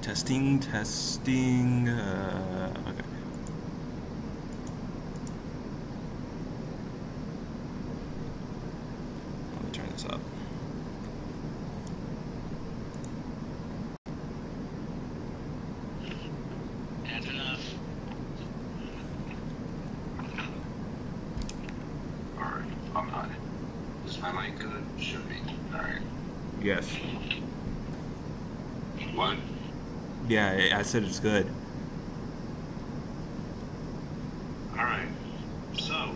Testing. Okay. Let me turn this up. That's enough. Alright, I'm not. Is my mic good? Should be. Alright. Yes. What? Yeah, I said it's good. Alright. So,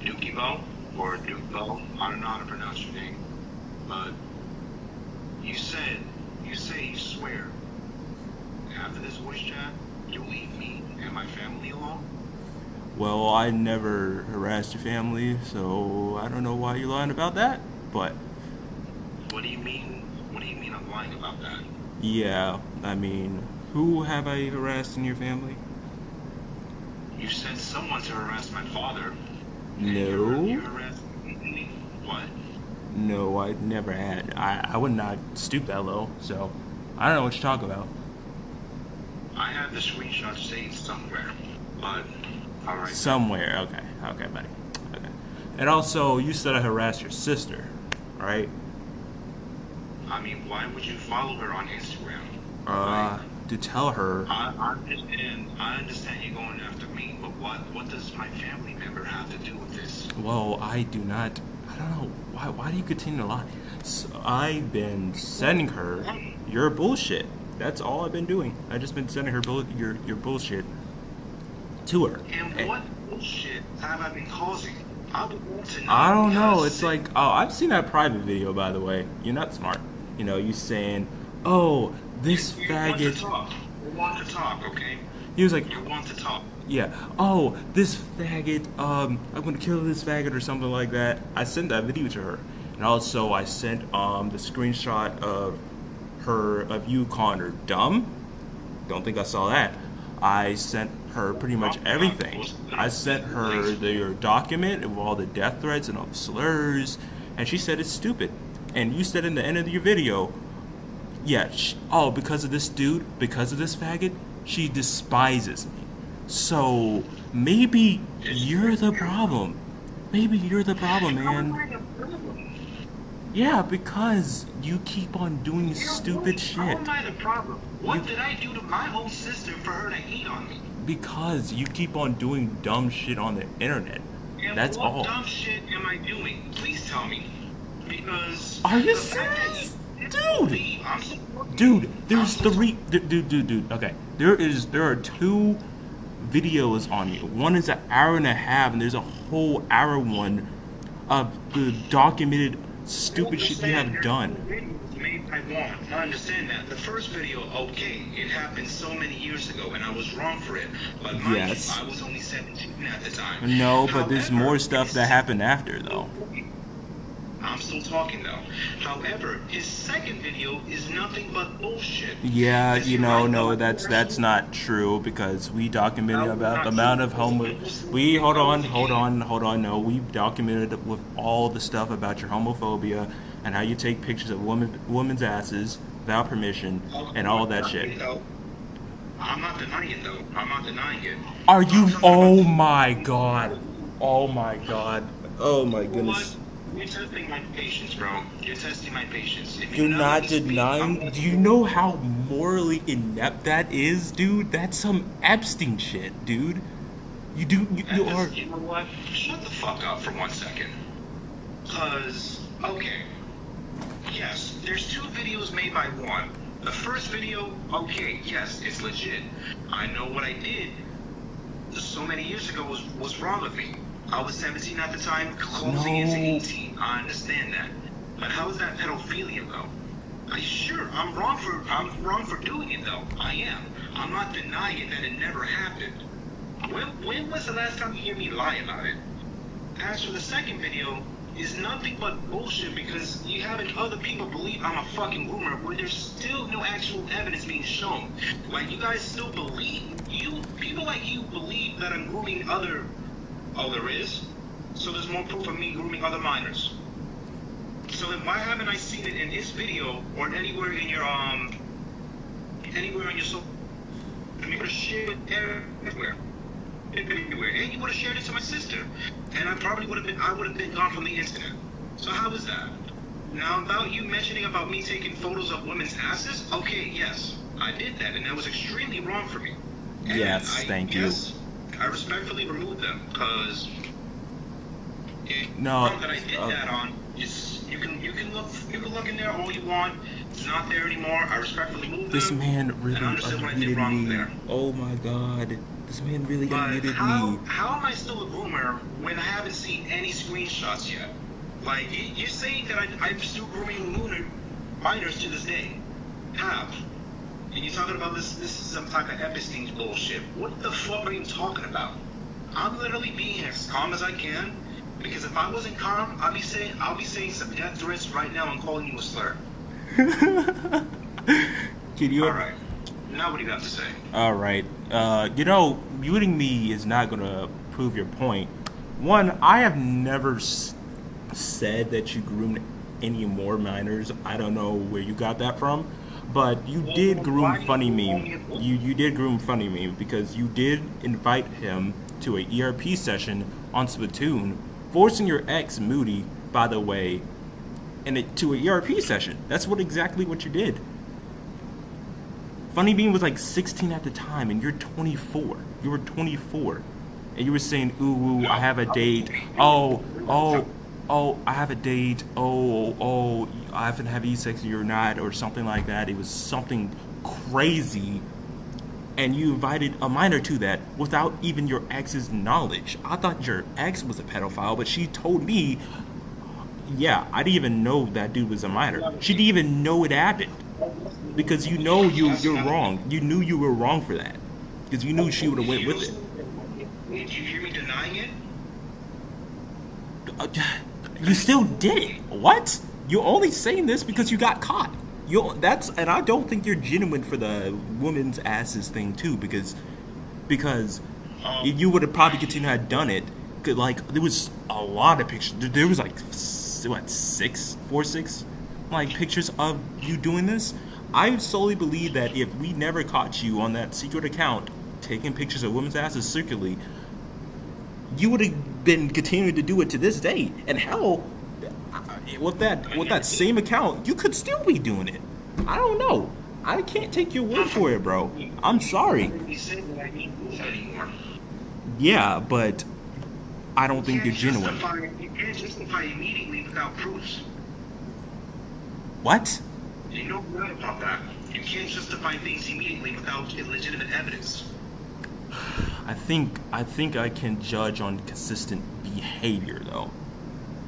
Dukibo, or Dukebo, I don't know how to pronounce your name, but you say you swear, after this voice chat, you'll leave me and my family alone? Well, I never harassed your family, so I don't know why you're lying about that, but... What do you mean I'm lying about that? Yeah, I mean, who have I harassed in your family? You said someone to harass my father. No. You harassed me? What? No, I never had. I would not stoop that low, so I don't know what you're talking about. I have the screenshot saved somewhere, but alright. Somewhere, okay, buddy. Okay. And also, you said I harassed your sister, right? I mean, why would you follow her on Instagram? To tell her. I understand you going after me, but what does my family member have to do with this? Well, I don't know. Why do you continue to lie? So I've been sending her your bullshit. That's all I've been doing. I've just been sending her your bullshit to her. And what bullshit have I been causing? I don't know. It's like, oh, I've seen that private video, by the way. You're not smart. You know, you saying, oh, this faggot. You want to talk, okay? He was like, you want to talk. Yeah. Oh, this faggot. I'm gonna kill this faggot or something like that. I sent that video to her, and also I sent the screenshot of you calling her dumb. Don't think I saw that. I sent her pretty much everything. I sent her your document of all the death threats and all the slurs, and she said it's stupid. And you said in the end of your video, yeah, oh, because of this dude, because of this faggot, she despises me. So maybe you're the problem. Maybe you're the problem, man. Yeah, because you keep on doing stupid shit. How am I the problem? What did I do to my whole sister for her to hate on me? Because you keep on doing dumb shit on the internet. And that's all. What dumb shit am I doing? Please tell me. Because... Are you serious? Dude, there's three... Dude, okay. There are two videos on you. One is an hour and a half, and there's a whole hour one of the documented stupid shit you have done. I understand that. The first video, okay, it happened so many years ago, and I was wrong for it. But yes. I was only 17 at the time. No, but there's more stuff that happened after, though. I'm still talking, though. However, his second video is nothing but bullshit. Yeah, you know, no, that's not true, because we documented about the amount of hold on, no, we documented with all the stuff about your homophobia and how you take pictures of women's asses without permission and all that shit. I'm not denying it, though. I'm not denying it. Are you? Oh my god. Oh my god. Oh my goodness. You're testing my patience, bro. You're testing my patience. You're not denying. Do you know how morally inept that is, dude? That's some Epstein shit, dude. You are. You know what? Shut the fuck up for 1 second. Cause, okay. Yes, there's two videos made by one. The first video, okay, yes, it's legit. I know what I did so many years ago was wrong with me. I was 17 at the time, closing into 18. I understand that. But how is that pedophilia, though? Sure, I'm wrong for doing it, though. I am. I'm not denying that it never happened. When was the last time you hear me lie about it? As for the second video, is nothing but bullshit because you having other people believe I'm a fucking groomer where there's still no actual evidence being shown. Like, you guys still believe, people like you believe that I'm grooming other... Oh, there is? So there's more proof of me grooming other minors. So then why haven't I seen it in his video or anywhere in your anywhere on your social. And you would have shared it everywhere. Everywhere. And you would have shared it to my sister. And I probably would have been gone from the internet. So how was that? Now about you mentioning about me taking photos of women's asses, okay, yes, I did that, and that was extremely wrong for me. And Yes, thank you. I respectfully removed them, because No, that I did that on. You can look in there all you want. It's not there anymore. I respectfully removed this them. man really and I understood what I did unmuted wrong me. there. Oh my god. This man really But unmuted me. how am I still a groomer when I haven't seen any screenshots yet? Like, you're saying that I'm still grooming minors to this day. Have. And you're talking about this is some type of Epstein bullshit. What the fuck are you talking about? I'm literally being as calm as I can, because if I wasn't calm, I'll be saying some death threats right now and calling you a slur. Can you? Alright. Now what do you have to say? Alright. Muting me is not gonna prove your point. One, I have never said that you groomed any more minors. I don't know where you got that from, but you did groom Funny Meme. You did groom Funny Meme because you did invite him to a ERP session on Splatoon, forcing your ex Moody, by the way, to a ERP session. That's exactly what you did. Funny Bean was like 16 at the time, and you're 24. You were 24, and you were saying, "Ooh, I have a date. Oh, I have a date. Oh, I haven't had sex, you're not," or something like that. It was something crazy, and you invited a minor to that without even your ex's knowledge. I thought your ex was a pedophile, but she told me, yeah, I didn't even know that dude was a minor. She didn't even know it happened. Because you know you're wrong. You knew you were wrong for that. Because you knew she would have went with it. Did you hear me denying it? You still did it. What? You're only saying this because you got caught. And I don't think you're genuine for the women's asses thing too, because you would have probably continued to have done it. Like, there was a lot of pictures. There was like what, 6 like pictures of you doing this. I solely believe that if we never caught you on that secret account taking pictures of women's asses secretly, you would have been continuing to do it to this day. And hell, with that same account, you could still be doing it. I don't know. I can't take your word for it, bro. I'm sorry. Yeah, but I don't think you're genuine. You can't justify immediately without proofs. What? You know right about that. You can't justify things immediately without illegitimate evidence. I think I can judge on consistent behavior though,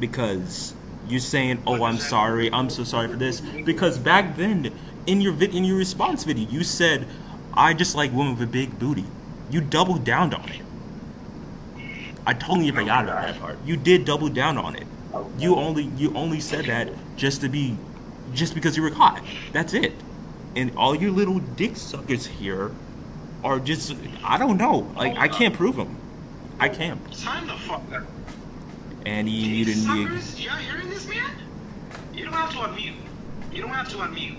because you're saying, "Oh, I'm sorry. I'm so sorry for this." Because back then, in your response video, you said, "I just like women with a big booty." You doubled down on it. I totally forgot about that part. You did double down on it. You only said that just because you were caught. That's it. And all you little dick suckers here are just, I don't know. Like, I can't prove them. I can't. Time the fuck up. And he muted me. Suckers, y'all hearing this, man? You don't have to unmute.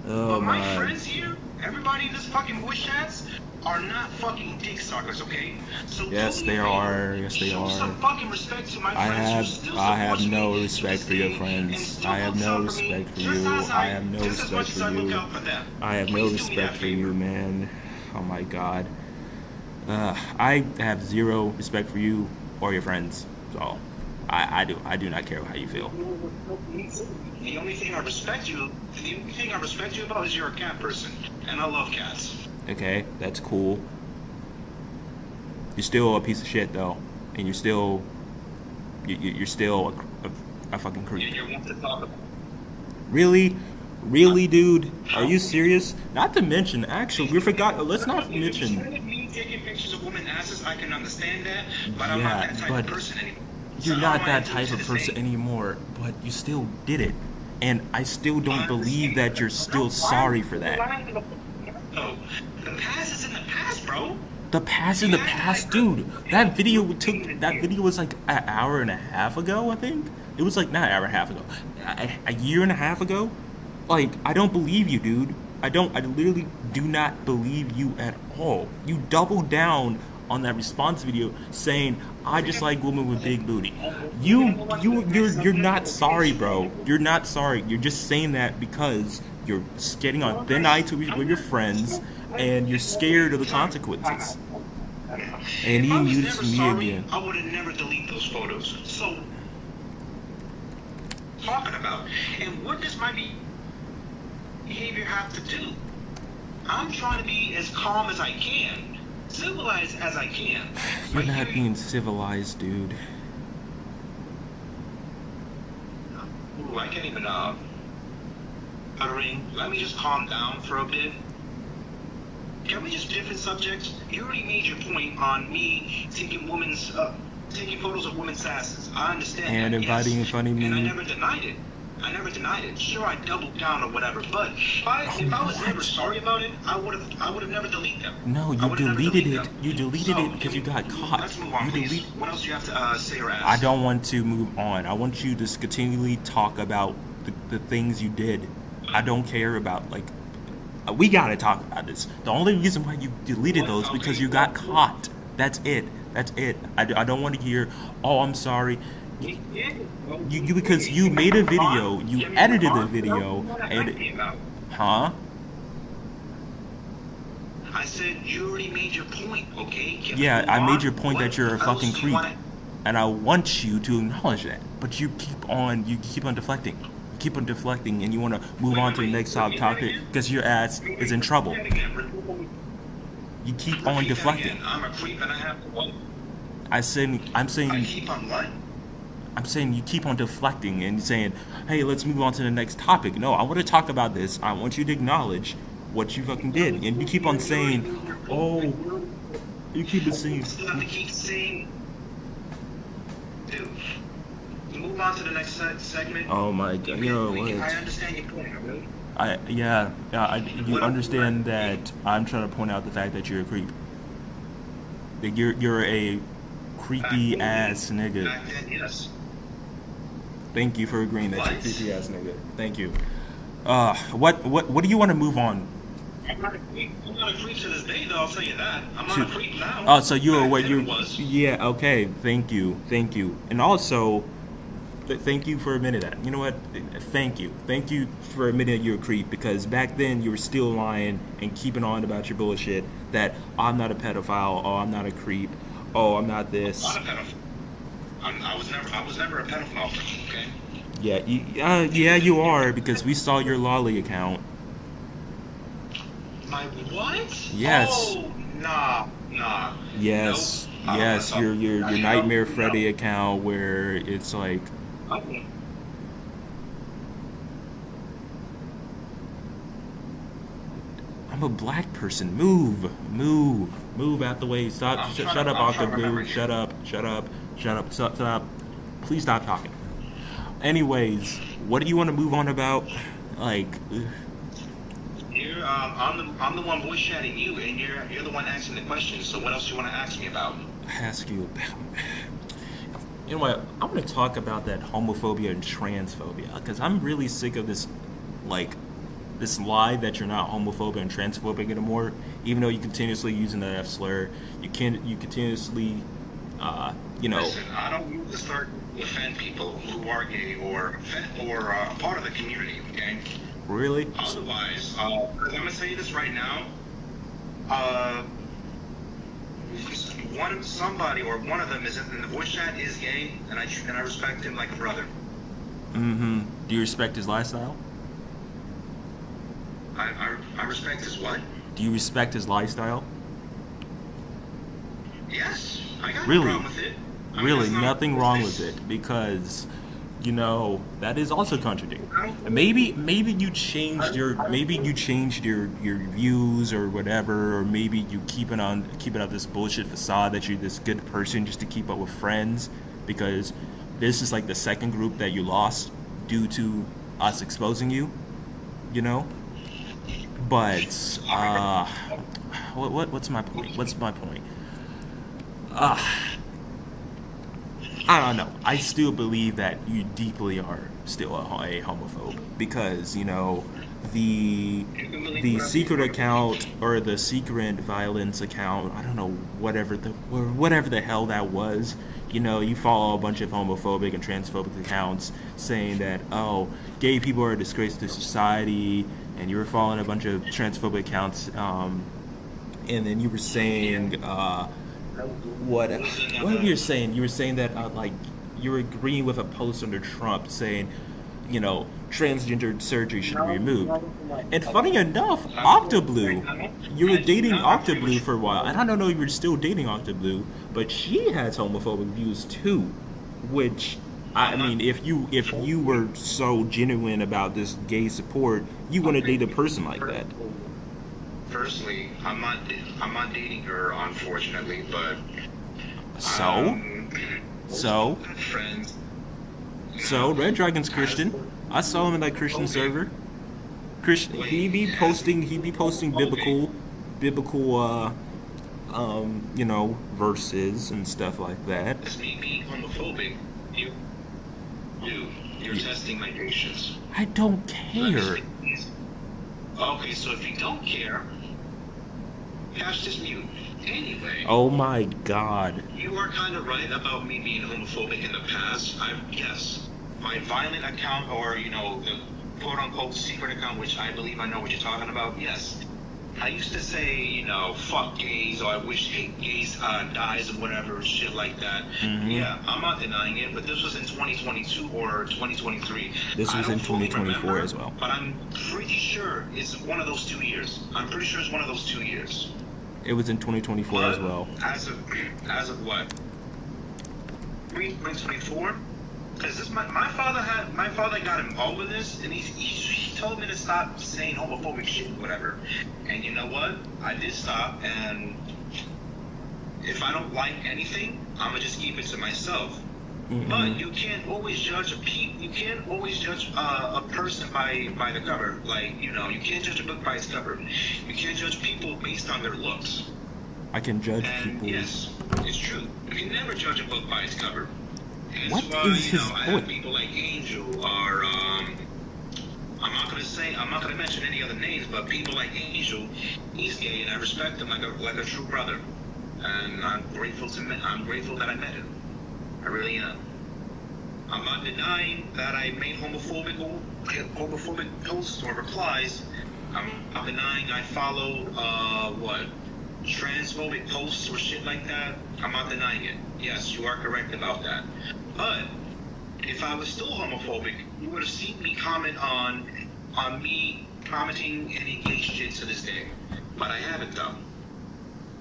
Oh but my my. friends here, everybody in this fucking voice chats, are not fucking dick suckers, okay? So Yes, they are. Yes, they show are. some fucking respect to my friends who still I have support no me respect to for your this day and friends. still I have looks no out for me respect for just you. as I have no just as respect much as for I look you. out for them. I have no Please do me respect that for you, favor. man. Oh my god. I have zero respect for you or your friends. So I do not care how you feel. The only thing I respect you about is you're a cat person, and I love cats. Okay, that's cool. You're still a piece of shit though, and you're still a fucking creep. You're one to talk about. Really, dude? Are you serious? Not to mention, actually, we forgot. Let's not mention. Me taking pictures of women's asses, I can understand that, but I'm Yeah, not that type but of person anymore. You're So not how am I that to type of this person day? anymore, but you still did it. And I still don't believe that you're still sorry for that. Oh, the past is in the past, bro. The past is the past, dude. That video was like an hour and a half ago, I think. It was like, not an hour and a half ago. A year and a half ago? Like, I don't believe you, dude. I literally do not believe you at all. You double down on that response video saying, I just like women with big booty. You're not sorry, bro. You're not sorry. You're just saying that because you're skating on thin ice with your friends and you're scared of the consequences. And he muted me again. I would have never deleted those photos. So, talking about, and what does my behavior have to do? I'm trying to be as calm as I can, civilized as I can. You're not being civilized, dude. Ooh, I can't even, uttering. Let me just calm down for a bit. Can we just different subjects? You already made your point on me taking taking photos of women's asses. I understand and that, inviting yes. in funny me. And I never denied it. Sure, I doubled down or whatever. But if I was never sorry about it, I would have never deleted them. No, you deleted it. You deleted it because you got caught. Let's move on, please. What else do you have to say or ask? I don't want to move on. I want you to continually talk about the things you did. I don't care about, like, we gotta talk about this. The only reason why you deleted those because you got caught. That's it. That's it. I don't want to hear, oh, I'm sorry. You because you made a video, you edited the video, and huh? I said you already made your point, okay? Yeah, I made your point that you're a fucking creep, and I want you to acknowledge that. But you keep on deflecting. Keep on deflecting, and you want to move on to the next topic because your ass is in trouble. You keep on deflecting. I'm a creep and I have to what? I'm saying. I keep on what? I'm saying you keep on deflecting and saying, "Hey, let's move on to the next topic." No, I want to talk about this. I want you to acknowledge what you fucking did, and you keep on saying, "Oh, you keep saying." Dude. Move on to the next segment. Oh my god! You know what? I understand your point. You understand that I'm trying to point out the fact that you're a creep. That you're a creepy ass nigga. Back then, yes. Thank you for agreeing that you're a creepy ass nigga. Thank you. What do you want to move on? I'm not a creep to this day, though. I'll tell you that. I'm not a creep now. Oh, so you were what you? Yeah. Okay. Thank you. And also, thank you for admitting that. You know what? Thank you for admitting that you're a creep, because back then you were still lying and keeping on about your bullshit that I'm not a pedophile. Oh, I'm not a creep. Oh, I'm not this. I'm not a pedophile. I was never a pedophile. Okay. Yeah, you are, because we saw your Lolly account. My what? Yes. Oh, nah. Yes, nope. Yes, your Nightmare Freddy account where it's like. Okay. I'm a black person. Move out the way. Stop. Shut up, Uncle Blue. Shut up. Stop. Please stop talking. Anyways, what do you want to move on about? Like, I'm the one voice chatting you, and you're the one asking the questions. So what else do you want to ask me about? Ask you about. You know what? I want to talk about that homophobia and transphobia, because I'm really sick of this, like, this lie that you're not homophobic and transphobic anymore. Even though you continuously using the F slur, you continuously, Listen, I don't use the slur to offend people who are gay or part of the community. Okay. Really? Otherwise, I'm gonna tell you this right now. Somebody or one of them is in the voice chat is gay, and I respect him like a brother. Mm-hmm. Do you respect his lifestyle? I respect his what? Do you respect his lifestyle? Yes. I got really? No problem with it. Really, nothing wrong with it, because, you know, that is also contradicting. Maybe you changed your views or whatever, or maybe you keeping up this bullshit facade that you're this good person just to keep up with friends, because this is like the second group that you lost due to us exposing you, you know. But what's my point? I don't know. I still believe that you deeply are still a homophobe because the the secret account or the secret violence account. I don't know whatever the hell that was. You follow a bunch of homophobic and transphobic accounts saying that gay people are a disgrace to society, and you were following a bunch of transphobic accounts, and then you were saying. What were you saying? You were saying that like you were agreeing with a post under Trump saying, transgender surgery should be removed. And funny enough, Octoblue, you were dating Octoblue for a while, and I don't know if you're still dating Octoblue, but she has homophobic views too. Which I mean, if you were so genuine about this gay support, you wouldn't date a person like that. Firstly, I'm not dating her, unfortunately, but so friends. Red Dragon's Christian. I saw him in that Christian server. Christian, he be posting biblical, verses and stuff like that. It's me being homophobic. You're testing my patience. I don't care. Okay, so if you don't care. Gosh, just mute. Anyway. Oh my God. You are kind of right about me being homophobic in the past. Yes. My violent account, or the quote-unquote secret account, which I believe I know what you're talking about. Yes. I used to say, fuck gays, or I wish gays dies, or whatever, shit like that. Mm-hmm. Yeah, I'm not denying it, but this was in 2022 or 2023. This was in 2024 as well. But I'm pretty sure it's one of those 2 years. I'm pretty sure it's one of those 2 years. It was in 2024 as well. As of what? 2024? Because my father got involved with this, and he told me to stop saying homophobic shit, whatever. And you know what? I did stop, and if I don't like anything, I'm gonna just keep it to myself. Mm-hmm. But you can't always judge a person by the cover. Like, you can't judge a book by its cover. You can't judge people based on their looks. I can judge people. Yes, it's true. You can never judge a book by its cover. And what that's why, is his I have people like Angel, or I'm not gonna mention any other names, but people like Angel, he's gay, and I respect him like a true brother. And I'm grateful that I met him. I really am. I'm not denying that I made homophobic posts or replies. I'm not denying I followed transphobic posts or shit like that. I'm not denying it. Yes, you are correct about that. But if I was still homophobic, you would have seen me comment on me commenting any gay shit to this day. But I haven't though.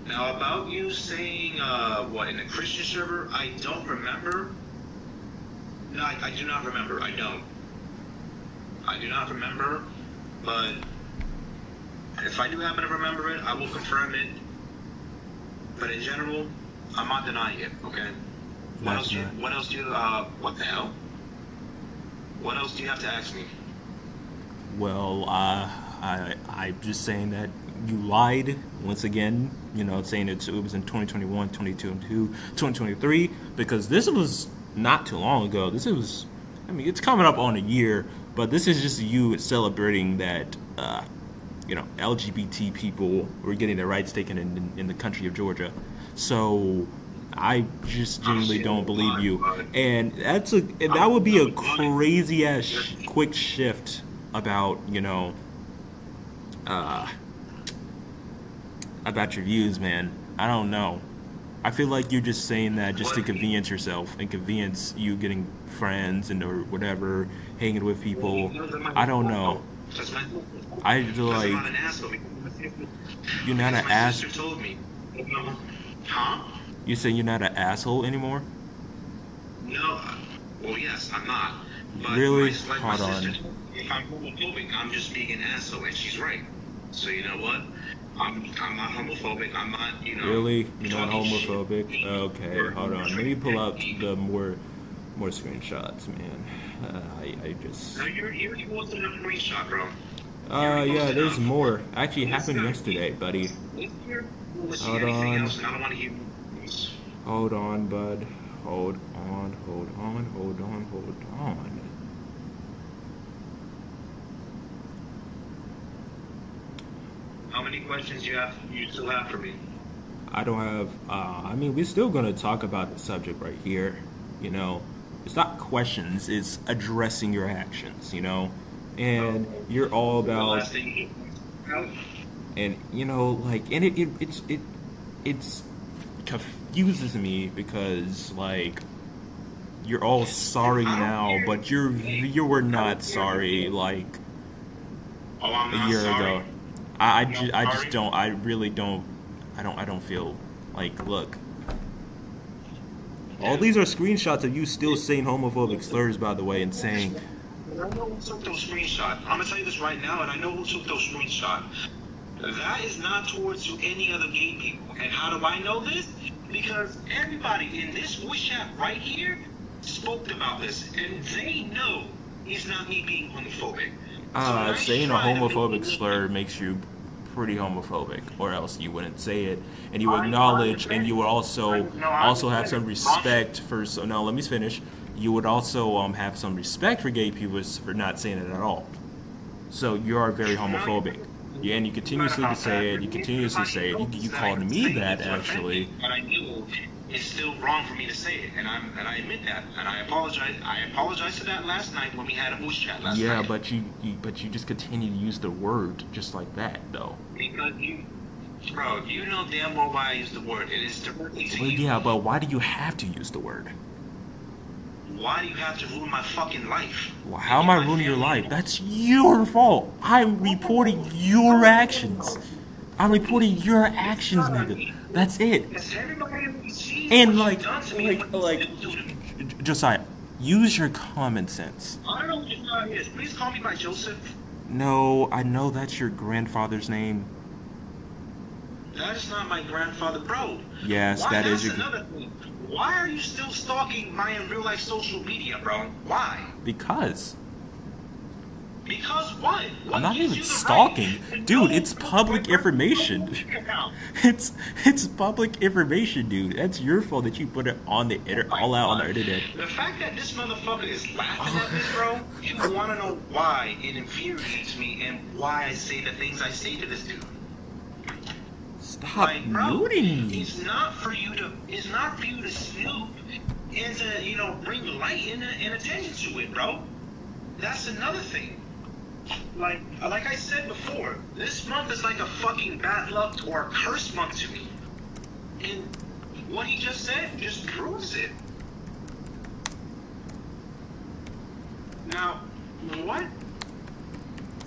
Now about you saying in the Christian server, I don't remember. No, I do not remember. I don't. I do not remember, but if I do happen to remember it, I will confirm it. But in general, I'm not denying it. Okay. What else do you? What the hell? What else do you have to ask me? Well, I'm just saying that you lied once again. Saying it was in 2021, 2022, 2023, because this was not too long ago. It's coming up on a year, but this is just you celebrating that, LGBT people were getting their rights taken in the country of Georgia. So I just genuinely don't believe you. And that would be a crazy ass quick shift about, about your views, man. I don't know. I feel like you're just saying that just to convenience yourself and convenience you getting friends and or whatever, hanging with people. I don't know. I feel like you're not an asshole. Huh? You say you're not an asshole anymore? No. Well, yes, I'm not. But really? Hold on. If I'm homophobic, I'm just being an asshole, and she's right. So you know what? I'm not homophobic. I'm not, Really? You're not homophobic? Shit. Okay, hold on. Let me pull out the more screenshots, man. I just. No, you're posting a screenshot, bro. Yeah, there's more. Actually, it happened yesterday, buddy. Hold on. Hold on, bud. Hold on, hold on, hold on, hold on. How many questions you still have for me? I don't have, I mean, we're still going to talk about the subject right here, you know. It's not questions, it's addressing your actions, you know. And you're all The about, last thing and, you know, like, and it's confuses me because, like, you're all sorry now, but you were not sorry, like, oh, I'm a not year sorry. ago. I You're just not sorry? don't, I really don't, I don't feel like, look, all these are screenshots of you still saying homophobic slurs, by the way, and saying, I know who took those screenshots. I'm gonna tell you this right now, and I know who took those screenshots. That is not towards any other gay people. And how do I know this? Because everybody in this voice chat right here spoke about this, and they know it's not me being homophobic. saying a homophobic slur makes you pretty homophobic, or else you wouldn't say it, and you acknowledge, and you would also have some respect for. So no, let me finish. You would also have some respect for gay people for not saying it at all. So you are very homophobic. Yeah, and you continuously say it. You continuously say it. You called me that actually. But I knew it's still wrong for me to say it, and I admit that, and I apologize. I apologized for that last night when we had a voice chat last night. Yeah, but you just continue to use the word just like that, though. Because bro, you know damn well why I use the word. It is directly to Well, you. yeah, but why do you have to use the word? Why do you have to ruin my fucking life? Well, how am I ruining your life? That's your fault. I'm reporting your actions. I'm reporting your actions, nigga. That's it. Because everybody sees And what like, you've done to me and what you still do to me. Josiah, use your common sense. I don't know what your name is. Please call me by Joseph. No, I know that's your grandfather's name. That is not my grandfather, bro. Yes, Why? that is That's your. another thing. Why are you still stalking my in real life social media, bro? Why? Because Because what? I'm not gives even you the stalking, right to dude. know It's who public my information. account? It's public information, dude. That's your fault that you put it on the all out on the internet. The fact that this motherfucker is laughing at this, bro, you want to know why it infuriates me and why I say the things I say to this dude. Stop Like, bro, muting me. it's not for you to snoop and to, bring light and attention to it, bro. That's another thing. Like I said before, this month is like a fucking bad luck or a curse month to me. And what he just said just proves it. Now, what?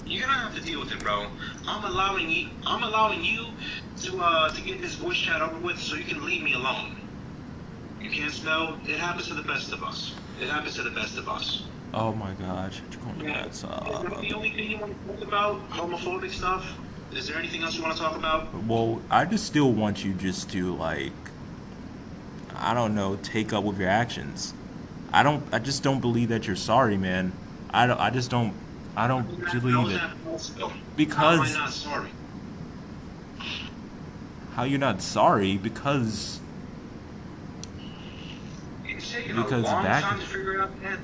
You're gonna have to deal with it, bro. I'm allowing you to get this voice chat over with so you can leave me alone. You can't spell. It happens to the best of us. It happens to the best of us. Oh my gosh, you're going to that Is that the only thing you want to talk about? Homophobic stuff? Is there anything else you want to talk about? Well, I just still want you just to like, I don't know, take up with your actions. I just don't believe that you're sorry, man. I don't believe it. Because- How am I not sorry? How you're not sorry? Because It's taken Because a long back- time to figure out that.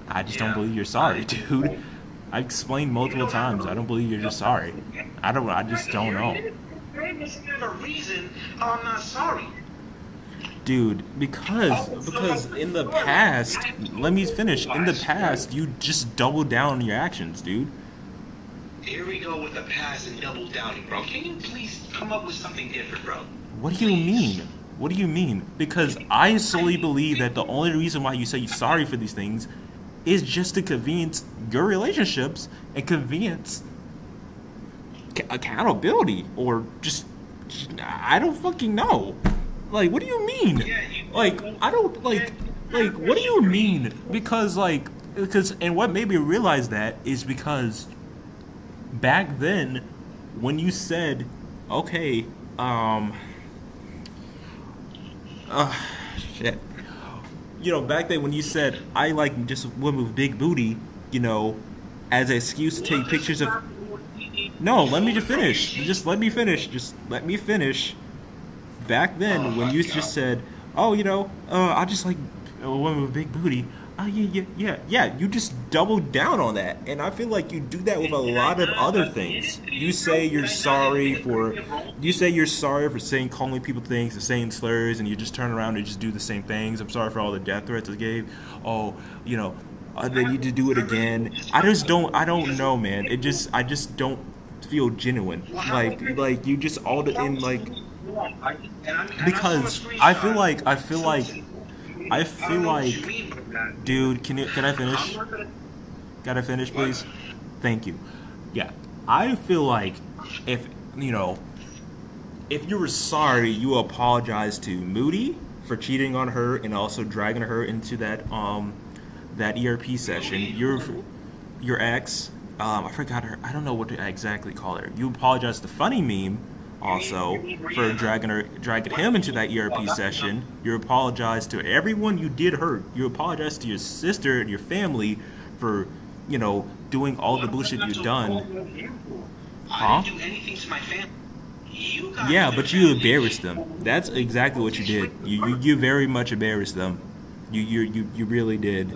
I just Yeah. don't believe you're sorry, dude. I explained multiple times. I don't believe you're just sorry. I just don't know. There must have a reason I'm not sorry. Dude, because in the past, let me finish. In the past, you just doubled down on your actions, dude. Here we go with the past and double doubting, bro. Can you please come up with something different, bro? What do you mean? What do you mean? Because I solely believe that the only reason why you say you're sorry for these things is just to convenience your relationships and convenience accountability, or just I don't fucking know. Like, what do you mean? Like, I don't like what do you mean? Because and what made me realize that is because back then when you said, okay, shit. Back then when you said I like just women with big booty, as an excuse to take pictures of. No, let me just finish. Just let me finish. Just let me finish. back then when you just said, "Oh, I just like a woman with a big booty." Oh yeah. You just doubled down on that, and I feel like you do that with a lot of other things. You say you're sorry for calling people things, and saying slurs, and you just turn around and just do the same things. I'm sorry for all the death threats I gave. Oh, they need to do it again. I don't know, man. I just don't feel genuine. Like you just all in like, because I feel like. Dude, can I finish? Gotta finish, please? Thank you. Yeah, I feel like if you were sorry, you apologize to Moody for cheating on her and also dragging her into that ERP session. Your ex, I forgot her. I don't know what to exactly call her. You apologize to Funny Meme also for dragging him into that ERP session. You apologize to everyone you did hurt. You apologize to your sister and your family for, doing all the bullshit you've done. Huh? I didn't do anything to my family. Yeah, but you embarrassed them. That's exactly what you did. You very much embarrassed them. You really did.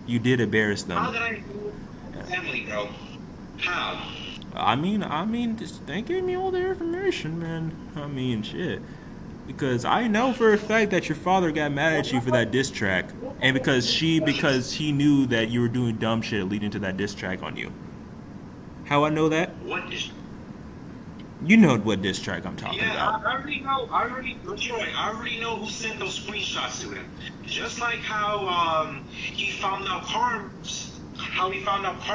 You did embarrass them. How did I family, bro? How? I mean, they gave me all the information, man. I mean, shit. Because I know for a fact that your father got mad at you for that diss track, and because he knew that you were doing dumb shit leading to that diss track on you. How I know that? What diss? You know what diss track I'm talking about. I already know. I already know who sent those screenshots to him. Just like how he found out Karm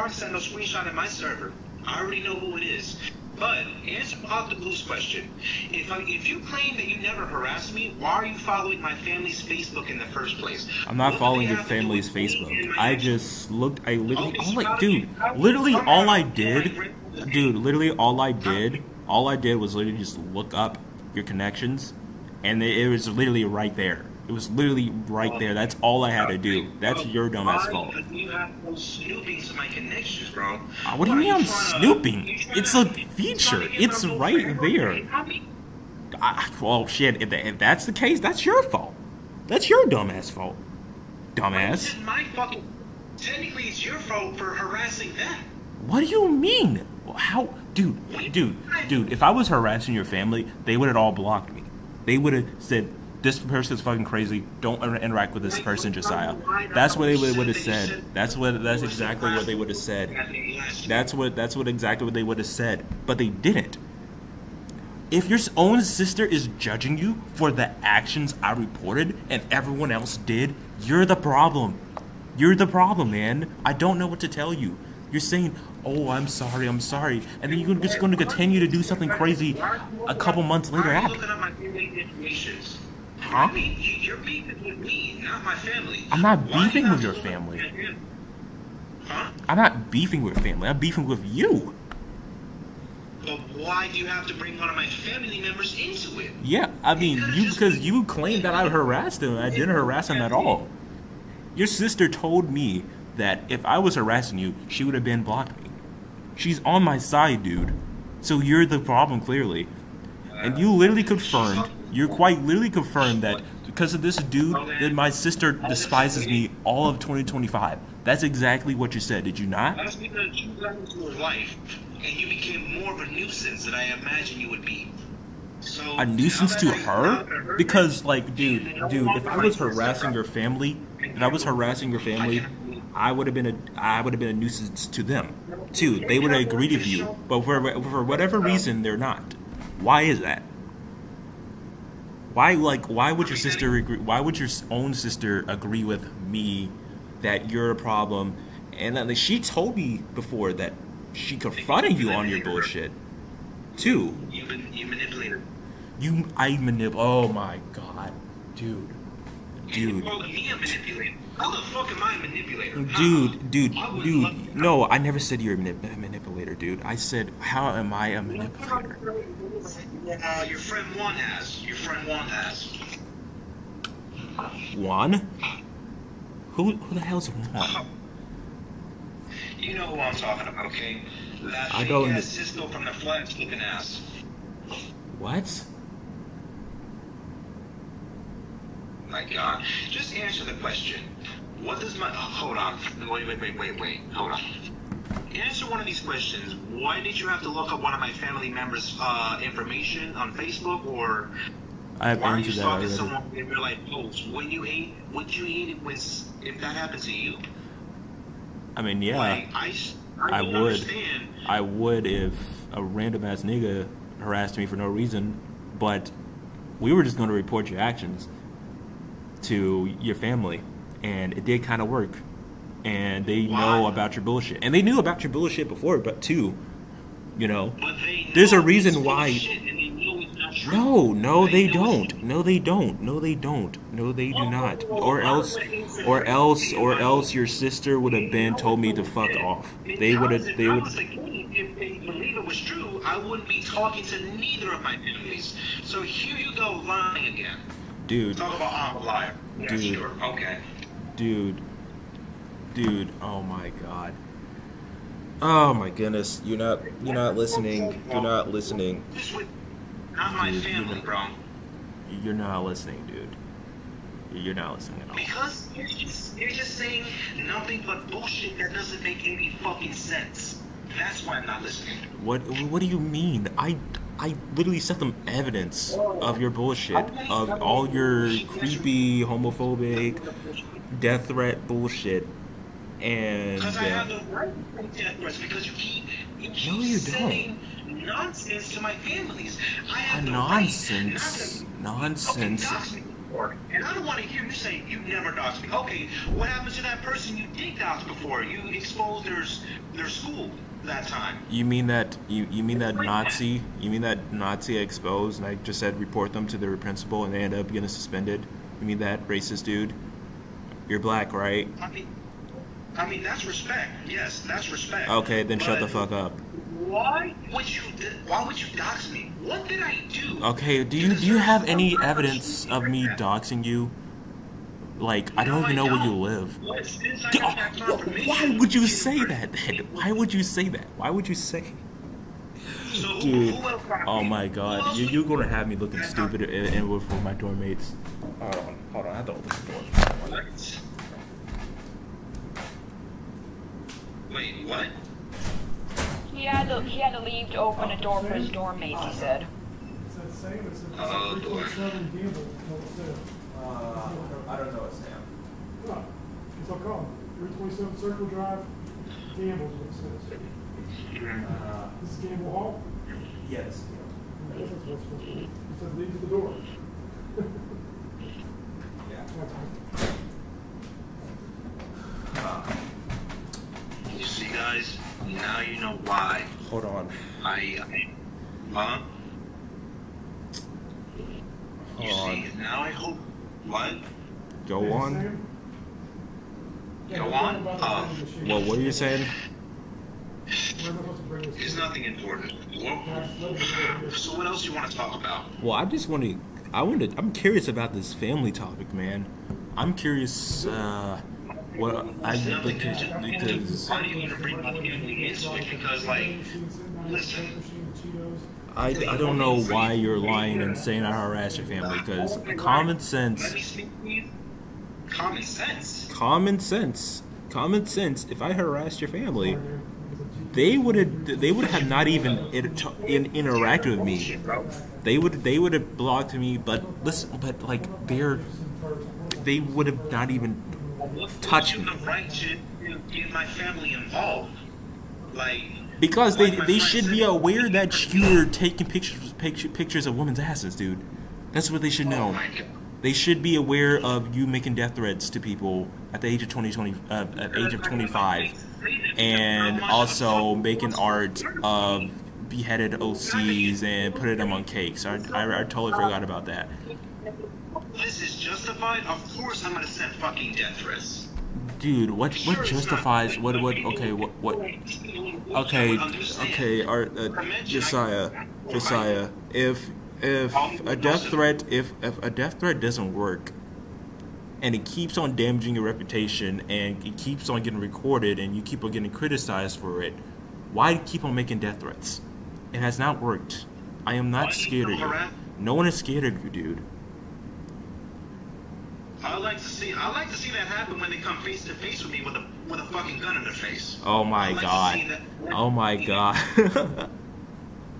sent those screenshots in my server. I already know who it is. But answer Octoblue's question. If you claim that you never harassed me, why are you following my family's Facebook in the first place? I'm not following your family's Facebook. I just looked. Literally all I did was literally just look up your connections, and it was literally right there. It was literally right there. That's all I had to do. That's your dumbass fault. You have no snooping to my connections, bro. What do you mean I'm snooping? It's a feature. It's right there. Well, shit. If that's the case, that's your fault. That's your dumbass fault. Dumbass. It's my fucking. Technically, it's your fault for harassing them. What do you mean? How, dude? If I was harassing your family, they would have all blocked me. They would have said, "This person's fucking crazy. Don't interact with this person, Josiah." That's what they would have said. That's exactly what they would have said. That's exactly what they would have said. But they didn't. If your own sister is judging you for the actions I reported and everyone else did, you're the problem. You're the problem, man. I don't know what to tell you. You're saying, "Oh, I'm sorry," and then you're just going to continue to do something crazy a couple months later after. Huh? You're beefing with me, not my family. I'm not beefing with your family. Huh? I'm not beefing with family. I'm beefing with you. But why do you have to bring one of my family members into it? Yeah, I mean, because you claimed that I harassed him. I didn't harass him at all. Your sister told me that if I was harassing you, she would have been blocked me. She's on my side, dude. So you're the problem, clearly. And you literally confirmed, that because of this dude, that my sister despises me all of 2025. That's exactly what you said, did you not? That's because you got into your life, and you became more of a nuisance than I imagined you would be. So, a nuisance to her? Because, like, dude, if I was harassing your family, I would have been a nuisance to them too. They would have agreed with you, but for whatever reason, they're not. Why is that? Why would your sister agree? Why would your own sister agree with me that you're a problem? And then, like, she told me before that she confronted you on your bullshit too. You manipulator. Oh my god, dude. You're calling me a manipulator. How the fuck am I a manipulator? Dude. No, I never said you're a manipulator, dude. I said, how am I a manipulator? Your friend Juan has. Juan? Who the hell's Juan? You know who I'm talking about, okay? That I don't. Cisco from the Flash looking ass. What? My God. Just answer the question. What does my... hold on. Wait. Hold on. Answer one of these questions. Why did you have to look up one of my family members' information on Facebook, or I have why are you answered that stalking already. someone in real life posts? Would you hate it if that happened to you? I mean, yeah, Like, I I don't would. understand. I would if a random ass nigga harassed me for no reason, but we were just going to report your actions to your family, and it did kind of work. And they know Why? about your bullshit, and they knew about your bullshit before, but too, you know. But they There's a know reason it's why. bullshit and they know it's not true. No, they know don't. it's- No, they don't. No, they don't. No, they do not. Or else your sister would have been told me to fuck off. They would have. They would. If they believe it was true, I wouldn't be talking to neither of my families. So here you go, lying again. Dude, Talk about I'm a liar. Yeah, Dude. sure. Okay. dude. Oh my god. Oh my goodness. You're not listening. You're not listening. This would not my Dude, family, bro. You're not listening, dude. You're not listening at all. Because you're just saying nothing but bullshit that doesn't make any fucking sense. That's why I'm not listening. What do you mean? I literally sent them evidence of your bullshit, of all your creepy, homophobic, death threat bullshit, and Because I have the right to take death threats, because you keep No, you saying nonsense to my families. I have the nonsense, right nonsense. Okay, dox me before. And I don't want to hear you say you never doxed me. Okay, what happened to that person you did dox before? You exposed their school that time. You mean that Nazi? You mean that Nazi I exposed, and I just said report them to their principal, and they ended up getting suspended? You mean that racist dude? You're black, right? I mean that's respect. Yes, that's respect. Okay, then shut the But fuck up. Why would you dox me? What did I do? Okay, do you have any evidence of me doxing you? Like, I don't even know where you live. Well, since I got that confirmation, Why would you say that then? Why would you say that? Why would you say? So who- Dude, who else got oh me? my Who god, else you're would- gonna have me looking stupid and with my dorm mates. Hold on, I have to open the door. What? Wait, what? He had to leave to open a door for his dorm mates, he said. It's that same, it's a Oh, 327 Gamble, no, it says. I don't know what's now. No, it's all called, 327 Circle Drive, Gamble's what it says. This is Gamble Hall? Yes. I guess that's what it's supposed to be. It says leave to the door. Yeah. You see, guys, now you know why Hold on. huh? You Hold see, on. now I hope, what? Go on. Go on? Well, what are you saying? It's nothing important. So what else you want to talk about? Well, I'm curious about this family topic, man. I'm curious, because Why do you want to bring my family into it? Because, like, listen. I don't know why you're lying and saying I harass your family, because common Let sense, me speak to you. Common sense. if I harassed your family, they would have not even interacted with me. They would have blocked me, but listen, but like they would have not even touched me. The right to get my family involved, like Because like my they friend should said, be aware that you're taking pictures of women's asses, dude. That's what they should Oh know. my God. They should be aware of you making death threats to people at the age of 25, and also making art of beheaded OCs and putting them on cakes. I totally forgot about that. This is justified. Of course, I'm gonna send fucking death threats. Dude, what Sure, it's justifies not- what okay Josiah, if a death threat doesn't work and it keeps on damaging your reputation and it keeps on getting recorded and you keep on getting criticized for it, why keep on making death threats? It has not worked. I am not scared of you. No one is scared of you, dude. I like to see that happen when they come face to face with me with a fucking gun in their face. Oh my god. Oh my god.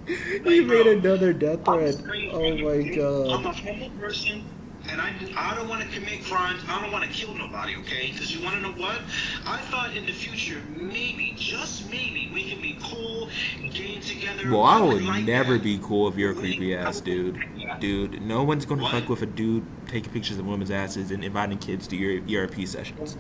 Like, He made bro, another death I'm a threat. straight Oh my I'm god. a humble person, and I don't want to commit crimes. I don't want to kill nobody, okay? Because you want to know what? I thought in the future, maybe, just maybe, we can be cool, game together. Well, I would something like never that. be cool if you're a creepy ass dude. Dude, no one's gonna What? fuck with a dude taking pictures of women's asses and inviting kids to your ERP sessions.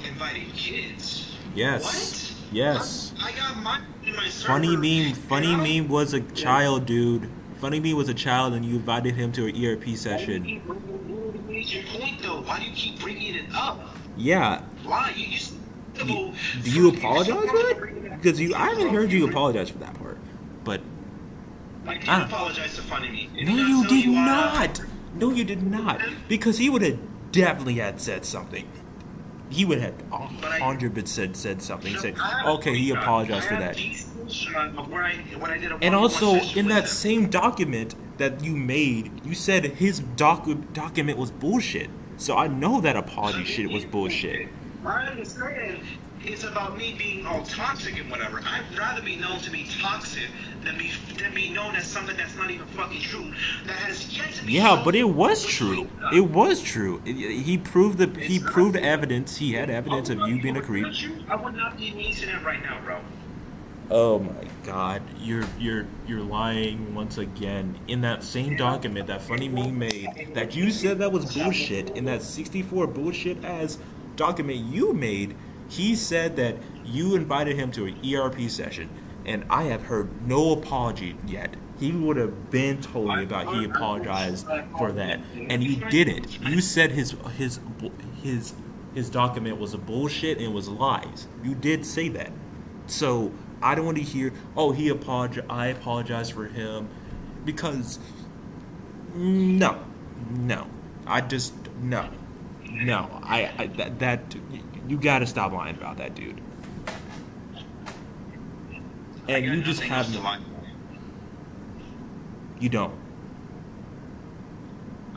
Inviting kids. Yes. What? Yes. I got mine in my server. Funny meme. and Funny I don't- meme was a child, dude. Funny meme was a child, and you invited him to an ERP session. What's your point, though? Why do you keep bringing it up? Yeah. Why? Do you apologize for that? Because I haven't heard you apologize for that part. But I did Ah. apologize to Funny Me. no, you did not. No, you did not. Because he would have definitely had said something. He would have 100% said something. Say, okay, he apologized for that. And also, in that same document that you made, you said his document was bullshit. So I know that apology shit was bullshit. I understand. It's about me being all toxic and whatever. I'd rather be known to be toxic than be known as something that's not even fucking true. That has yet to be Yeah, shown. but it was true. It was true. He proved evidence. He had evidence of you being a creep. I would not be mean to them right now, bro. Oh my god, you're lying once again. In that same document that Funny Meme made, that you said that was bullshit, in that 64 bullshit ass document you made, he said that you invited him to an ERP session, and I have heard no apology yet. He would have been told me about he apologized for that, and you didn't. You said his document was a bullshit and was lies. You did say that. So I don't want to hear, oh, I apologize for him, because no, you gotta stop lying about that, dude. And you just have no, you don't.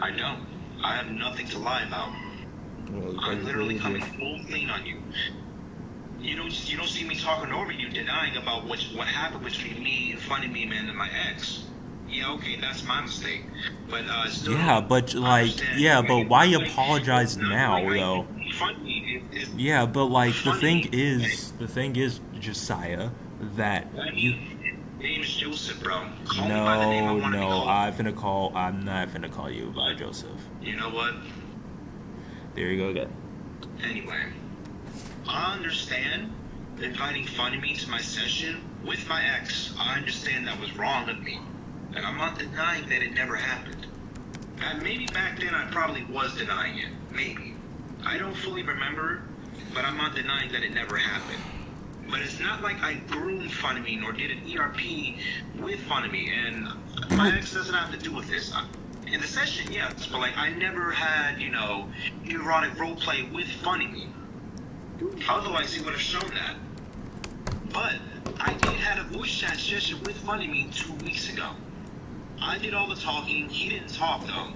I don't. I have nothing to lie about. Well, I'm literally really coming do. full clean on you. You don't see me talking over you, denying about what happened between me and Funny Me Man and my ex. Yeah, okay, that's my mistake. But still, Yeah, but I like, understand. yeah, but why Like, apologize it's not now, like I- though? Funny is Yeah, but like the funny. thing is, Josiah, that you. Name is Joseph, bro. Call me by the name I want to be called. I'm not finna call you by Joseph. You know what? There you go again. Anyway, I understand inviting Funny Me to my session with my ex. I understand that was wrong of me. And I'm not denying that it never happened. And maybe back then I probably was denying it. Maybe. I don't fully remember, but I'm not denying that it never happened. But it's not like I groomed Funny Me nor did an ERP with Funny Me. And my ex doesn't have to do with this. In the session, yes, but like I never had, erotic roleplay with Funny Me. Otherwise, he would have shown that. But I did have a voice chat session with Funny Me 2 weeks ago. I did all the talking. He didn't talk though,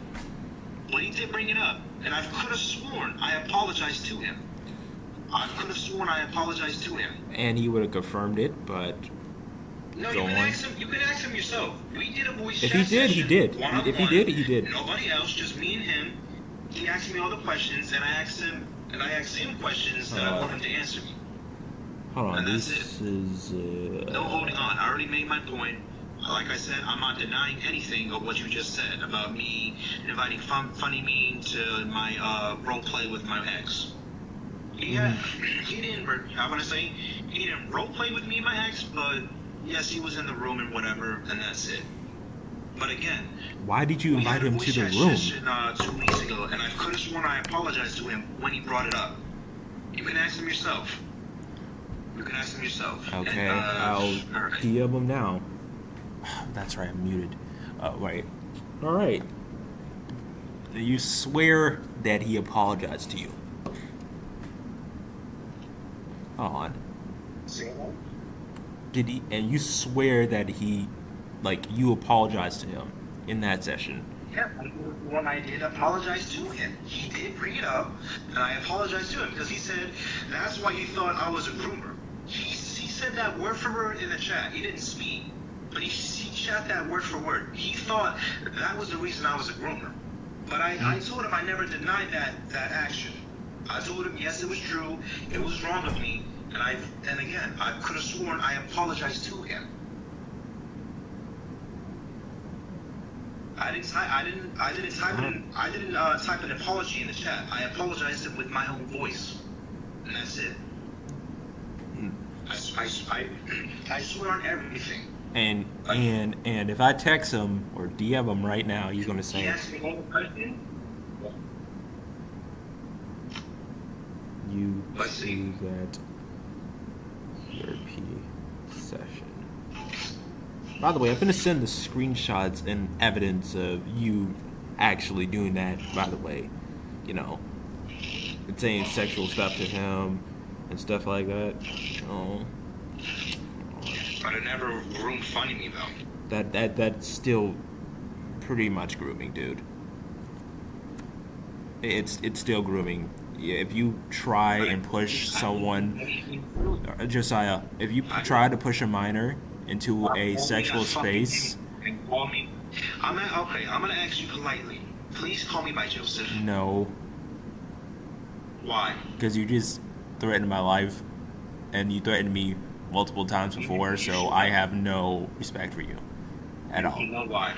but he did bring it up, and I could have sworn I apologized to him. And he would have confirmed it, but No, Go you can on. ask him. You can ask him yourself. We did a voice If chat he did, he session, did. one-on-one. If he did, he did. Nobody else, just me and him. He asked me all the questions, and I asked him questions that I want him to answer me. hold on, And that's this is. No holding on. I already made my point. Like I said, I'm not denying anything of what you just said about me inviting Funny Me to my role play with my ex. He didn't role play with me and my ex, but yes, he was in the room and whatever, and that's it. But again, Why did you we invite had a him voice to the chat room? session, 2 weeks ago, and I could have sworn I apologized to him when he brought it up. You can ask him yourself. Okay, And, I'll alright. DM him now. That's right, I'm muted. Right. Alright. You swear that he apologized to you. Hold on. Did he? And you swear that he, like, you apologized to him in that session? Yeah, when I did apologize to him, he did bring it up, and I apologized to him because he said that's why you thought I was a groomer. He said that word for word in the chat. He didn't speak, but he chat that word for word. He thought that was the reason I was a groomer. But I told him I never denied that action. I told him yes, it was true. It was wrong of me, and again, I could have sworn I apologized to him. I didn't type an apology in the chat. I apologized with my own voice, and that's it. I swear on everything. And if I text him or DM him right now, he's gonna say, "You see that ERP session." By the way, I'm gonna send the screenshots and evidence of you actually doing that. By the way, you know, and saying sexual stuff to him and stuff like that. Oh. But it never groomed funny me though. That's still pretty much grooming, dude. It's still grooming. Yeah, if you try and push someone, Josiah, if you try to push a minor into a sexual space. Okay, I'm gonna ask you politely. Please call me by Joseph. No. Why? Because you just threatened my life, and you threatened me multiple times before, so I have no respect for you at all. You know why?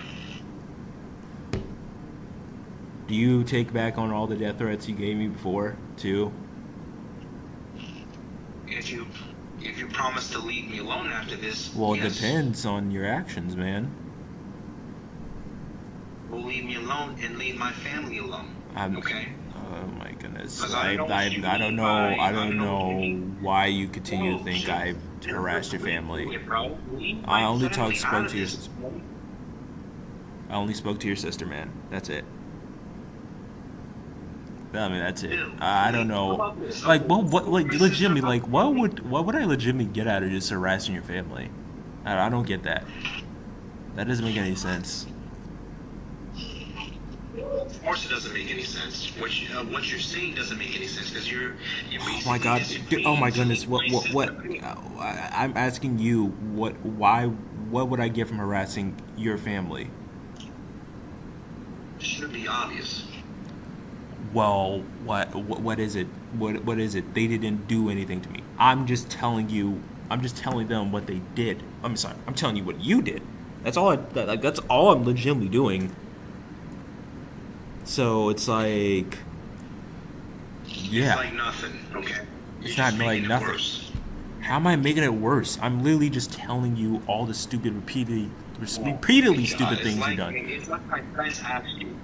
Do you take back on all the death threats you gave me before, too? If you promise to leave me alone after this, well, yes. It depends on your actions, man. Well, leave me alone and leave my family alone. Okay. Oh my goodness! I don't know why you continue to think I've harassed your family. I only spoke to your sister. I only spoke to your sister, man. That's it. I mean, that's it. I don't know. Like, what, like, legitimately, like, what would I legitimately get out of just harassing your family? I don't get that. That doesn't make any sense. Of course, it doesn't make any sense. What you're saying doesn't make any sense because you're oh my god! Oh my goodness! What? I'm asking you. Why? What would I get from harassing your family? It should be obvious. Well, what is it? What is it? They didn't do anything to me. I'm just telling you. I'm just telling them what they did. I'm sorry. I'm telling you what you did. That's all. That's all I'm legitimately doing. So it's like, yeah. It's like nothing. Okay. It's not like nothing. Worse. How am I making it worse? I'm literally just telling you all the stupid, repeatedly stupid things you've done. It's like my friends asked you.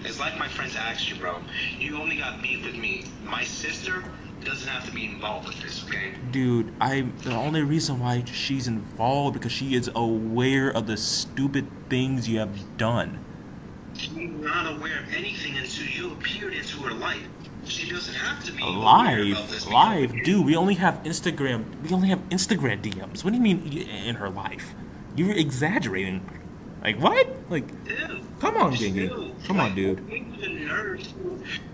It's like my friends asked you, bro. You only got beef with me. My sister doesn't have to be involved with this, okay? Dude, the only reason why she's involved because she is aware of the stupid things you have done. She's not aware of anything until you appeared into her life. She doesn't have to be live, dude. We only have Instagram. We only have Instagram DMs. What do you mean in her life? You're exaggerating. Like what? Like, dude, come on, Dingy. Come on, dude. The nerve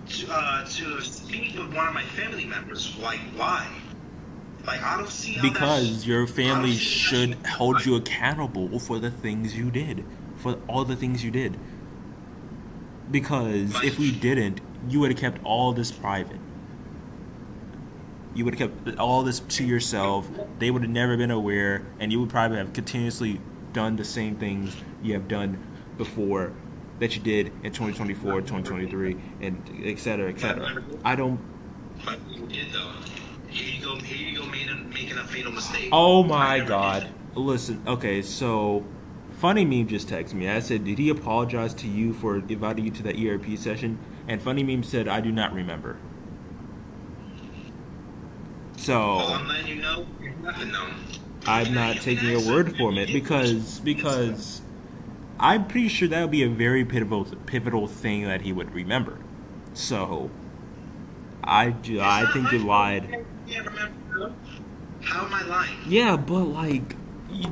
to speak with one of my family members. Like, why? Like, I don't see how because your family should hold you accountable for the things you did, for all the things you did. Because if we didn't, you would have kept all this private. You would have kept all this to yourself. They would have never been aware, and you would probably have continuously done the same things you have done before that you did in 2024, 2023, and et cetera, et cetera. I don't. But you did though. Here you go, making a fatal mistake. Oh my God! Listen, okay, so. Funny Meme just texted me. I said, did he apologize to you for inviting you to that ERP session? And Funny Meme said, I do not remember. So, well, I'm letting you know. I'm not taking your word for it because I'm pretty sure that would be a very pivotal thing that he would remember. So, I think you lied. How am I lying? Yeah, but like...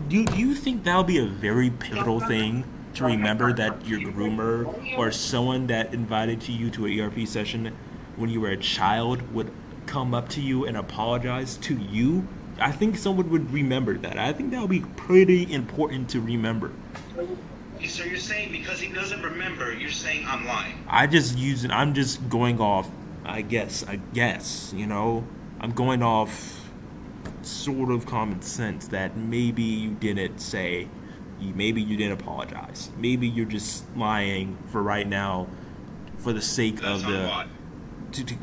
Do you think that would be a very pivotal thing to remember that your groomer or someone that invited you to an ERP session when you were a child would come up to you and apologize to you? I think someone would remember that. I think that would be pretty important to remember. So you're saying because he doesn't remember, you're saying I'm lying? I'm just going off, I guess, you know? I'm going off sort of common sense that maybe you didn't say, maybe you didn't apologize. Maybe you're just lying for right now for the sake of the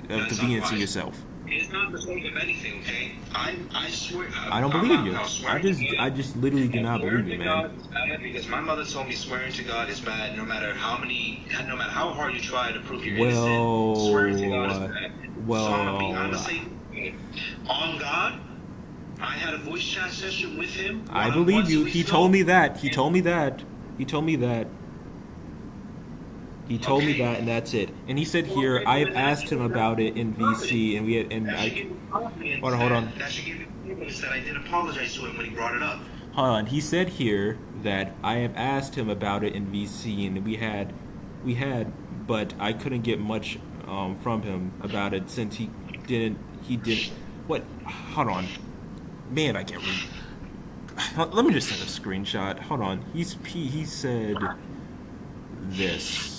convenience of yourself. It's not the sake of anything, okay? I swear. I don't believe you. I just literally do not believe you, man. Because my mother told me swearing to God is bad, no matter how hard you try to prove you're innocent. Swearing to God is bad. So I'm gonna be honestly, on God, I had a voice chat session with him. I believe you. He told me that. He told me that. He told me that. He told me that, and that's it. And he said here, I have asked him about it in VC, and we had, and I. Hold on. That should give you confidence that I did apologize to him when he brought it up. Hold on. He said here that I have asked him about it in VC, and we had, but I couldn't get much from him about it since he didn't. What? Hold on. Man, I can't read. Let me just send a screenshot. Hold on. He said this.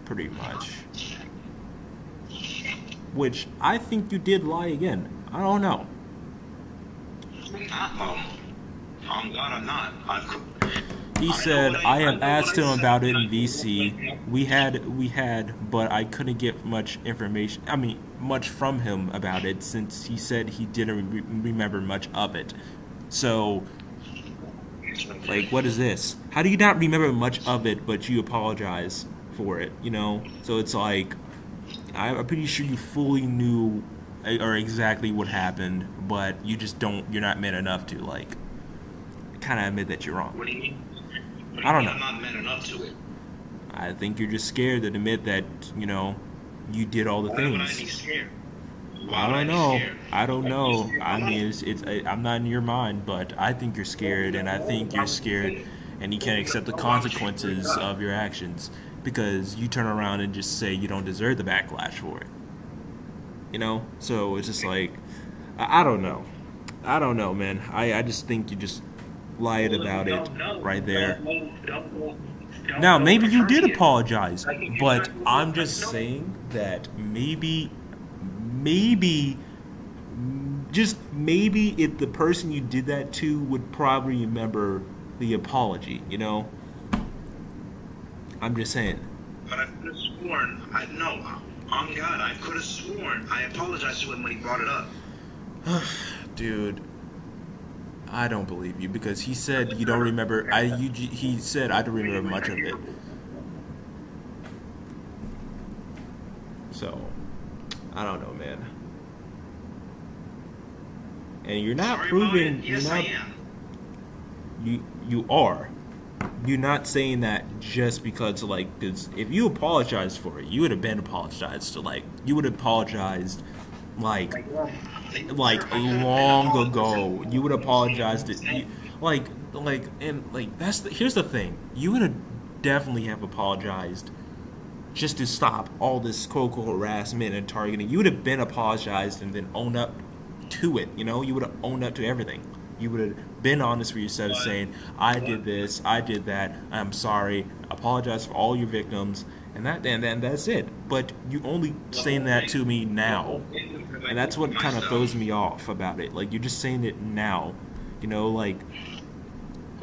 Pretty much. Which I think you did lie again. I don't know. On God, I'm not. He said, I have asked him about it in VC. We had, but I couldn't get much information. I mean, much from him about it since he said he didn't remember much of it. So, like, what is this? How do you not remember much of it, but you apologize for it, you know? So it's like, I'm pretty sure you fully knew or exactly what happened, but you just you're not man enough to, like, kind of admit that you're wrong. What do you mean? I don't know. I'm not man enough to it. I think you're just scared to admit that, you know, you did all the things. Why would I be scared? I don't know. I mean, I'm not in your mind, but I think you're scared, and I think you're scared, and you can't accept the consequences of your actions because you turn around and just say you don't deserve the backlash for it. You know? So it's just like, I don't know. I don't know, man. I just think you just lied about it right there. Now, maybe you did apologize, but I'm just saying that maybe, just maybe if the person you did that to would probably remember the apology, you know? I'm just saying. But I could have sworn, on God, I could have sworn I apologized to him when he brought it up. Dude, I don't believe you because he said you don't remember. He said I don't remember much of it. So, I don't know, man. And you're not proving. Yes, I am. You are. You're not saying that just because, like, if you apologized for it, you would have been apologized to, like, you would have apologized, like long ago. You would apologize to, here's the thing. You would have definitely have apologized just to stop all this quote-unquote harassment and targeting. You would have been apologized and then owned up to it, you know? You would have owned up to everything. You would have been honest with yourself saying, I did this, I did that, I'm sorry, apologize for all your victims, and that's it. But you only saying that to me now. And that's what kind of throws me off about it. Like, you're just saying it now. You know, like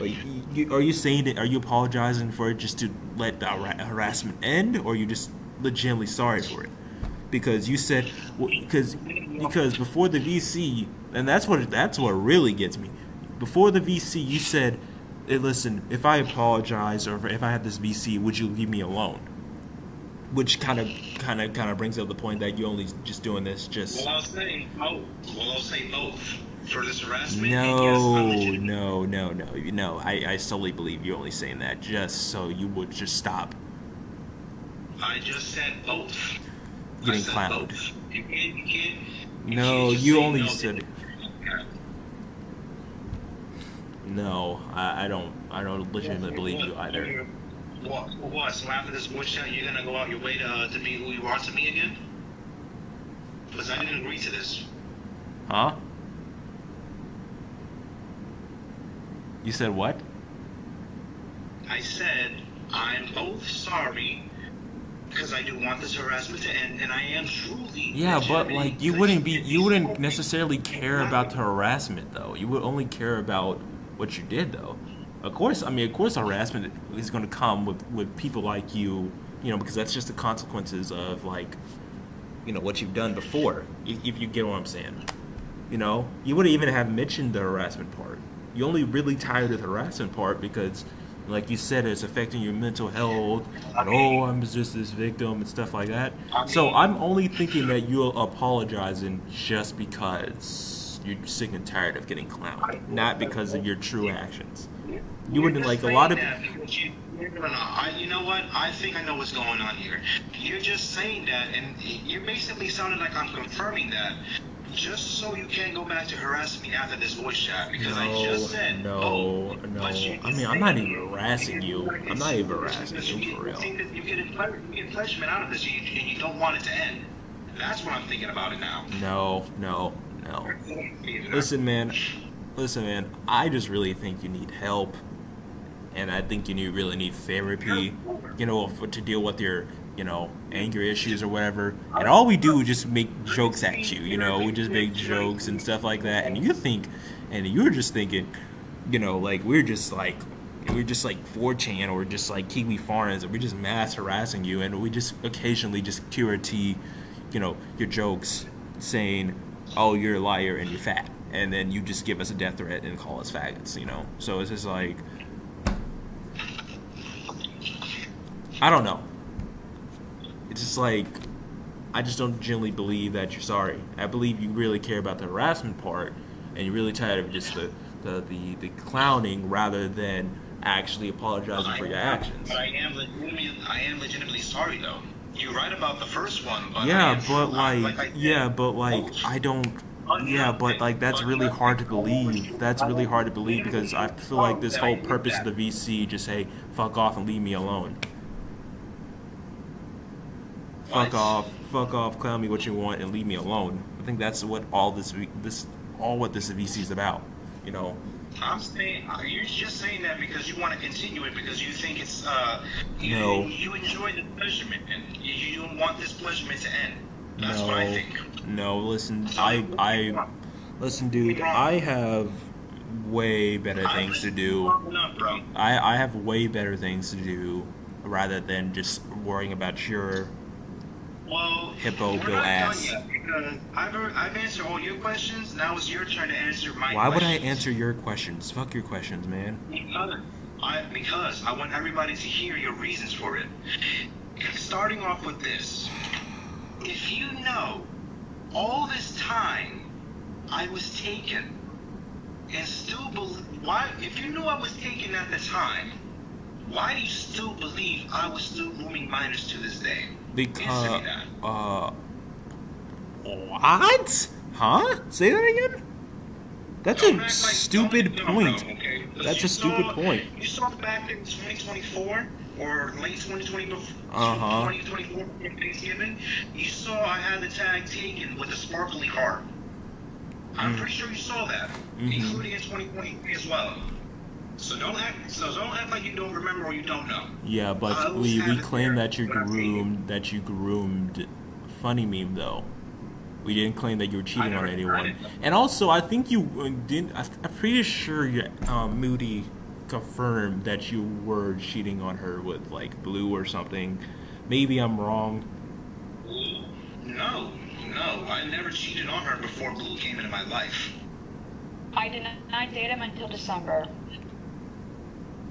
are you saying it, are you apologizing for it just to let the harassment end, or are you just legitimately sorry for it? Because you said, because before the VC, and that's what really gets me. Before the VC, you said, hey, listen, if I apologize or if I had this VC, would you leave me alone? Which kind of brings up the point that you're only just doing this just. Well, I'll say both. For this harassment. No. I solely believe you're only saying that just so you would just stop. I just said both. Getting clowned. You can't. No, you only said. No, I don't legitimately believe you either. What? So after this voice chat, you're gonna go out your way to be who you are to me again? Because I didn't agree to this. Huh? You said what? I said I'm both sorry because I do want this harassment to end, and I am truly. Yeah, but like you wouldn't necessarily care about the harassment though. You would only care about what you did though. Of course, harassment is going to come with people like you, because that's just the consequences of like, what you've done before. If you get what I'm saying, you wouldn't even have mentioned the harassment part. You only really tired of the harassment part because, like you said, it's affecting your mental health. And, I'm just this victim and stuff like that. So I'm only thinking that you're apologizing just because you're sick and tired of getting clowned, not because of your true actions. You wouldn't like a lot of. You know what? I think I know what's going on here. You're just saying that, and you're basically sounding like I'm confirming that, just so you can't go back to harassing me after this voice chat. Because I just said no. I mean, I'm not even harassing you. I'm not even harassing you for real. You get pleasurement out of this, and you don't want it to end. That's what I'm thinking about it now. No. Listen, man. I just really think you need help, and I think you really need therapy, to deal with your, anger issues or whatever. And all we do is just make jokes at you, we just make jokes and stuff like that. And you're just thinking, like we're just like 4chan or just like Kiwi foreigners, and we're just mass harassing you, and we just occasionally just QRT, your jokes saying, oh, you're a liar and you're fat. And then you just give us a death threat and call us faggots, So it's just like, I don't know. It's just like, I just don't genuinely believe that you're sorry. I believe you really care about the harassment part, and you're really tired of just the clowning rather than actually apologizing for your actions. But I am legitimately sorry though. You're right about the first one, but that's really hard to believe. That's really hard to believe because I feel like this whole purpose of the VC just say, fuck off and leave me alone. Fuck off, clown me what you want and leave me alone. I think that's what all this VC is about, I'm saying, you're just saying that because you want to continue it because you think it's, No. You enjoy the pleasurement and you don't want this pleasurement to end. That's what I think. No, listen, listen, dude, I have way better things to do. I have way better things to do rather than just worrying about your hippo bill ass. I've answered all your questions. Now it's your turn to answer my questions. Why would I answer your questions? Fuck your questions, man. Because I want everybody to hear your reasons for it. Starting off with this. If you know all this time I was taken and still believe, if you knew I was taken at the time, why do you still believe I was still grooming minors to this day? Because, what? Huh? Say that again? That's a stupid point. That's a stupid point. You saw back in 2024 or late 2024 Thanksgiving, you saw I had the tag taken with a sparkly heart. I'm pretty sure you saw that, including in 2023 as well. So don't act like you don't remember or you don't know. Yeah, but we claim that you groomed Funny Meme though. We didn't claim that you were cheating on anyone. And also, I think you didn't. I'm pretty sure Moody confirmed that you were cheating on her with like Blue or something. Maybe I'm wrong. No, I never cheated on her before Blue came into my life. I did not date him until December.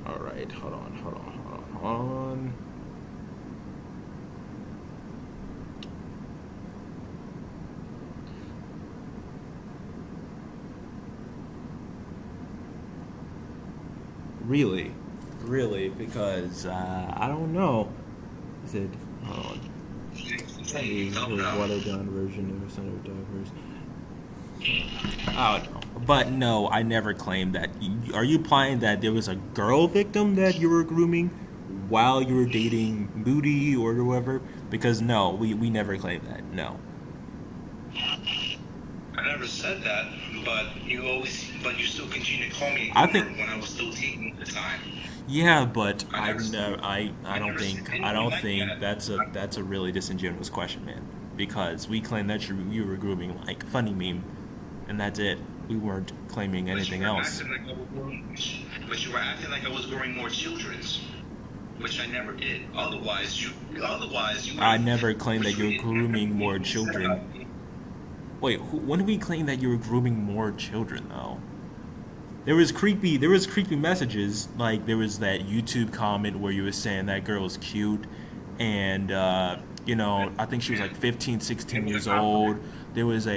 All right, hold on. Really, because I don't know. Is it? Hold on. Watered down version of Senator Douglas. I don't know. But no, I never claimed that. Are you implying that there was a girl victim that you were grooming while you were dating Moody or whoever? Because no, we never claimed that. No. I never said that, but you still continue to call me I think when I was still dating at the time. Yeah, but I never don't said think anything like that. that's a really disingenuous question, man. Because we claimed that you were grooming like Funny Meme, and that's it. We weren't claiming anything else. But you were acting like I was growing more children's, which I never did. Otherwise you. I never claimed that you were grooming more children. Wait, when did we claim that you were grooming more children though? There was creepy messages, like there was that YouTube comment where you were saying that girl was cute, and you know, I think she was like 15, 16 years old. There was I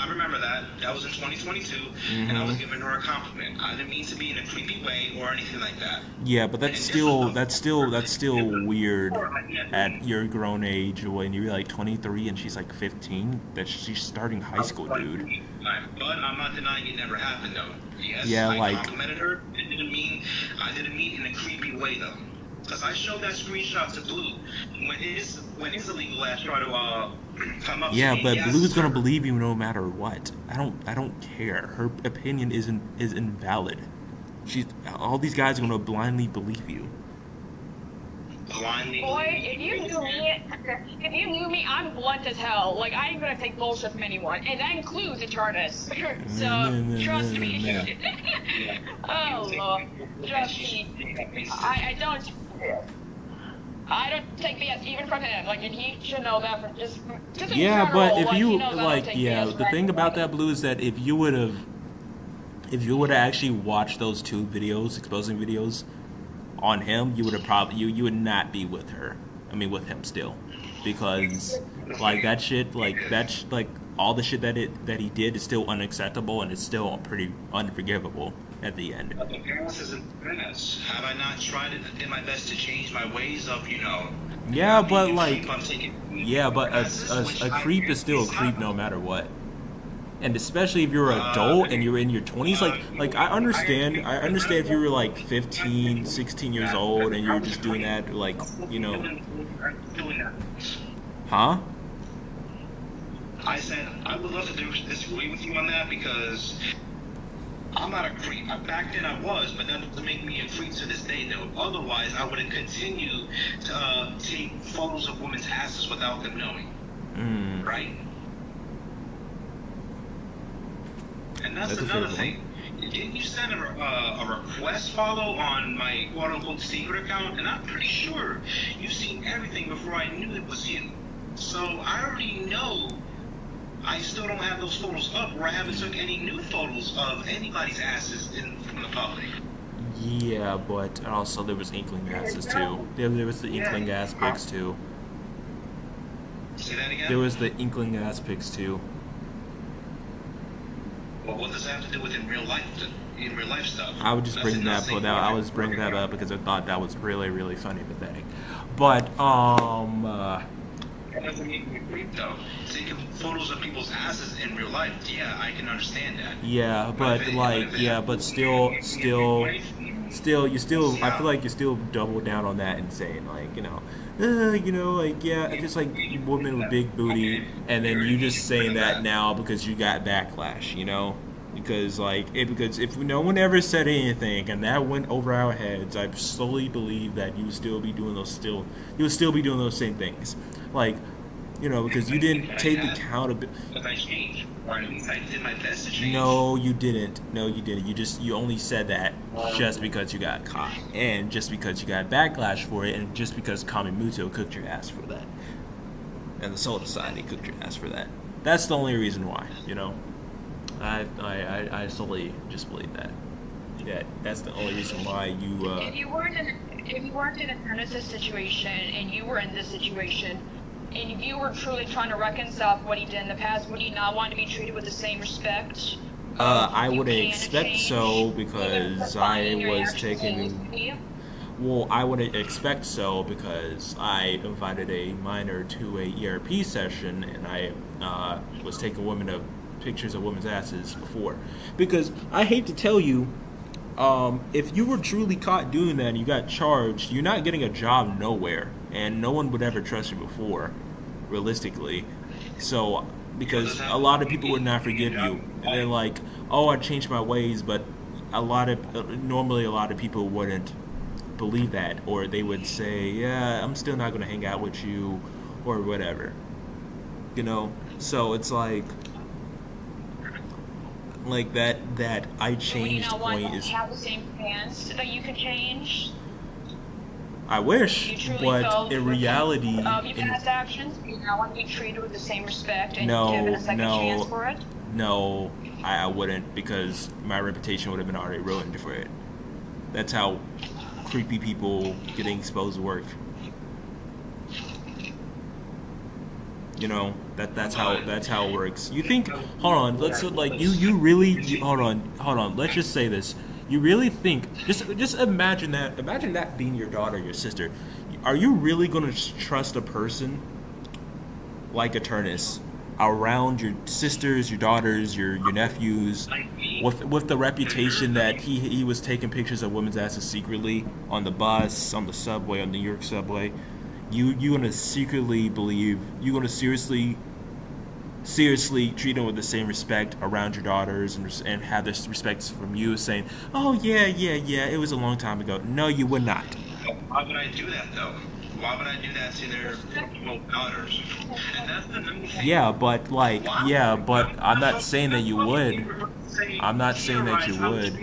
remember that. That was in 2022, and I was giving her a compliment. I didn't mean to be in a creepy way or anything like that. Yeah, but that's still weird at your grown age when you're like 23 and she's like 15. That she's starting high school, dude. But I'm not denying it never happened though. Yes, yeah, I like complimented her. I didn't mean in a creepy way though. Because I showed that screenshot to Blue when his illegal ass tried to come up. Yeah, to me. but Yes, Blue's gonna believe you no matter what. I don't care. Her opinion is invalid. All these guys are gonna blindly believe you. Blindly. Boy, if you knew me, I'm blunt as hell. Like, I ain't gonna take bullshit from anyone, and that includes Eternus. So, trust me. Oh, Lord. Trust me. I don't take BS even from him. Like, and he should know that from just in Yeah, general, but if like, you he knows I don't take BS the from thing about anyone. that, Blue, is that if you would have actually watched those two videos, exposing videos on him, you would have probably you would not be with her. I mean, with him still, because like that shit, like all the shit that he did is still unacceptable, and it's still pretty unforgivable at the end. But the past isn't fairness. Have I not tried to do my best to change my ways of, Yeah, but being a like, creep? I'm taking yeah, but a creep is still a creep no matter what. And especially if you're an adult and you're in your 20s, like I understand if you were like 15, 16 years old and you're just doing that, like, huh? I said I would love to disagree with you on that because I'm not a creep. Back then I was, but that doesn't make me a creep to this day, though. Otherwise, I would have continued to take photos of women's asses without them knowing. Right? And that's another thing. Didn't you send a request follow on my quote-unquote secret account? And I'm pretty sure you've seen everything before I knew it was you. So I already know I still don't have those photos up, or I haven't took any new photos of anybody's asses from the public. Yeah, but also there was inkling asses too. There was the inkling ass pics too. Say that again? There was the inkling ass pics too. Well, what does that have to do with in real life stuff? I would just bring that up. I was bringing that up because I thought that was really, really funny and pathetic. But That doesn't make me a creep, though. Taking photos of people's asses in real life, yeah, I can understand that. Yeah, but like, yeah, but still, I feel like you still double down on that and saying like, like, yeah, just like women with big booty, and then you just saying that now because you got backlash, because because if no one ever said anything and that went over our heads, I solely believe that you would still be doing those same things, like, because you didn't take accountability. But I changed, or at least I did my best to change. No, you didn't. You only said that just because you got caught, and just because you got backlash for it, and just because Kamimuto cooked your ass for that, and the Soul Society cooked your ass for that. That's the only reason why. I solely just believe that. Yeah, that's the only reason why you. If you weren't in a Genesis situation, and you were in this situation, and if you were truly trying to reconcile what he did in the past, would you not want to be treated with the same respect? I would expect so, because I was taking. Well, I wouldn't expect so because I invited a minor to a ERP session, and I was taking pictures of women's asses before. Because I hate to tell you, if you were truly caught doing that and you got charged, you're not getting a job nowhere, and no one would ever trust you before, realistically. So, because a lot of people would not forgive you, and they're like, "Oh, I changed my ways," but normally a lot of people wouldn't believe that, or they would say, "Yeah, I'm still not going to hang out with you," or whatever. You know, so it's like that I changed point is. Have the same fans that you can change. I wish, but in reality, your past actions, you now want to be treated with the same respect and given a second chance for it. No, I wouldn't, because my reputation would have been already ruined for it. That's how creepy people getting exposed work. You know, that's how it works. You think? Hold on. Let's you really hold on. Let's just say this. You really think? Just imagine that. Imagine that being your daughter, your sister. Are you really going to trust a person like Eternus around your sisters, your daughters, your nephews, with the reputation that he was taking pictures of women's asses secretly on the bus, on the subway, on the New York subway? You gonna secretly believe? You gonna seriously treat them with the same respect around your daughters and have this respect from you, saying, "Oh yeah, it was a long time ago"? No, you would not. Why would I do that though? Why would I do that to their daughters? And that's the number thing. Yeah, but I'm not saying that you would. I'm not saying that you would.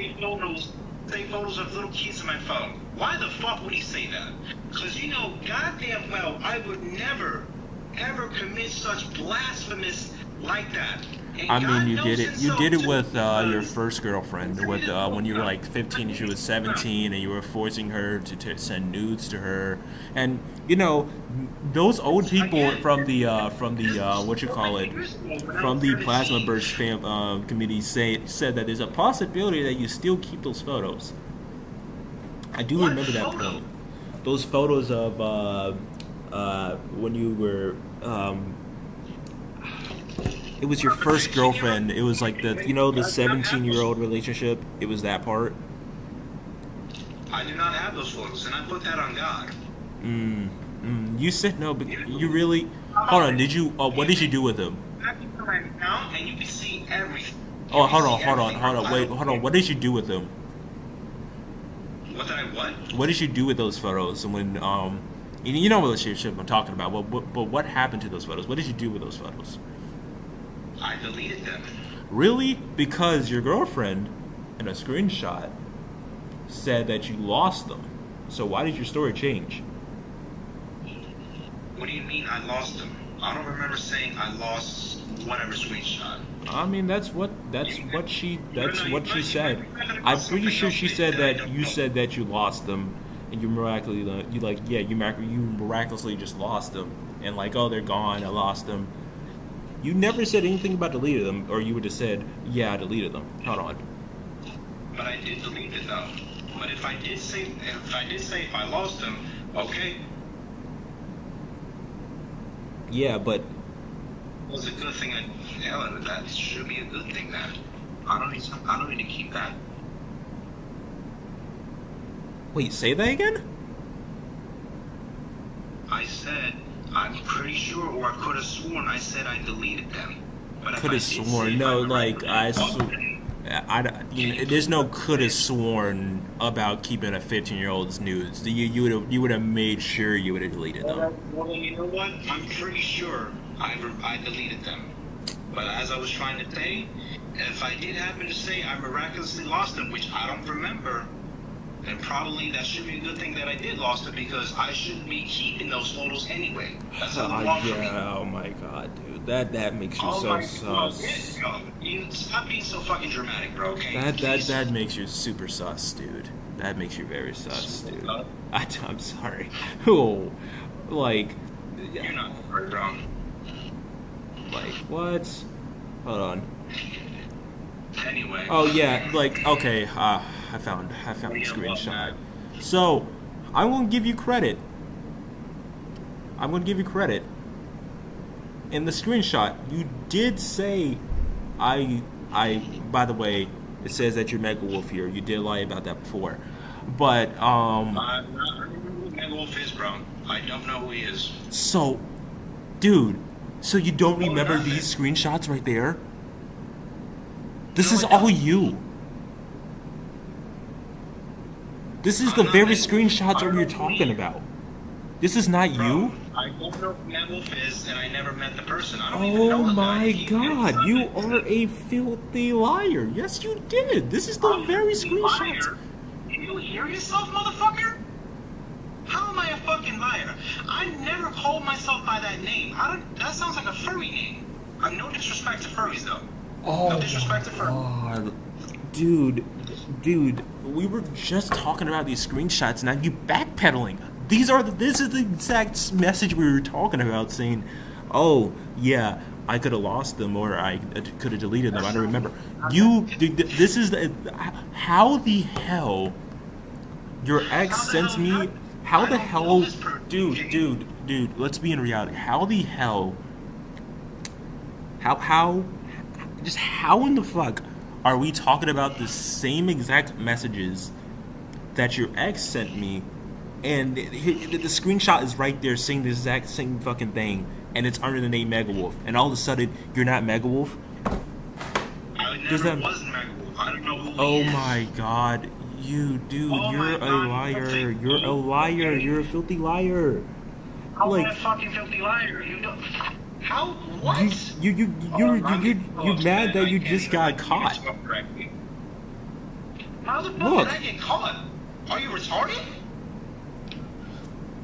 Take photos of little kids on my phone. Why the fuck would he say that? Because you know goddamn well I would never ever commit such blasphemous like that. And I mean, God you knows did it. it's You so did it too, with your because first girlfriend. With when you were like 15 and she was 17, and you were forcing her to send nudes to her. And you know, those old people from the what you call it, from the Plasma Burst committee said that there's a possibility that you still keep those photos. I do remember that point. Those photos of when you were. It was your first girlfriend. It was like the 17-year-old relationship. It was that part. I do not have those photos, and I put that on God. You said no, but you really. Hold on. Did you? What did you do with them? And you can see everything. Oh, hold on. Wait, hold on. What did you do with them? What did I what? What did you do with those photos? And when you know what relationship I'm talking about. But what happened to those photos? What did you do with those photos? I deleted them. Really? Because your girlfriend, in a screenshot, said that you lost them. So why did your story change? What do you mean I lost them? I don't remember saying I lost whatever screenshot. I mean, that's what she said. I'm pretty sure she said that you said that you lost them, and you miraculously just lost them, and like, oh, they're gone, I lost them. You never said anything about deleting them, or you would have said, yeah, I deleted them. Hold on. But I did delete it though. But if I did say if I lost them, okay. Yeah, but it was a good thing. That should be a good thing. Then I don't need to keep that. Wait, say that again? I said I'm pretty sure, or I could have sworn I said I deleted them. But could have sworn. No, like there's no could have sworn about keeping a 15-year-old's nudes. You would have made sure you would have deleted them. Well, you know what? I'm pretty sure I deleted them. But as I was trying to say, if I did happen to say I miraculously lost them, which I don't remember, then probably that should be a good thing that I did lost them, because I shouldn't be keeping those photos anyway. That's how long for me. Oh my god, dude, that makes you so sus. You stop being so fucking dramatic, bro. Okay. That makes you super sus, dude. That makes you very sus, dude. I'm sorry. Oh, like. You're not sorry, bro. Like what? Hold on. Anyway. Oh yeah, like okay. I found the screenshot. So, I'm gonna give you credit. I'm gonna give you credit. In the screenshot, you did say, by the way, it says that you're Mega Wolf here. You did lie about that before. But, I'm not who Mega Wolf is, bro. I don't know who he is. So, dude, so you don't remember these screenshots right there? This is all you. This is the very screenshots that you're talking about. This is not you? I don't know who Mega Wolf is, and I never met the person. I don't even know Oh the my guy. god, you are a filthy liar. Yes, you did. This is the very screenshots. Liar? You hear yourself, motherfucker? How am I a fucking liar? I never called myself by that name. That sounds like a furry name. No disrespect to furries, though. Oh no disrespect to furries. God. Dude, we were just talking about these screenshots, now you backpedaling. This is the exact message we were talking about, saying, oh, yeah, I could have lost them, or I could have deleted them, I don't remember. This is how the hell your ex sends me, how the hell, dude, let's be in reality, how the hell, how in the fuck are we talking about the same exact messages that your ex sent me, and the screenshot is right there saying the exact same fucking thing, and it's under the name Mega Wolf, and all of a sudden you're not Mega Wolf? I never was Mega Wolf. I don't know who Oh he is. my god, you dude, you're a liar. You're a liar. You're a filthy liar. How am I a fucking filthy liar? You don't. How? What? You're mad that you just got caught. How the fuck Look. did I get caught? Are you retarded?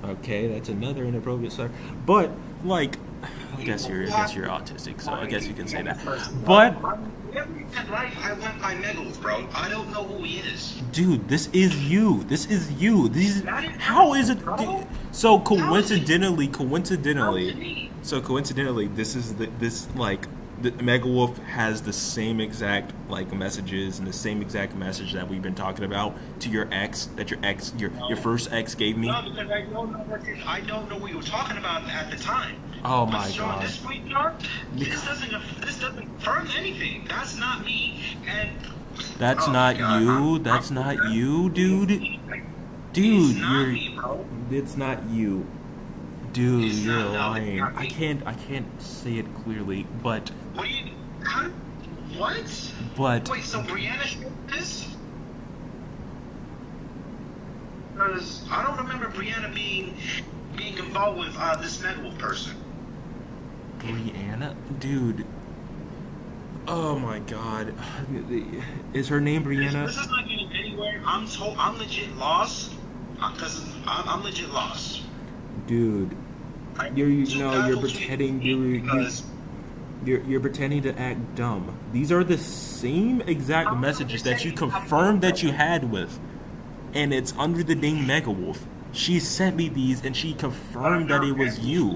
Okay, that's another inappropriate slur. But like, I guess you're autistic, so I guess you can say that. But I went by Mega Wolf, bro. I don't know who he is. dude, this is you. This is you. How is it? So coincidentally, this is the Mega Wolf has the same exact like messages and the same exact message that we've been talking about to your ex, that your first ex gave me. No, because I don't know what you were talking about at the time. Oh my god. This screenshot, this doesn't confirm anything. That's not me. And That's oh not God, you. That's not you, dude. It's not me, bro. It's not you. Dude, It's you're not, no, lying. it's not I me. can't say it clearly, but What do you? How? What? But Wait, so Brianna showed this? Because I don't remember Brianna being involved with this Mega Wolf person. Brianna, dude. Oh my god. Is her name Brianna? This is not getting anywhere. I'm legit lost. Because I'm legit lost. Dude. You're pretending you're pretending to act dumb. These are the same exact messages that you confirmed that you had with. And it's under the name Mega Wolf. She sent me these and she confirmed that it was you.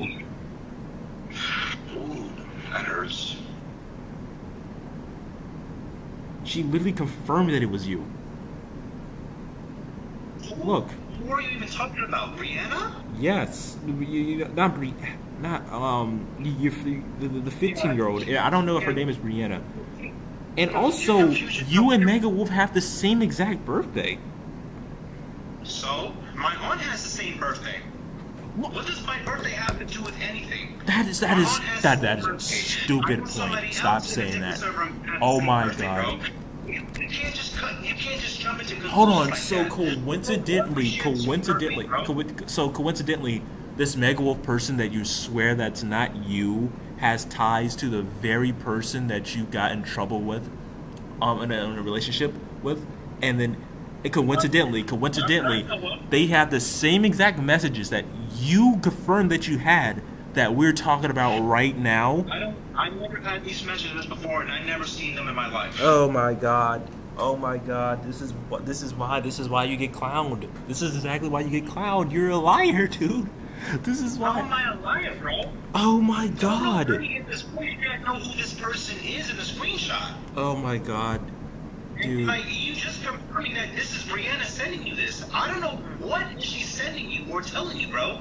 Ooh, that hurts. She literally confirmed that it was you. Look. Who are you even talking about? Brianna? Yes. Not the 15-year-old. I don't know if her name is Brianna. And also, you and Mega Wolf have the same exact birthday. So, my aunt has the same birthday. What does my birthday have to do with anything? That is a stupid point. Stop saying that. Oh my god. You can't just jump into conclusions. Hold on. like So that. coincidentally, this Mega Wolf person that you swear that's not you has ties to the very person that you got in trouble with, in a relationship with, and then coincidentally, they have the same exact messages that you confirmed that you had that we're talking about right now. I never had these messages before, and I never seen them in my life. Oh my god. Oh my god. This is why you get clowned. This is exactly why you get clowned. You're a liar, dude. This is why. How am I a liar, bro? Oh my god. I know who this person is in the screenshot. Oh my god. Dude. Like, you you just confirming that this is Brianna sending you this. I don't know what she's sending you or telling you, bro.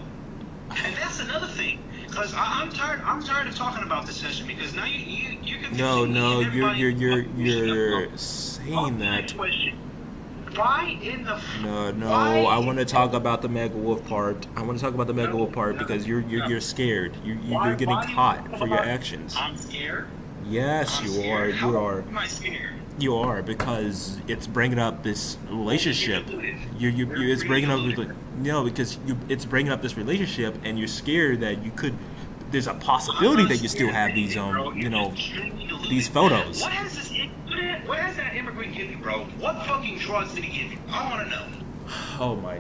And that's another thing. Because I'm tired of talking about this session because now you're confusing you're saying that. Why in the No, I want to talk about the Mega Wolf part. I want to talk about the Mega Wolf part because you're scared. You're getting caught for your actions. I'm scared. Yes, you are. You are. Am I scared? You are, because it's bringing up this relationship. It's bringing up it's bringing up this relationship, and you're scared that you could. There's a possibility that you still have these these photos. What has that immigrant give you, bro? What fucking drugs did he give you? I want to know. Oh my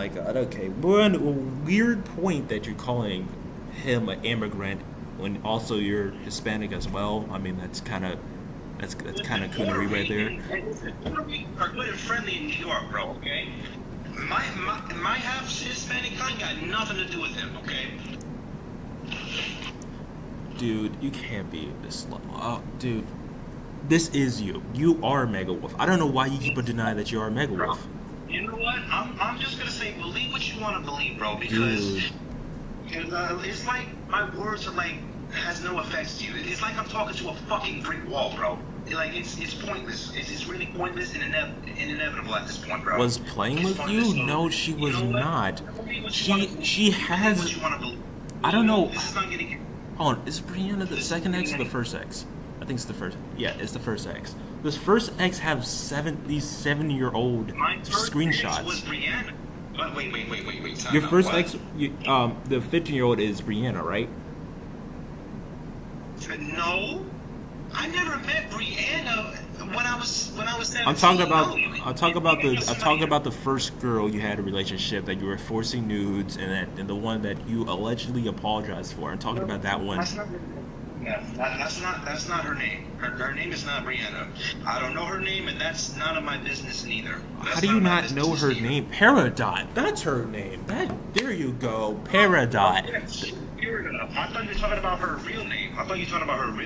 god. Okay, we're on a weird point that you're calling him an immigrant when also you're Hispanic as well. I mean, that's kind of coonery right there. Are good and friendly in New York, bro. Okay. My half Hispanic kind got nothing to do with him. Okay. Dude, you can't be this level. Oh, dude, this is you. You are Mega Wolf. I don't know why you keep denying that you are Mega Wolf. You know what? I'm just gonna say believe what you want to believe, bro. Because it's like my words are like has no effects to you. It's like I'm talking to a fucking brick wall, bro. Like it's pointless. It's really pointless and inevitable at this point, bro. Was playing with you? No, she was not. She has. I don't know. This is not getting. Hold on, is Brianna the second X or the first X? I think it's the first. Yeah, it's the first X. This first X have these 7-year-old screenshots. Was Brianna. Wait. Your first X, the 15-year-old is Brianna, right? No, I never met Brianna when I was 17. I'm talking about the first girl you had a relationship that you were forcing nudes and the one that you allegedly apologized for. I'm talking about that one. That's not her name. Her name is not Brianna. I don't know her name, and that's none of my business neither. How do you not know her name? Peridot. That's her name. There you go. Peridot. I thought you were talking about her real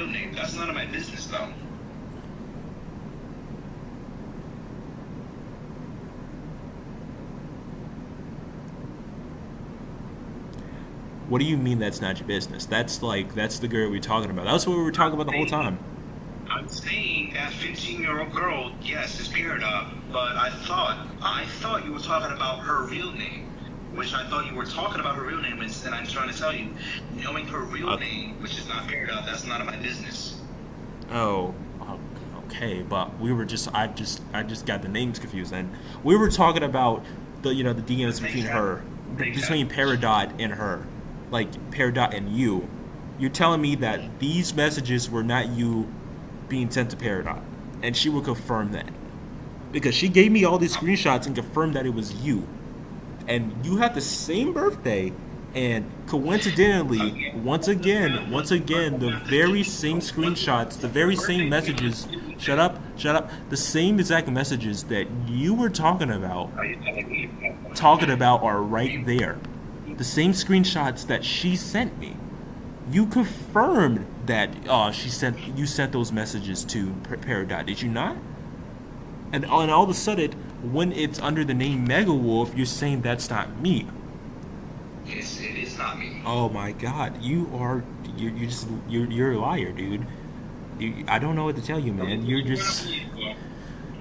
name. That's none of my business, though. What do you mean that's not your business? That's the girl we're talking about. That's what we were talking about the whole time. I'm saying that 15-year-old girl, yes, is Peridot, but I thought you were talking about her real name, which I thought you were talking about her real name, and I'm trying to tell you, knowing her real name, which is not Peridot, that's none of my business. Oh, okay, but I just got the names confused, and we were talking about the DMs between Peridot and her. Like Peridot and you. You're telling me that these messages were not you being sent to Peridot, and she will confirm that because she gave me all these screenshots and confirmed that it was you, and you have the same birthday, and coincidentally, once again, the very same screenshots, the very same messages. Shut up. The same exact messages that you were talking about are right there. The same screenshots that she sent me. You confirmed that you sent those messages to Peridot, did you not? And all of a sudden, when it's under the name Mega Wolf, you're saying that's not me. Yes, it is not me. Oh my God, you're a liar, dude. I don't know what to tell you, man. You're just.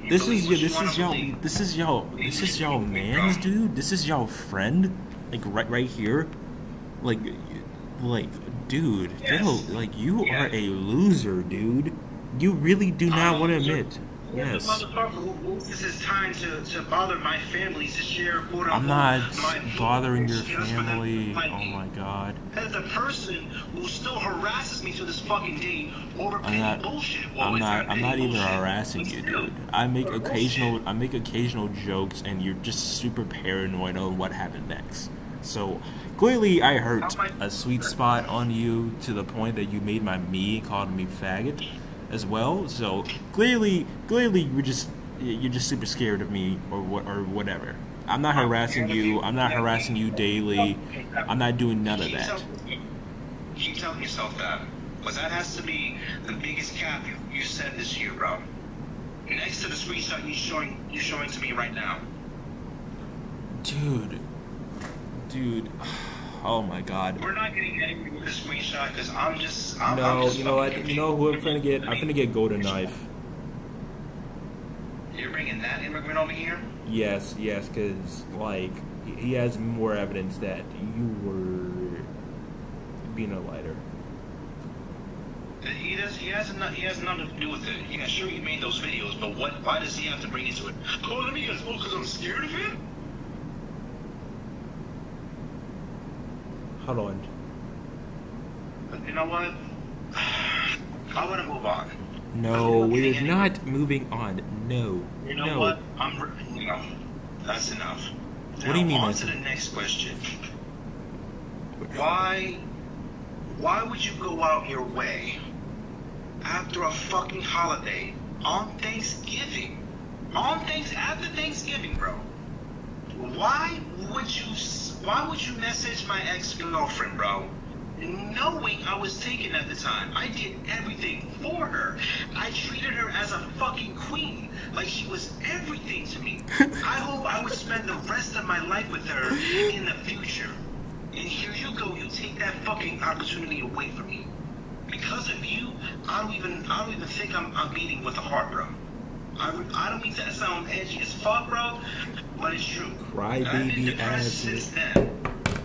This is y'all man's, dude. This is y'all friend. Like right here, like, dude, you are a loser, dude. You really do not want to admit. Yes. This is time to bother my family to share. I'm not bothering your family. Oh my God. As a person who still harasses me to this fucking day over petty bullshit. I'm not even harassing you, dude. I make occasional jokes, and you're just super paranoid on what happened next. So clearly, I hurt a sweet spot on you to the point that you made me calling me faggot as well. So clearly you're just super scared of me or whatever. I'm not harassing you. I'm not harassing you daily. I'm not doing none of that. Keep telling yourself that, because that has to be the biggest cap you said this year, bro. Next to the screenshot you showing to me right now. Dude. Oh my God. We're not getting anywhere with the screenshot because I'm just you know what? You know who I'm finna get? I'm finna get Golden Knife. You're bringing that immigrant over here? Yes, because like he has more evidence that you were being a lighter. He has nothing to do with it. Yeah, sure, he made those videos, but why does he have to bring into it? Oh, let me guess, because I'm scared of him? Hold on. You know what? I want to move on. No, we're not moving on. No. You know what? That's enough. What do you mean? On to the next question. Why would you go out your way after a fucking holiday on Thanksgiving? After Thanksgiving, bro. Why would you message my ex-girlfriend, bro? Knowing I was taken at the time. I did everything for her. I treated her as a fucking queen. Like she was everything to me. I hope I would spend the rest of my life with her in the future. And here you go, you take that fucking opportunity away from me. Because of you, I don't even think I'm beating with a heart, bro. I don't mean to sound edgy as fuck, bro, but it's true. I've been depressed since then.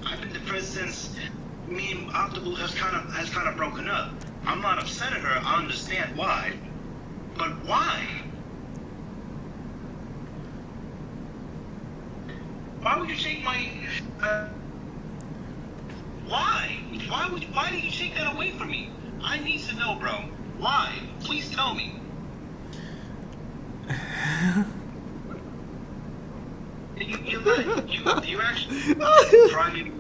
I've been depressed since me and Octopus has kind of broken up. I'm not upset at her. I understand why, but why? Why would you take my? Why? Why did you take that away from me? I need to know, bro. Why? Please tell me. You actually try me.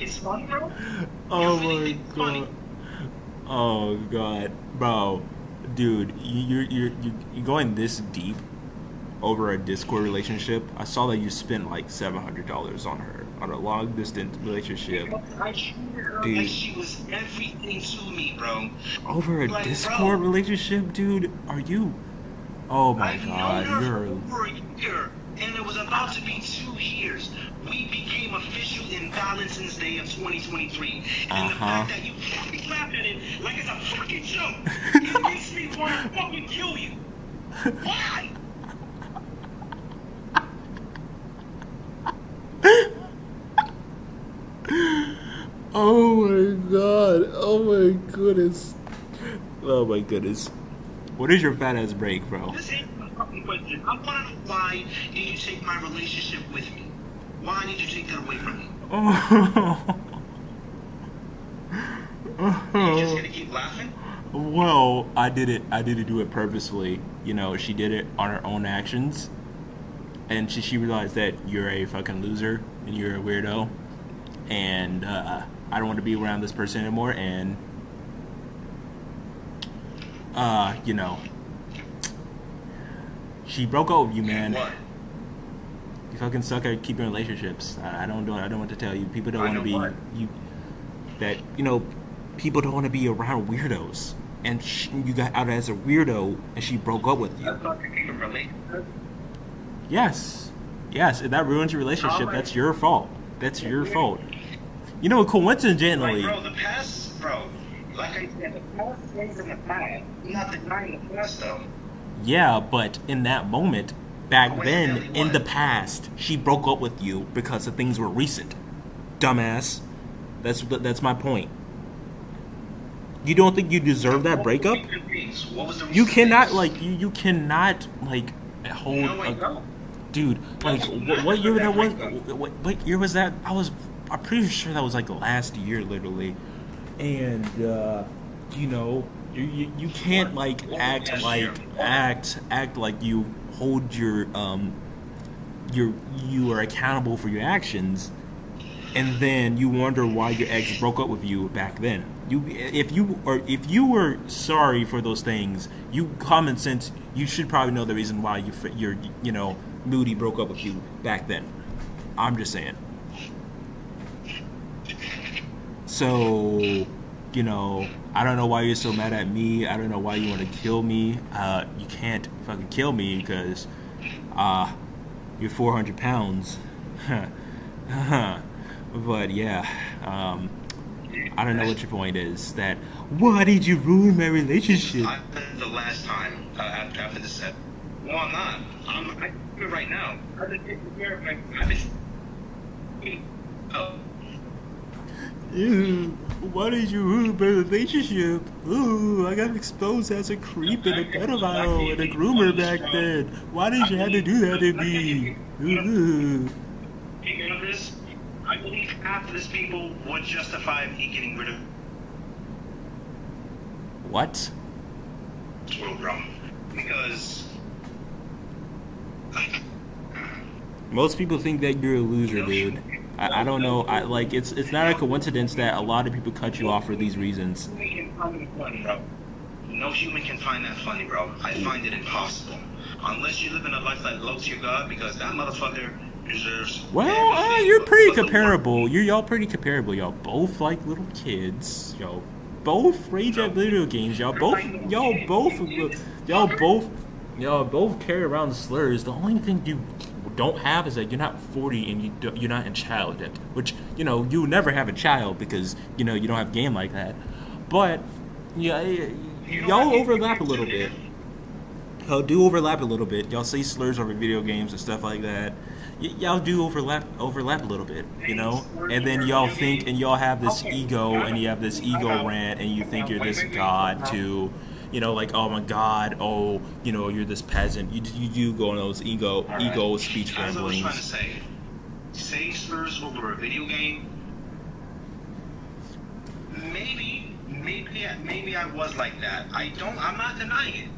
It's fun, bro. Oh my God. Oh God, bro, dude, you're going this deep over a Discord relationship. I saw that you spent like $700 on her on a long distance relationship. I treated her like she was everything to me, bro. Over a Discord relationship, dude? Are you? Oh my God, you're over a year, and it was about to be 2 years. We became official in Valentine's Day of 2023, and the fact that you fucking laughed at it like it's a fucking joke, it makes me want to fucking kill you. Why? Oh my God! Oh my goodness! Oh my goodness! What is your fat ass break, bro? This ain't a fucking question. I want to know why did you take my relationship with me? Why did you take that away from me? You just gonna keep laughing? Well, I didn't do it purposefully. You know, she did it on her own actions, and she realized that you're a fucking loser and you're a weirdo, and I don't want to be around this person anymore. And you know, she broke up with you, man. What? You fucking suck at keeping relationships. I don't want to tell you. People don't want to be people don't want to be around weirdos. And you got out as a weirdo, and she broke up with you. Yes, if that ruins your relationship, that's your fault. That's your fault. You know, coincidentally. Like, bro, the past, bro. Like I said, the past stays in the past. I'm not denying the past, though. Yeah, but in that moment, back then, in the past, she broke up with you because the things were recent. Dumbass. That's my point. You don't think you deserve that breakup? You cannot you cannot hold. No, I don't. Dude, what year that was? What year was that? I'm pretty sure that was like last year, literally. And you know, you can't act like you hold you are accountable for your actions, and then you wonder why your ex broke up with you back then. If you were sorry for those things, common sense, you should probably know the reason why you're Moody broke up with you back then. I'm just saying. So, you know, I don't know why you're so mad at me. I don't know why you want to kill me. You can't fucking kill me because you're 400 pounds. But yeah, I don't know what your point is. That why did you ruin my relationship? The last time after this set, well, I'm not. I'm here right now. I've been taking care of my. Ew, why did you ruin my relationship? Ooh, I got exposed as a creep and a pedophile and a groomer back then. Why did you have to do that to me? Ooh. Speaking of this, I believe half of this people would justify me getting rid of. What? World rum, because most people think that you're a loser, dude. I don't know. Like it's not a coincidence that a lot of people cut you off for these reasons. No human can find that funny, bro. I find it impossible. Unless you live in a life that loves your God, because that motherfucker deserves. Well, you're pretty comparable. Y'all pretty comparable. Y'all both like little kids. Y'all both rage at video games. Y'all both carry around slurs. The only thing you don't have is that you're not 40 and you're not in child yet, which, you know, you never have a child because, you know, you don't have a game like that. But yeah, y'all overlap a little bit. Y'all do overlap a little bit. Y'all say slurs over video games and stuff like that. Y'all do overlap a little bit, you know? And then y'all think, and y'all have this ego, and you have this ego rant, and you think you're this god to, you know, like, oh my god, oh, you know, you're this peasant. You do go on those ego speech ramblings. As I was trying to say slurs over a video game. Maybe I was like that. I'm not denying it.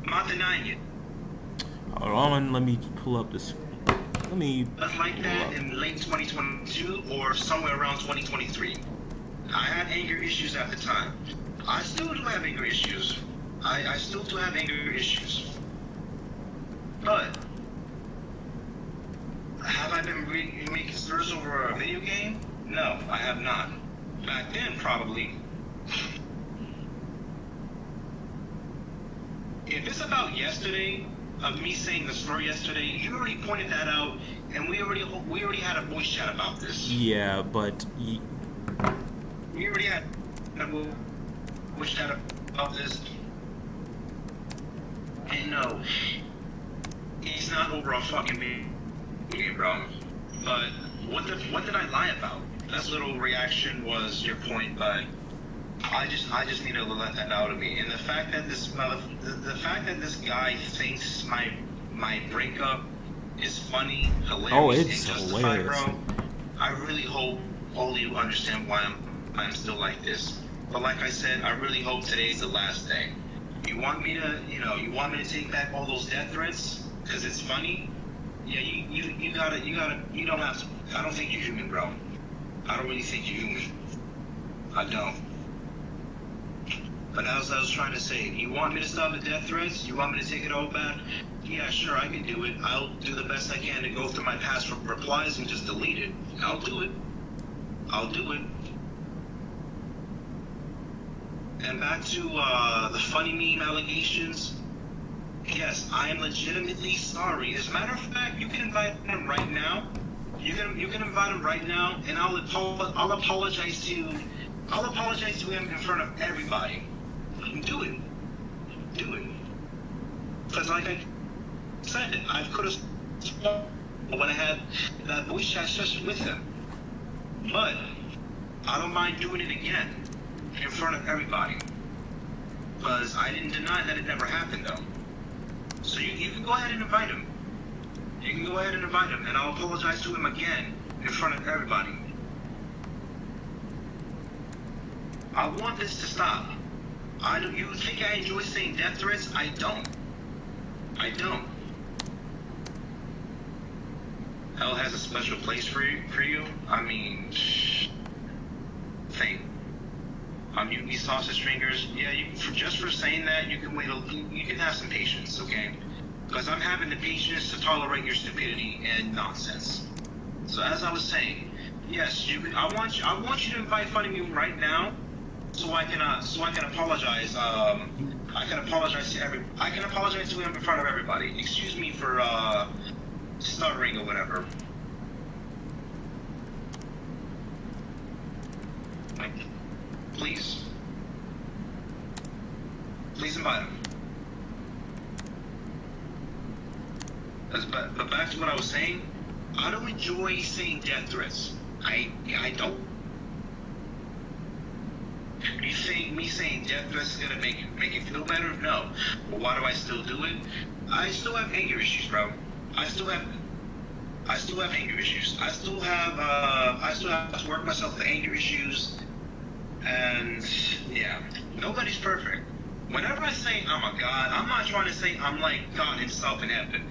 I'm not denying it. Hold on, let me pull up this. Like that in late 2022 or somewhere around 2023. I had anger issues at the time. I still do have anger issues. I still do have anger issues. But have I been making slurs over a video game? No, I have not. Back then, probably. If it's about yesterday, of me saying the slur yesterday, you already pointed that out, and we already had a voice chat about this. Yeah, but we already had a voice chat about this. And no, it's not over a fucking game, bro. But what did I lie about? That little reaction was your point, but I just need to let that out of me. And the fact that this guy thinks my breakup is funny, hilarious, oh, it's and justified, hilarious, bro. I really hope all you understand why I'm still like this. But like I said, I really hope today's the last day. You want me to take back all those death threats because it's funny? Yeah, you don't have to. I don't think you're human, bro. I don't really think you're human. I don't. But as I was trying to say, you want me to stop the death threats? You want me to take it all back? Yeah, sure, I can do it. I'll do the best I can to go through my past replies and just delete it. I'll do it. I'll do it. And back to the funny meme allegations. Yes, I am legitimately sorry. As a matter of fact, you can invite him right now. You can invite him right now, and I'll apologize to him in front of everybody. Do it. Do it. Because like I said, I could have when I had that voice chat session with him. But I don't mind doing it again in front of everybody. Because I didn't deny that it never happened, though. So you can go ahead and invite him. You can go ahead and invite him, and I'll apologize to him again in front of everybody. I want this to stop. You think I enjoy saying death threats? I don't. I don't. Hell has a special place for you. I mean, think. You be sausage fingers. Yeah, just for saying that, you can wait. You can have some patience, okay? Because I'm having the patience to tolerate your stupidity and nonsense. So as I was saying, yes, I want you to invite Funny Meme right now. so I can apologize. I can apologize to him in front of everybody. Excuse me for stuttering or whatever. Please invite him. But back to what I was saying, I don't enjoy saying death threats. I don't. Me saying death threats is gonna make it feel better? No. But why do I still do it? I still have anger issues, bro. I still have anger issues. I still have to work myself with anger issues. And yeah, nobody's perfect. Whenever I say I'm a god, I'm not trying to say I'm like God himself in heaven.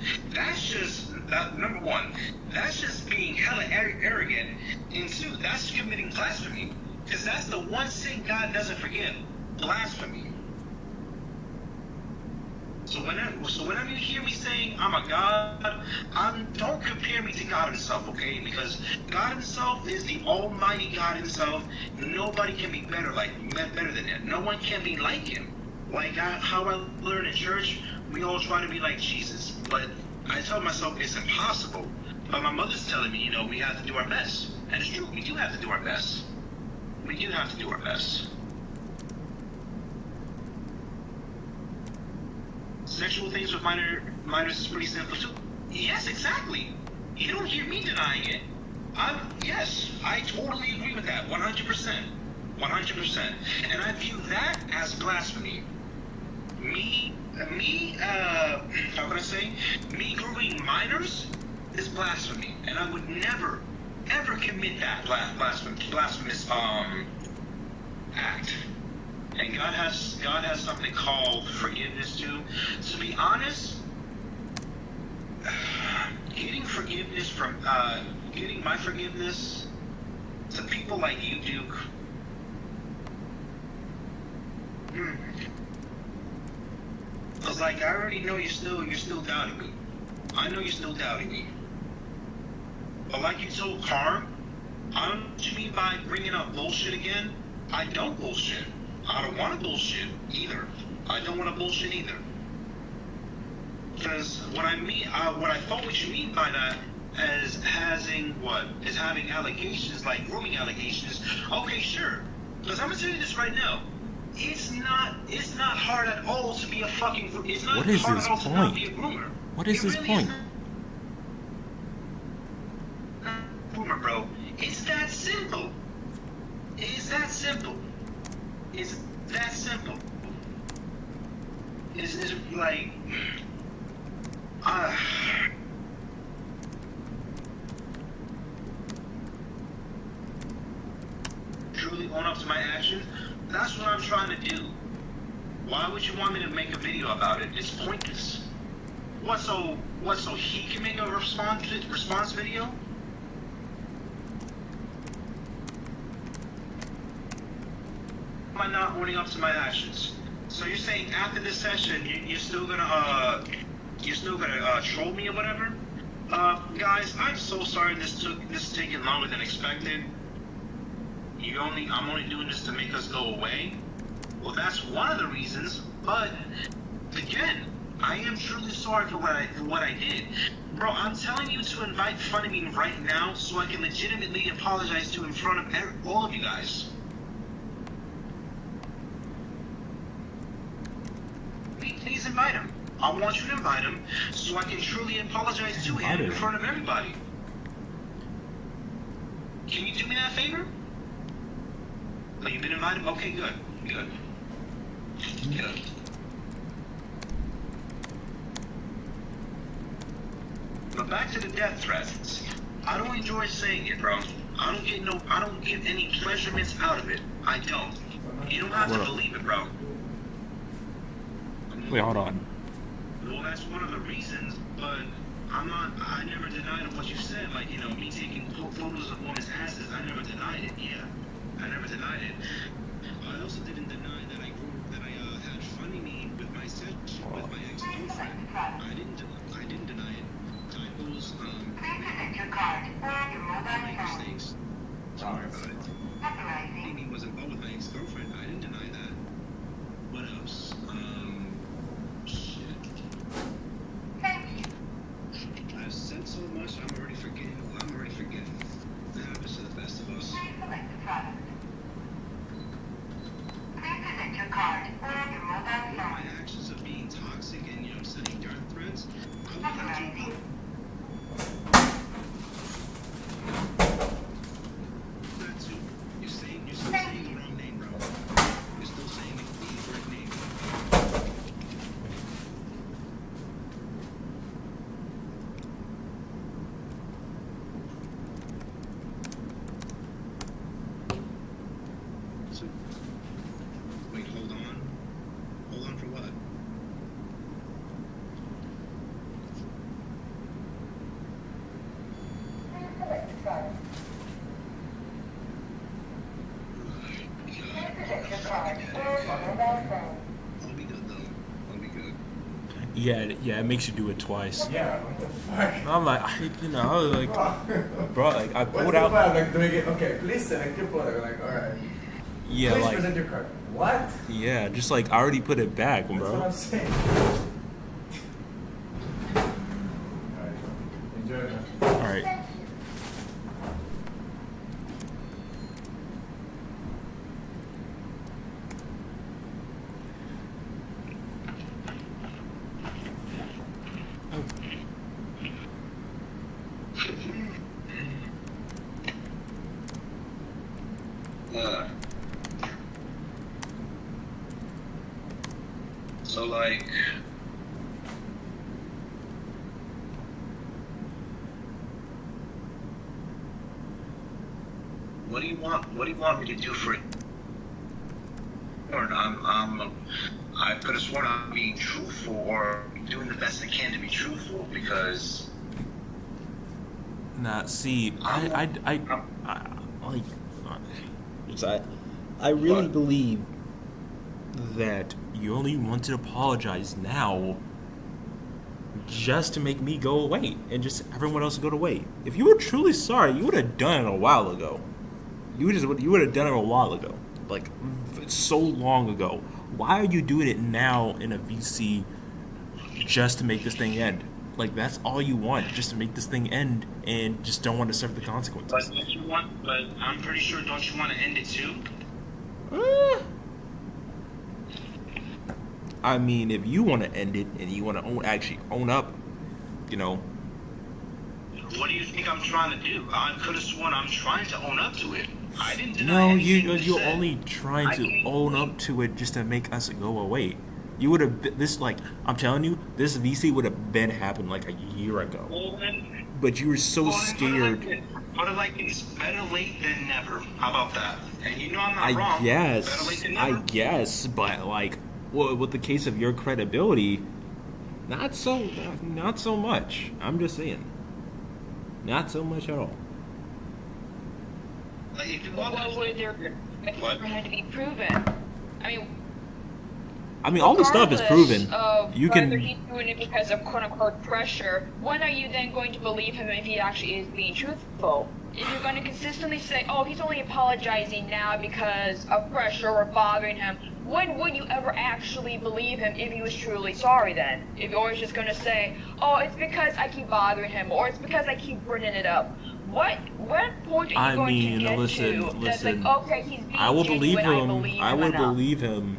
Number one, that's just being hella arrogant. And two, that's committing blasphemy. Because that's the one sin God doesn't forgive. Blasphemy. So whenever you hear me saying I'm a god, don't compare me to God himself, okay? Because God himself is the almighty God himself. Nobody can be better than him. No one can be like him. Like how I learned in church, we all try to be like Jesus. But I tell myself it's impossible. But my mother's telling me, we have to do our best. And it's true, we do have to do our best. We do have to do our best. Sexual things with minors is pretty simple too. Yes, exactly. You don't hear me denying it. Yes, I totally agree with that. 100%. 100%. And I view that as blasphemy. How can I say? Me grooming minors is blasphemy. And I would never, ever commit that blasphemous act. And God has something called forgiveness too. To be honest, getting forgiveness from getting my forgiveness to people like you, Duke. Cause like I already know you're still doubting me. I know you're still doubting me. But like you told Carm, I don't know what you mean by bringing up bullshit again. I don't bullshit. I don't want to bullshit either. I don't want to bullshit either. Because what I thought what you mean by that as having allegations like grooming allegations. Okay, sure. Because I'm gonna tell you this right now. It's not hard at all to be a fucking. It's not what is hard his at all point? to not be a groomer. What is his point? Groomer, bro. It's that simple. It's that simple. It's that simple. It's like, truly own up to my actions. That's what I'm trying to do. Why would you want me to make a video about it? It's pointless. What? So he can make a response video? Am I not owning up to my actions? So you're saying after this session, you're still gonna troll me or whatever? Guys, I'm so sorry this is taking longer than expected. I'm only doing this to make us go away. Well, that's one of the reasons. But again, I am truly sorry for what I did, bro. I'm telling you to invite Funnybean right now so I can legitimately apologize to in front of all of you guys. Please invite him. I want you to invite him so I can truly apologize to him in front of everybody. Can you do me that favor? Oh, you've been invited? Okay, good. Good. Good. But back to the death threats. I don't enjoy saying it, bro. I don't get any pleasurements out of it. I don't. You don't have to believe it, bro. Wait, hold on. Well, that's one of the reasons, but I never denied what you said. Like, me taking photos of women's asses, I never denied it. Yeah, I never denied it. I also didn't deny that I had Funnybean with my ex-girlfriend. I didn't deny it. Typos, my mistakes. Sorry about it. was involved with my ex-girlfriend. I didn't deny that. What else? Shit. I've said so much, I'm already forgetting. That happens to the best of us. My actions of being toxic and, sending death threats, I would have to that too. You're still saying the wrong name, bro. You're still saying the incorrect name. So, wait, hold on. Hold on for what? I'll be good though. I'll be good. Yeah, it makes you do it twice. Yeah, what the fuck? I'm like, I was like, bro, like, I What's pulled the out. plan? Like doing it, okay, please select your product. Like, alright. Yeah, Please like, present your card. What? yeah, just like, I already put it back, That's what bro. I'm saying. Alright, enjoy it. Alright. So like, what do you want me to do for it? Or I could have sworn I'm being truthful or doing the best I can to be truthful because. Nah, see, I really What? believe that you only want to apologize now just to make me go away and just everyone else go away. If you were truly sorry, you would have done it a while ago. You would have done it a while ago, like so long ago. Why are you doing it now in a VC just to make this thing end? Like that's all you want, just to make this thing end, and just don't want to suffer the consequences. But I'm pretty sure, don't you want to end it too? I mean, if you want to end it and you want to actually own up, What do you think I'm trying to do? I could have sworn I'm trying to own up to it. I didn't deny No, anything you you're said. only trying I to didn't- own up to it just to make us go away. You would have I'm telling you, this VC would have been happened like a year ago. Well, then, But you were so scared. Put it like this: better late than never. How about that? And you know I'm not I wrong. Better guess, late than never. but like, well, with the case of your credibility, not so much. I'm just saying, not so much at all. Like, if you What want would there What? had to be proven? I mean, all the stuff is regardless proven. Of You whether can. he's doing it because of quote unquote pressure. When are you then going to believe him if he actually is being truthful? If you're going to consistently say, "Oh, he's only apologizing now because of pressure or bothering him," when would you ever actually believe him if he was truly sorry? Then, if you're always just going to say, "Oh, it's because I keep bothering him," or "It's because I keep bringing it up," what point are you I going mean, to get listen. to? That's like, okay, he's being I will believe genuine, him. I would enough. believe him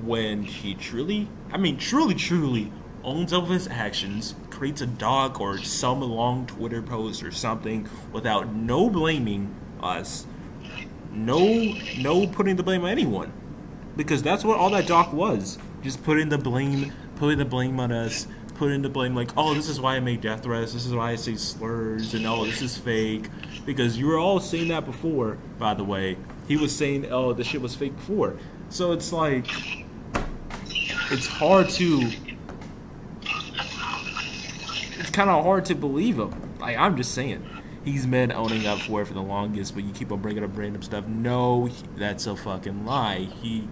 when he truly owns up his actions, creates a doc or some long Twitter post or something without no blaming us, no putting the blame on anyone, because that's what all that doc was. Just putting the blame on us. Putting the blame like, oh, this is why I make death threats, this is why I say slurs, and oh, this is fake. Because you were all saying that before, by the way. He was saying, oh, this shit was fake before. So it's like, it's kind of hard to believe him. Like, I'm just saying. He's been owning up for it for the longest, but you keep on bringing up random stuff. No, that's a fucking lie. He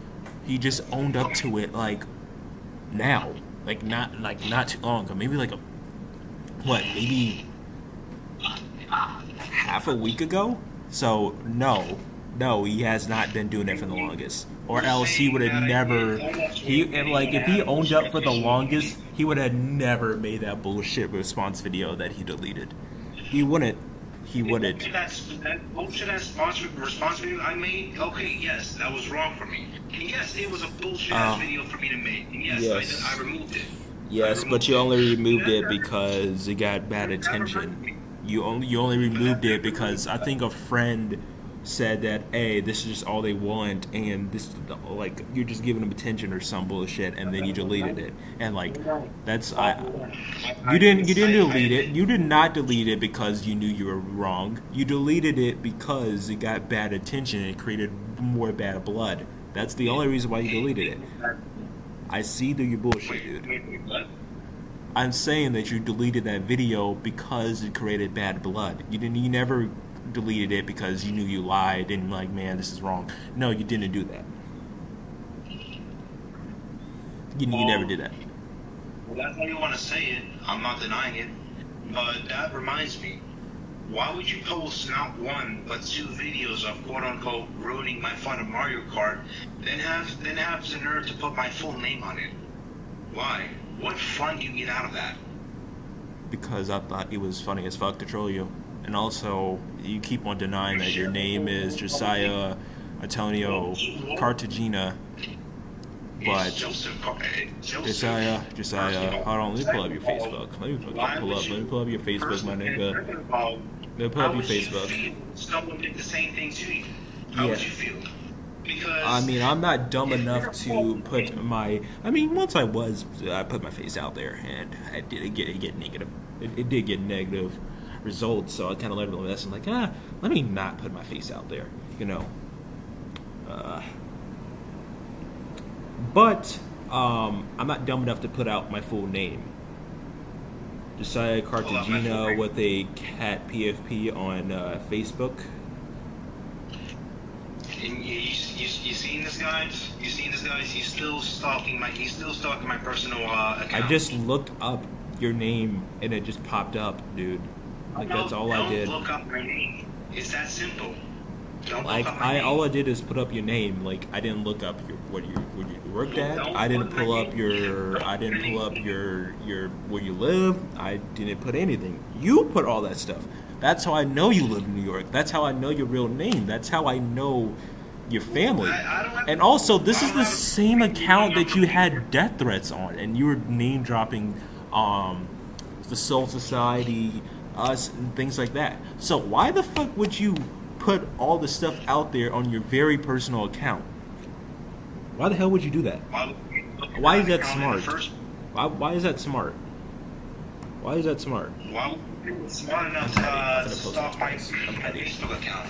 just owned up to it, like, now. Like not too long ago. Maybe maybe half a week ago? So no, No, he has not been doing it for the longest. Or else he would have never. If he owned up for the longest, he would have never made that bullshit response video that he deleted. He wouldn't. He wouldn't. That bullshit ass response video I made. Okay, yes, that was wrong for me. And yes, it was a bullshit ass video for me to make. And yes. I removed it. Yes, but you only removed it because it got bad attention. You only removed it because I think a friend said that, hey, this is just all they want, and this, like, you're just giving them attention or some bullshit, and then you deleted it. And like, that's you didn't delete it. You did not delete it because you knew you were wrong. You deleted it because it got bad attention and it created more bad blood. That's the only reason why you deleted it. I see through your bullshit, dude. I'm saying that you deleted that video because it created bad blood. You never deleted it because you knew you lied and like, man, this is wrong. No, you didn't do that. You never did that. Well, that's how you want to say it. I'm not denying it. But that reminds me, why would you post not one but two videos of quote unquote ruining my fun of Mario Kart, then have the nerve to put my full name on it? Why? What fun do you get out of that? Because I thought it was funny as fuck to troll you. And also, you keep on denying that your name is Josiah Antonio Cartagena. But Josiah, hold on, let me pull up your Facebook. Let me pull up your Facebook, my nigga. Let me pull up your Facebook. Someone did the same thing to you. How would you feel? Because I mean, I'm not dumb enough to put my. I mean, once I put my face out there, and I did get negative. It did get negative results, so I kind of learned a lesson. Like, let me not put my face out there, you know. But I'm not dumb enough to put out my full name. Josiah Cartagena with a cat PFP on Facebook. And you seen this, guys? You seen this, guys? He's still stalking my personal account. I just looked up your name and it just popped up, dude. Like, that's all I did. Don't look up my name. It's that simple. Don't like, look up my name. all I did is put up your name. Like, I didn't look up where you worked at. I didn't pull up your where you live. I didn't put anything. You put all that stuff. That's how I know you live in New York. That's how I know your real name. That's how I know your family. And also, this is the same account that you had death threats on, and you were name dropping the Soul Society, us, and things like that. So why the fuck would you put all the stuff out there on your very personal account? Why the hell would you do that? Why is that smart? Why is that smart? Why is that smart? Well, it's smart enough to stop my Facebook account.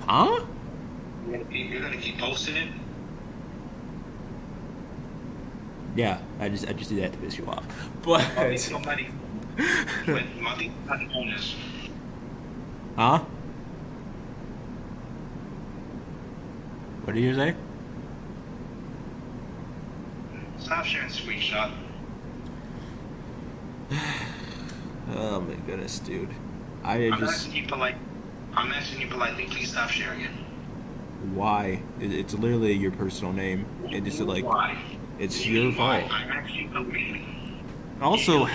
Huh? You're gonna keep posting it? Yeah, I just did that to piss you off. But somebody owners. Huh? What did you say? Stop sharing screenshot. Oh my goodness, dude. I'm asking you politely, please stop sharing it. Why? It's literally your personal name. And it's like, why? It's your fault. I'm actually also,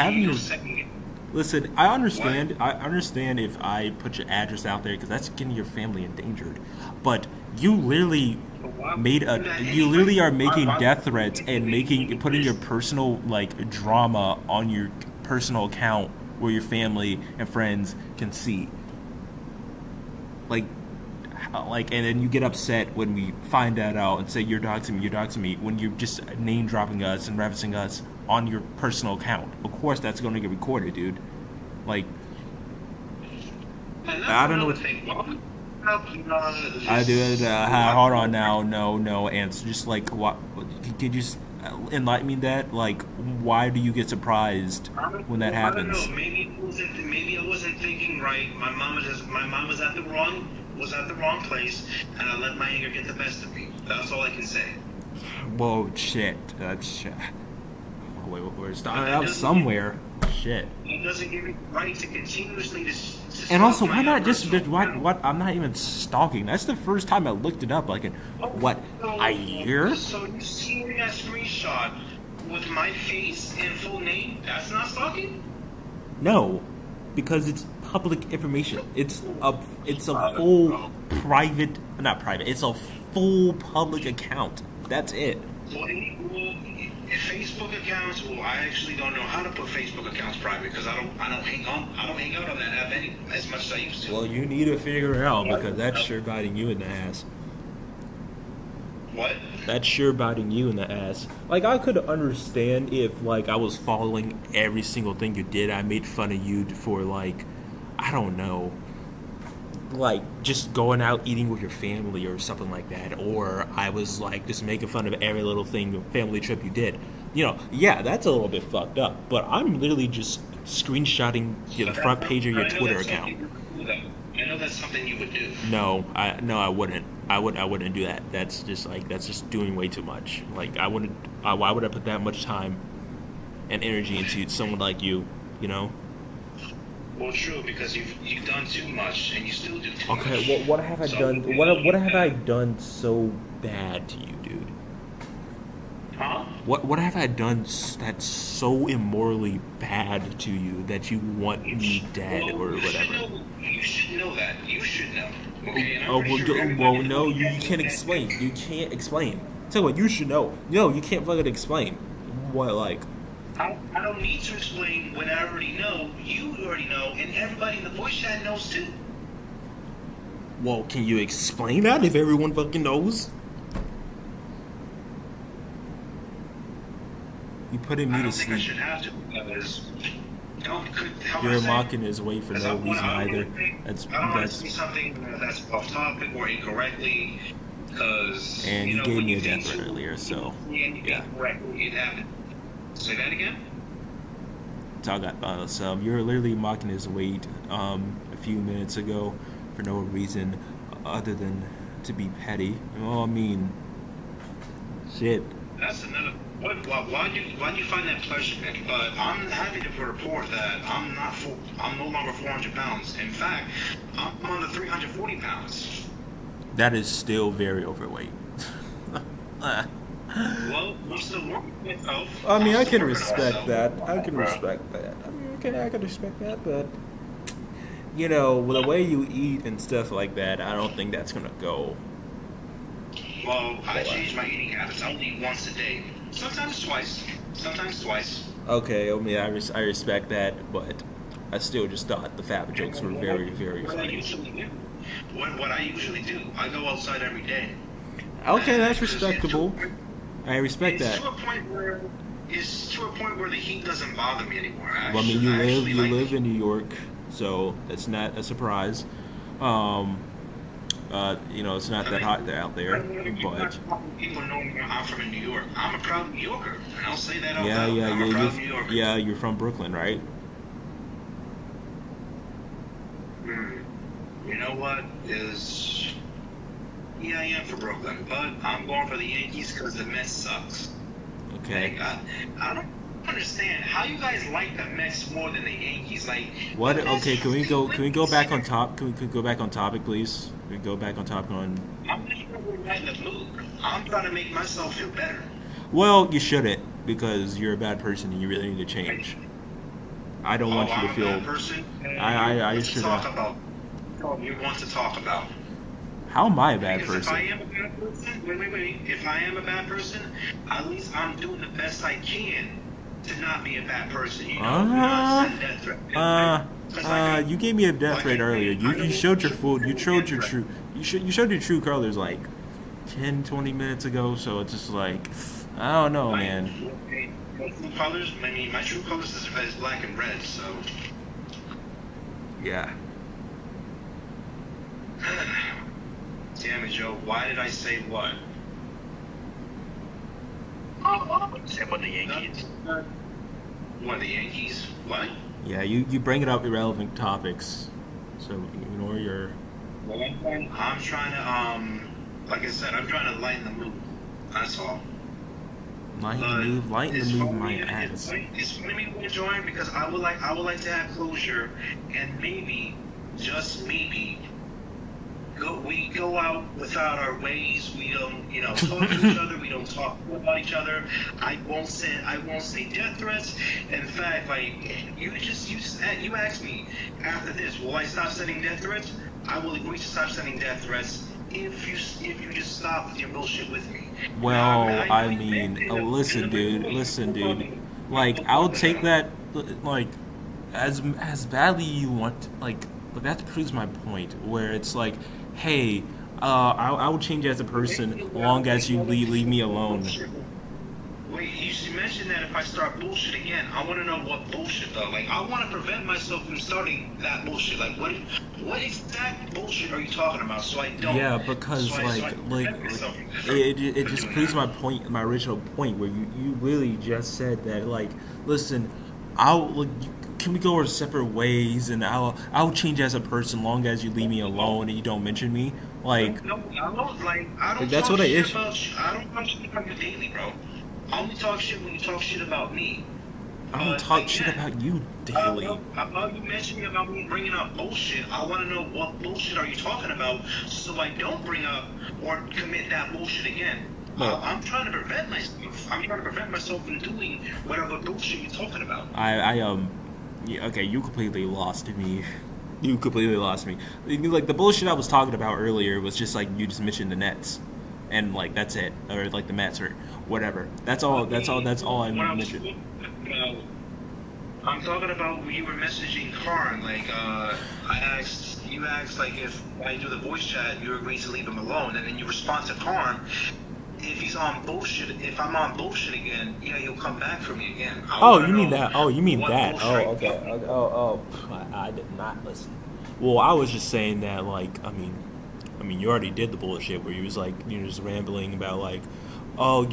listen, I understand. I understand if I put your address out there because that's getting your family endangered. But you literally are making death threats and putting your personal drama on your personal account where your family and friends can see. And then you get upset when we find that out and say you're doxing me, when you're just name dropping us and referencing us on your personal account. Of course that's going to get recorded, dude. Like, I don't know what I do. Hold on now. No answer. Just what? Could you just enlighten me that? Like, why do you get surprised when that happens? I don't know. Maybe I wasn't thinking right. My mom was at the wrong place, and I let my anger get the best of me. That's all I can say. Whoa, shit. That's we're starting out somewhere. Shit. It doesn't give me the right to continuously to And also, why not just what? I'm not even stalking. That's the first time I looked it up. Like in what, a year? So you see that screenshot with my face and full name? That's not stalking? No, because it's public information. It's a full private, not private. It's a full public account. That's it. Well, Facebook accounts. Well, I actually don't know how to put Facebook accounts private because I don't hang out on that app as much as I used to. Well, you need to figure it out because that's sure biting you in the ass. What? That's sure biting you in the ass. Like, I could understand if, like, I was following every single thing you did. I made fun of you for, like, I don't know, like, just going out eating with your family or something like that. Or I was, like, just making fun of every little thing, family trip you did. You know, yeah, that's a little bit fucked up. But I'm literally just screenshotting the front page of your Twitter account. I know that's something you would do. No, I wouldn't. I wouldn't do that. That's just doing way too much. Like, I wouldn't. Why would I put that much time and energy into someone like you? You know. Well, true, because you've done too much and you still do too much. Okay, what have I done? What have I done so bad to you, dude? Huh? What have I done that's so immorally bad to you that you want me dead or whatever? You should know that. You should know. Okay, well, no, you can't explain. You can't explain. Tell you what, you should know. No, you can't fucking explain. What, like? I don't need to explain what I already know. You already know, and everybody in the voice chat knows too. Well, can you explain that if everyone fucking knows? You putting me to sleep. I should have to because you're mocking his way for no reason either. I don't want to say something that's off topic or incorrectly because and you gave me a death threat earlier, so yeah. It happened. Say that again. So you're literally mocking his weight a few minutes ago for no reason other than to be petty. Well, I mean, shit. That's another. Why do you find that pleasurable? But I'm happy to report that I'm no longer 400 pounds. In fact, I'm under 340 pounds. That is still very overweight. Well, I'm still working with myself. I mean, I can respect that. I can respect that. I mean, I can respect that, but you know, the way you eat and stuff like that, I don't think that's gonna go. Well, I change my eating habits. I only eat once a day. Sometimes twice. Sometimes twice. Okay, I mean, I respect that, but I still just thought the fat jokes were very, very funny. What I usually do, I go outside every day. Okay, that's respectable. I respect that. It's to a point where the heat doesn't bother me anymore. Well, I mean, you live in New York, so that's not a surprise. You know, it's not that hot out there, but people know I'm from New York. I'm a proud New Yorker, and I'll say that out loud. Yeah, you're from Brooklyn, right? You know what is? Yeah, I am for Brooklyn, but I'm going for the Yankees because the Mets sucks. Okay. Like, I don't understand how you guys like the Mets more than the Yankees. Like what? Okay, can we go back on top? Can we go back on topic, please? Can we go back on topic on? I'm just in the mood. I'm trying to make myself feel better. Well, you shouldn't because you're a bad person and you really need to change. I don't want you to feel. Bad person? I should. You want to talk about? How am I a bad person? If I am a bad person, wait. If I am a bad person, at least I'm doing the best I can to not be a bad person. You know, not send death threat. You gave me a death threat earlier. You showed your full. You showed your true. You showed your true colors like 10, 20 minutes ago. So it's just like, I don't know, man. Colors. I mean, my true colors is black and red. So. Yeah. Damn it, Joe. Why did I say what? Say what the Yankees? What, the Yankees? What? Yeah, you bring it up irrelevant topics, so ignore your. I'm trying to like I said, I'm trying to lighten the mood. That's all. Lighten the move, my ass. It's funny me enjoying because I would like to have closure and maybe just maybe, we go out without our ways. We don't, talk to each other. We don't talk about each other. I won't say death threats. In fact, like you asked me after this, will I stop sending death threats? I will agree to stop sending death threats if you just stop with your bullshit with me. Well, I mean, listen, dude. Like, I'll take that, like, as badly you want, like, but that proves my point, where it's like, hey, I will change as a person as long as you leave me alone. Wait, you mentioned that if I start bullshit again, I want to know what bullshit though. Like, I want to prevent myself from starting that bullshit. Like, what exact bullshit are you talking about? So I don't. Yeah, because it just proves my point, my original point, where you really just said that, like, listen, can we go our separate ways, and I'll change as a person long as you leave me alone and you don't mention me. Like, no, I don't. Like, I don't. That's talk what shit about. I don't talk shit about you daily, bro. I only talk shit when you talk shit about me. I don't talk shit about you daily. About you mentioning about me bringing up bullshit, I want to know what bullshit are you talking about, so I don't bring up or commit that bullshit again. I'm trying to prevent myself. I'm trying to prevent myself from doing whatever bullshit you're talking about. Yeah, okay, you completely lost me. You completely lost me. Like, the bullshit I was talking about earlier was just like you just mentioned the Nets, and like that's it, or like the Mets or whatever. That's all I mentioned. I'm talking about when you were messaging Karn. Like, you asked like if I do the voice chat, you agreed to leave him alone, and then you respond to Karn. If he's on bullshit, if I'm on bullshit again, yeah, he'll come back for me again. Oh, you mean that? Oh, you mean that? Oh, okay. I did not listen. Well, I was just saying that, like, I mean, you already did the bullshit where you was like, you're just rambling about like, oh,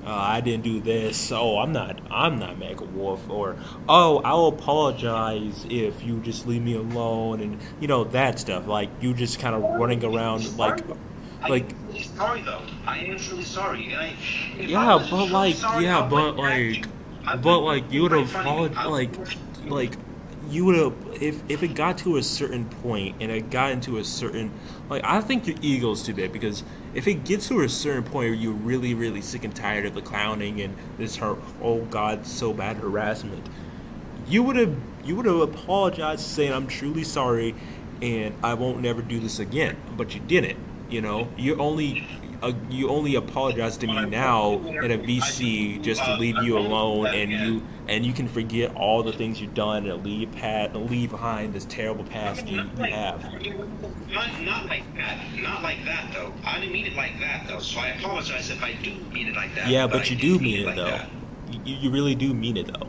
I didn't do this. Oh, I'm not Mega Wolf, or oh, I'll apologize if you just leave me alone, and that stuff. Like, you just kind of running around like. I'm really sorry though. I am truly sorry. But you would have apologized, like you would have, if it got to a certain point and it got into a certain, like, I think your ego's too big, because if it gets to a certain point where you're really, really sick and tired of the clowning and this oh god, so bad harassment, you would have apologized, saying I'm truly sorry and I won't never do this again. But you didn't. You only apologize to me now in a VC just to leave you alone, and you can forget all the things you've done and leave behind this terrible past you have. Not like that though. I didn't mean it like that though. So I apologize if I do mean it like that. Yeah, but you do mean it though. You really do mean it though.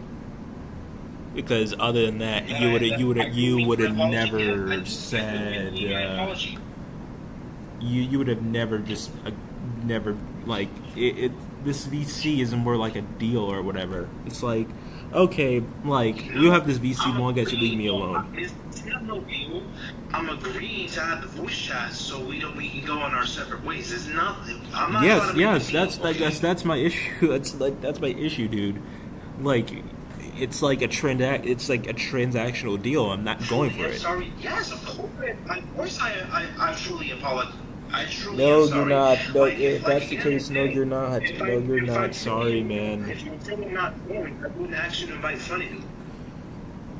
Because other than that, you would have never said. You would have never just never, like, this VC is more like a deal or whatever. It's like, okay, like, you have this VC long as you leave me alone. It's not no deal. I'm agreeing to have the voice chat so we can go on our separate ways. It's not. I'm not. Yes. That's my issue. That's my issue, dude. Like, it's like a transactional deal. I'm not going for it. Sorry. Yes, of course. I truly apologize. No, you're not. No, if that's the case, no, you're not. No, you're not. Sorry, man. If you're really not going, I wouldn't ask you to invite Funny.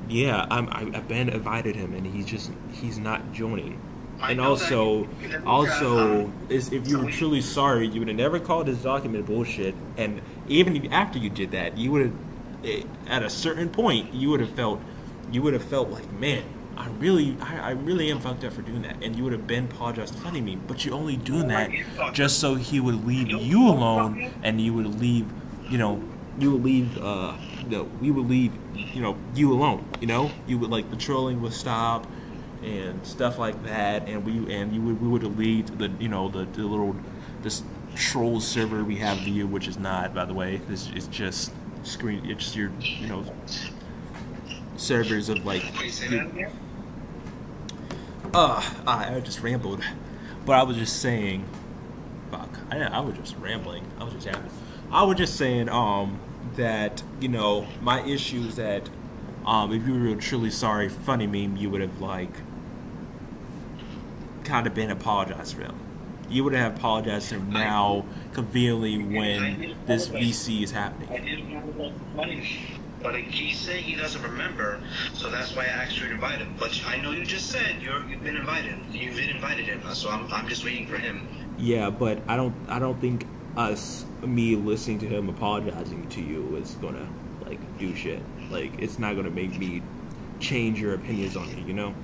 Yeah, I've been invited him, and he's not joining. And also, if you were truly sorry, you would have never called this document bullshit. And even after you did that, you would have, at a certain point, you would have felt like, man, I really am fucked up for doing that, and you would have been apologized to Funny Me, but you're only doing that just so he would leave you alone, and you would leave, we would leave you alone, you would, like, the trolling would stop and stuff like that, and we would delete this troll server we have view, which is not, by the way, it's just your servers of, like, I just rambled, but I was just saying, I was just rambling, I was just saying, that, my issue is that if you were truly sorry for Funny Meme, you would have like kind of been apologized for him. You would have apologized to him now, conveniently when this VC is happening. I didn't have enough money. But he's saying he doesn't remember, so that's why I asked you to invite him. But I know you just said you've been invited. You've been invited him, so I'm just waiting for him. Yeah, but I don't think me listening to him apologizing to you is gonna like do shit. Like it's not gonna make me change your opinions on me, you know?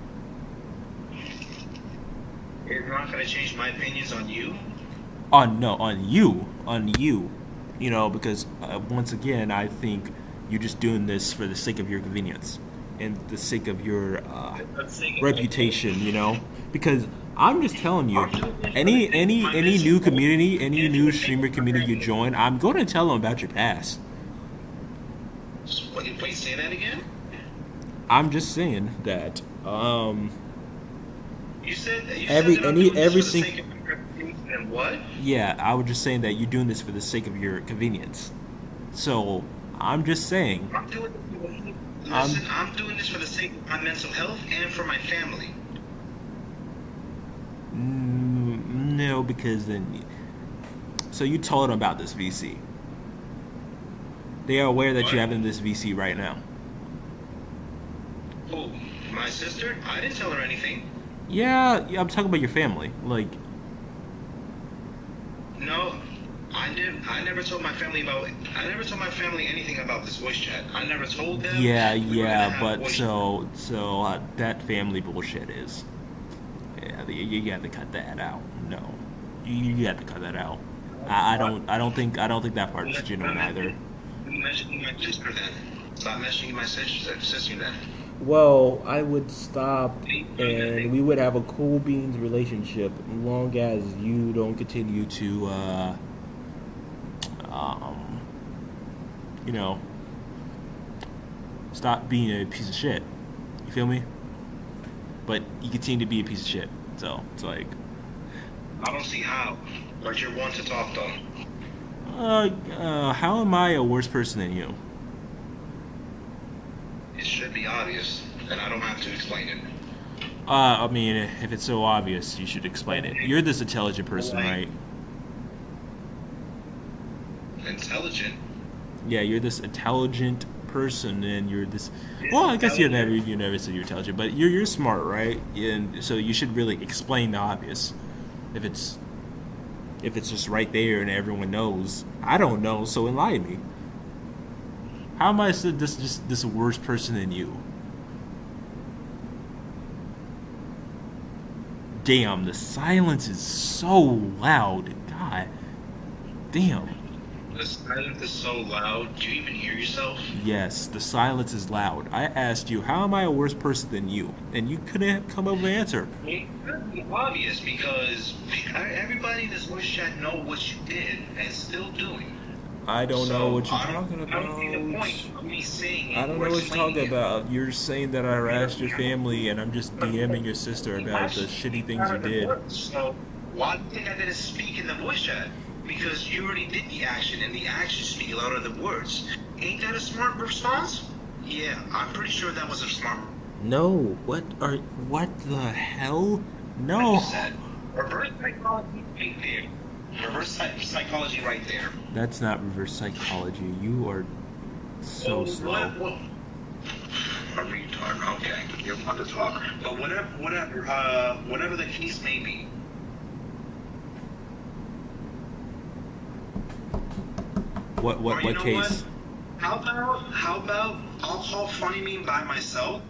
You're not gonna change my opinions on you? On you. You know, because once again, I think you're just doing this for the sake of your convenience and the sake of your reputation, you know? Because I'm just telling you, any new community, any new streamer community you join, I'm going to tell them about your past. Wait, say that again? I'm just saying that. You said every single. And what? Yeah, I was just saying that you're doing this for the sake of your convenience. So I'm just saying. I'm doing this for the sake of my mental health and for my family. No, because then. So you told them about this VC. They are aware that you're having this VC right now. Who? My sister? I didn't tell her anything. Yeah, I'm talking about your family. Like. No. I never told my family anything about this voice chat. I never told them. Yeah, but so that family bullshit is. Yeah, you have to cut that out. No, you have to cut that out. I don't think that part is genuine either. Mentioning my sister then. Stop mentioning my sister then. Well, I would stop, and we would have a cool beans relationship, as long as you don't continue to. You know, stop being a piece of shit. You feel me? But you continue to be a piece of shit. So it's like. I don't see how. But you're one to talk though. How am I a worse person than you? It should be obvious, and I don't have to explain it. I mean, if it's so obvious, you should explain it. You're this intelligent person, right? Intelligent? Yeah, you're this intelligent person, and you're this. Well, I guess you never said you're intelligent, but you're smart, right? And so you should really explain the obvious. If it's just right there and everyone knows, I don't know, so enlighten me. How am I this worse person than you? Damn, the silence is so loud. God damn. The silence is so loud. Do you even hear yourself? Yes, the silence is loud. I asked you, how am I a worse person than you? And you couldn't come up with an answer. It could be obvious because everybody in this voice chat know what you did and still doing. I don't know what you're talking about. I don't see the point of me saying it. I don't know what you're talking about. You're saying that I harassed your family and I'm just DMing your sister about the shitty things you did. So why do you think I didn't speak in the voice chat? Because you already did the action, and the actions speak louder than words. Ain't that a smart response? Yeah, I'm pretty sure that was a smart. No, what the hell? No. Like you said, reverse psychology right there. Reverse psychology right there. That's not reverse psychology. You are so slow. A retard. Okay, you're fun to talk. But whatever the case may be. What case? What? How about I'll call Funny Meme by myself,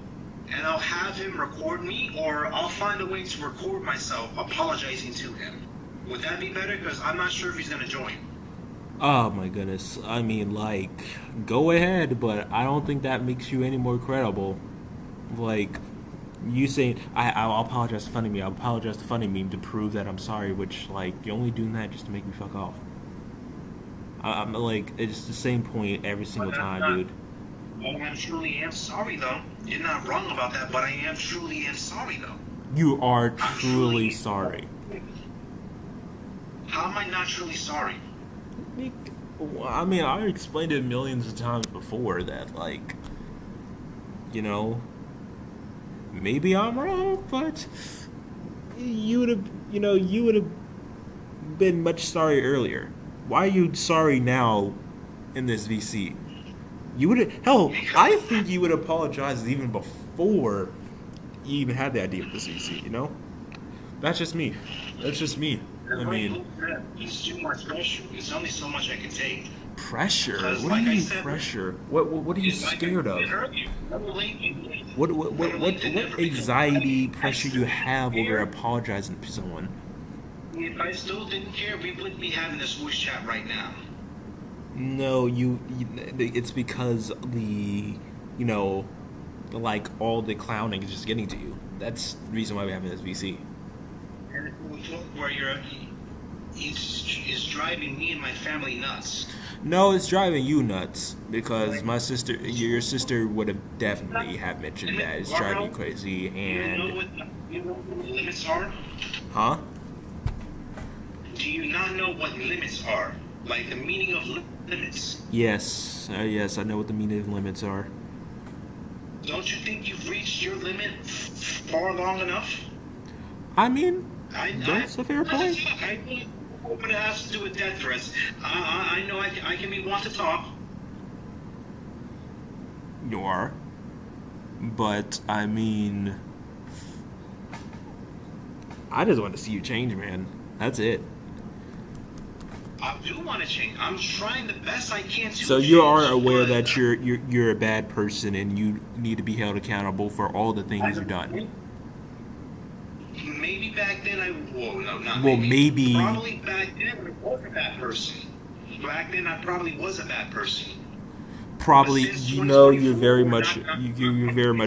and I'll have him record me, or I'll find a way to record myself apologizing to him. Would that be better? Because I'm not sure if he's gonna join. Oh my goodness. I mean, like, go ahead, but I don't think that makes you any more credible. Like, you saying, I'll apologize to Funny Meme, I'll apologize to Funny Meme to prove that I'm sorry, which, like, you're only doing that just to make me fuck off. I'm like, it's the same point every single time, dude. Well, I truly am sorry, though. You're not wrong about that, but I truly am sorry, though. You are truly sorry. How am I not truly sorry? I mean, I explained it millions of times before that, like, you know, maybe I'm wrong, but you would have, you would have been much sorry earlier. Why are you sorry now in this VC? You would have, hell, I think you would apologize even before you even had the idea of this VC, you know? That's just me. That's just me. I mean, it's too much pressure. There's only so much I can take. Pressure? What do like you I mean said, pressure? What are you scared of? What anxiety, pressure you have over apologizing to someone? If I still didn't care, we wouldn't be having this voice chat right now. No, it's because like all the clowning is just getting to you. That's the reason why we're having this VC. And where it's driving me and my family nuts. No, it's driving you nuts because my sister, your sister would have definitely have mentioned that it's driving you crazy. And you know what the limits are? Huh? Do you not know what limits are? Like the meaning of limits? Yes, yes, I know what the meaning of limits are. Don't you think you've reached your limit far long enough? I mean, that's a fair point. I think what it has to do with death threats. I know I can be one to talk. You are. But, I mean, I just want to see you change, man. That's it. I do want to change. I'm trying the best I can to. So you are aware that you're a bad person and you need to be held accountable for all the things you've done. Maybe back then maybe. Probably back then I was a bad person. Back then I probably was a bad person. Probably, you very much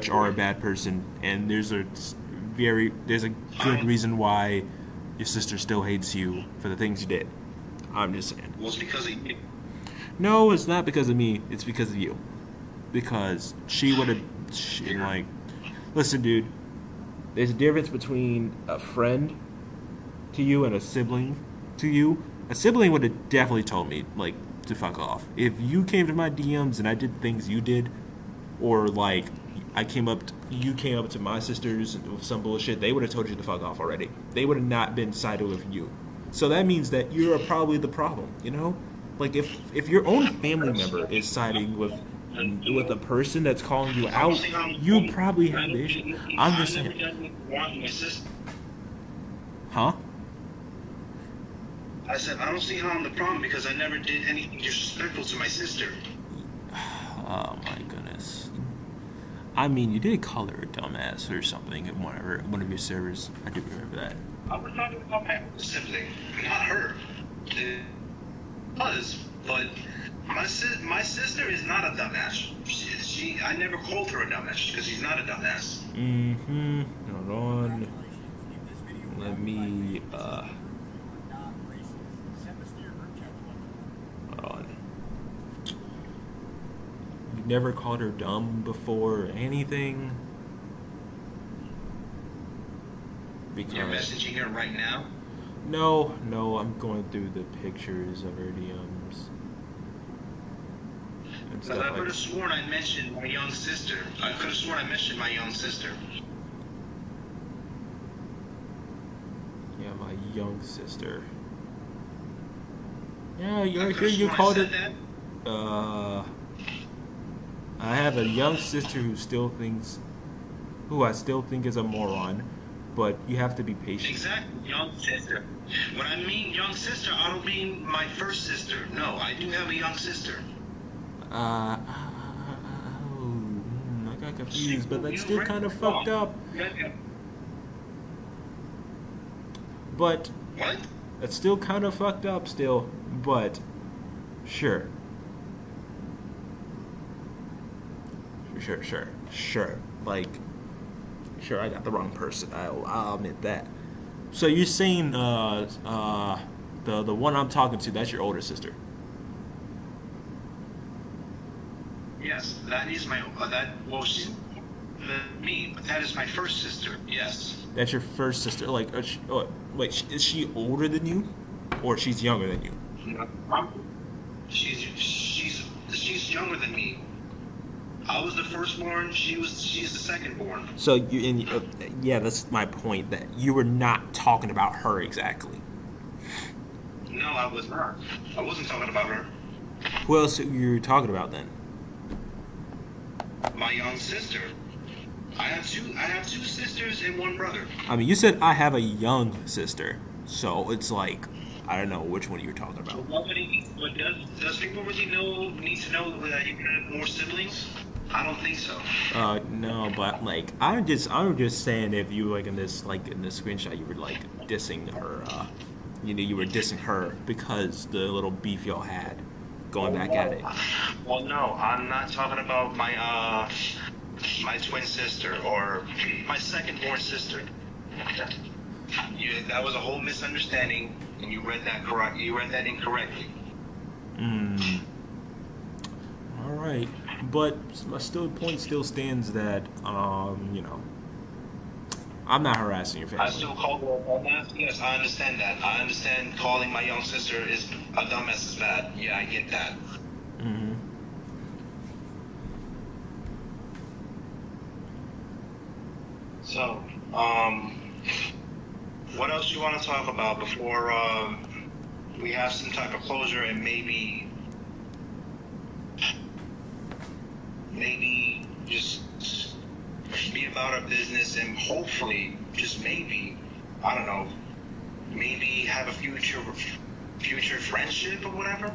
are a bad person, and there's a good reason why your sister still hates you for the things you did. I'm just saying. Well, it's because of you. No, it's not because of me. It's because of you. Because she would have, listen, dude. There's a difference between a friend to you and a sibling to you. A sibling would have definitely told me, to fuck off. If you came to my DMs and I did things you did, or, you came up to my sisters with some bullshit, they would have told you to fuck off already. They would have not been sided with you. So that means that you're probably the problem, you know? Like, if your own family member is siding with a person that's calling you out, you probably have the issue. I'm just saying. Huh? I said, I don't see how I'm the problem because I never did anything disrespectful to my sister. Oh my goodness. I mean, you did call her a dumbass or something in one of your servers. I do remember that. I was talking about my sibling, not her. It was, but my sister is not a dumbass. I never called her a dumbass because she's not a dumbass. Mm-hmm. Hold on. Let me, hold on. You never called her dumb before or anything? Because you're messaging her right now? No, I'm going through the pictures of her DMs. And stuff I could have sworn I mentioned my young sister. I could have sworn I mentioned my young sister. Yeah, my young sister. Yeah, you called it. I have a young sister who I still think is a moron, but you have to be patient. Exactly, young sister. When I mean young sister, I don't mean my first sister. No, I do have a young sister. I got confused, but that's still kind of fucked up. But what? That's still kind of fucked up still, but sure. Sure. Sure, I got the wrong person. I'll admit that. So you're saying the one I'm talking to, that's your older sister? Yes, that is my she's me, but that is my first sister. Yes. That's your first sister. Wait, is she older than you, or she's younger than you? She's younger than me. I was the firstborn. She's the secondborn. So yeah, that's my point. That you were not talking about her exactly. No, I was not. I wasn't talking about her. Who else you were talking about then? My young sister. I have two sisters and one brother. I mean, you said I have a young sister, so it's like I don't know which one you were talking about. But does people really need to know that you have more siblings? I don't think so. No, but like I'm just saying if you like in this screenshot you were like dissing her, you were dissing her because the little beef y'all had going back at it. Well, no, I'm not talking about my twin sister or my second-born sister. That was a whole misunderstanding, and you read that correct. You read that incorrectly. All right, but my point still stands that I'm not harassing your family. I still call her a dumbass. Yes, I understand that. I understand calling my young sister is a dumbass is bad. Yeah, I get that. Mm-hmm. So, what else you want to talk about before we have some type of closure and maybe just be about our business and hopefully, just maybe, I don't know, maybe have a future friendship or whatever?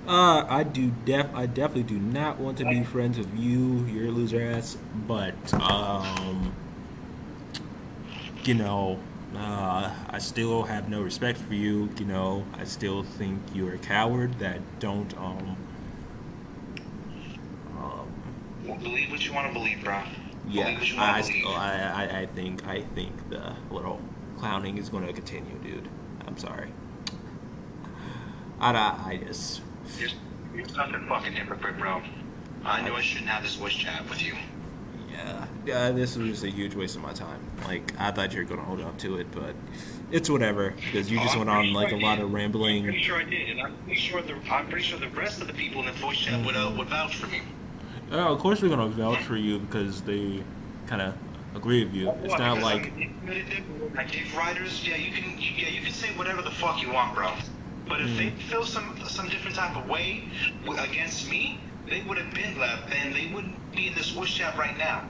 I definitely do not want to be friends with you. You're a loser ass. But I still have no respect for you. I still think you're a coward that don't believe what you want to believe, bro. Yeah, believe what you want to believe. I think the little clowning is going to continue, dude. I'm sorry. I just. You're such a fucking hypocrite, bro. I knew I shouldn't have this voice chat with you. Yeah, this was just a huge waste of my time. Like, I thought you were going to hold up to it, but it's whatever, because you just went on, like, a lot of rambling. I'm pretty sure I did, and I'm pretty sure the rest of the people in the voice chat would vouch for me. Of course they're going to vouch for you, because they kind of agree with you. It's not like... I gave writers, you can say whatever the fuck you want, bro. But if they feel some different type of way against me, they would have been left, and they wouldn't be in this voice chat right now.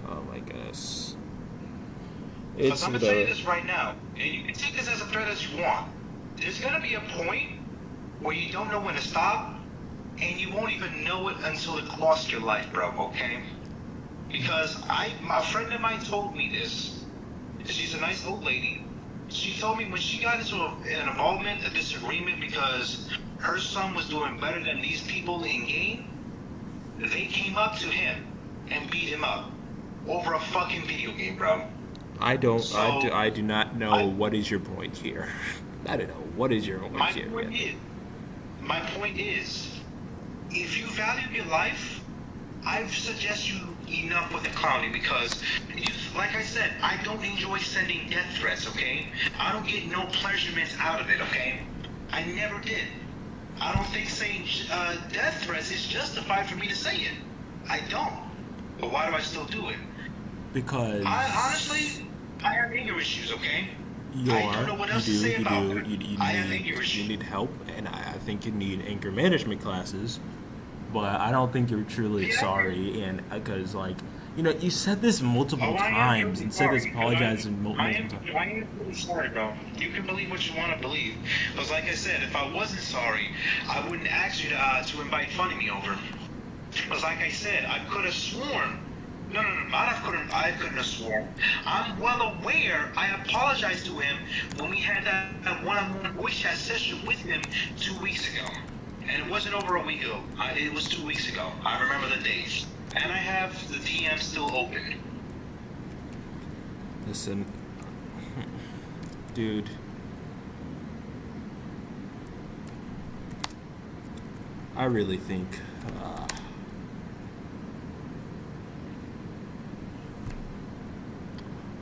Oh my goodness. Because I'm going to tell you this right now, and you can take this as a threat as you want. There's going to be a point where you don't know when to stop, and you won't even know it until it costs your life, bro, okay? Because a friend of mine told me this. She's a nice old lady. She told me when she got into an involvement, a disagreement, because her son was doing better than these people in game, they came up to him and beat him up over a fucking video game, bro. I do not know what is your point here. I don't know what is your point here. My point is, if you value your life, I suggest you enough with the clowning, because, like I said, I don't enjoy sending death threats, okay? I don't get no pleasurements out of it, okay? I never did. I don't think saying death threats is justified for me to say it. I don't. But why do I still do it? Because... honestly, I have anger issues, okay? I don't know what else to say about it. I have anger issues. You need help, and I think you need anger management classes. But I don't think you're truly sorry, and because you said this multiple times and said this apologizing multiple times. I am really sorry, bro. You can believe what you want to believe, because like I said, if I wasn't sorry, I wouldn't ask you to invite Funny Me over. Because like I said, I could have sworn. No, I couldn't have sworn. I'm well aware I apologized to him when we had that one-on-one voice chat session with him 2 weeks ago. And it wasn't over a week ago. It was 2 weeks ago. I remember the dates. And I have the DM still open. Listen, dude. I really think...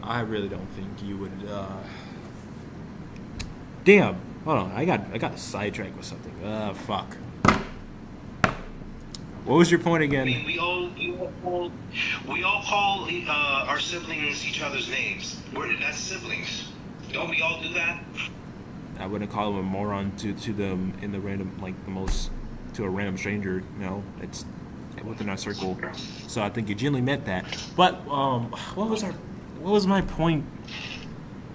I really don't think you would... Damn! Hold on, I got sidetracked with something. Fuck. What was your point again? I mean, we all call our siblings each other's names. That's siblings. Don't we all do that? I wouldn't call them a moron to them in the random, like the most, to a random stranger. No, it's within our circle. So I think you genuinely meant that. But what was my point?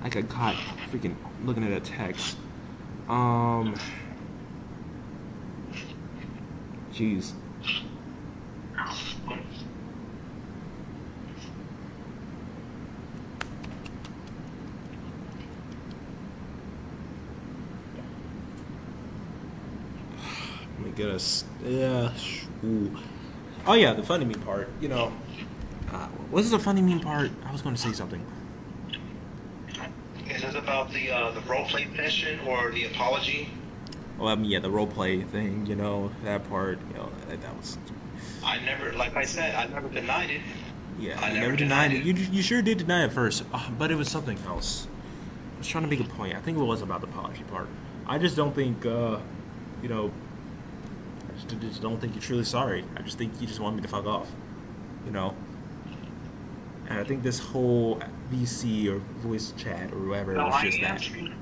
I got caught freaking looking at a text. Jeez. Let me get us. Yeah. Ooh. Oh yeah, the funny meme part. You know, what's the funny meme part? I was going to say something. Is it about the roleplay session or the apology? Well, I mean, yeah, the roleplay thing. You know, that part. You know, that was. I never, like I said, I never denied it. Yeah, I never denied it. You sure did deny it first, but it was something else. I was trying to make a point. I think it was about the apology part. I just don't think, you know, I just don't think you're truly sorry. I just think you just want me to fuck off, you know. And I think this whole VC or voice chat or whatever was just that.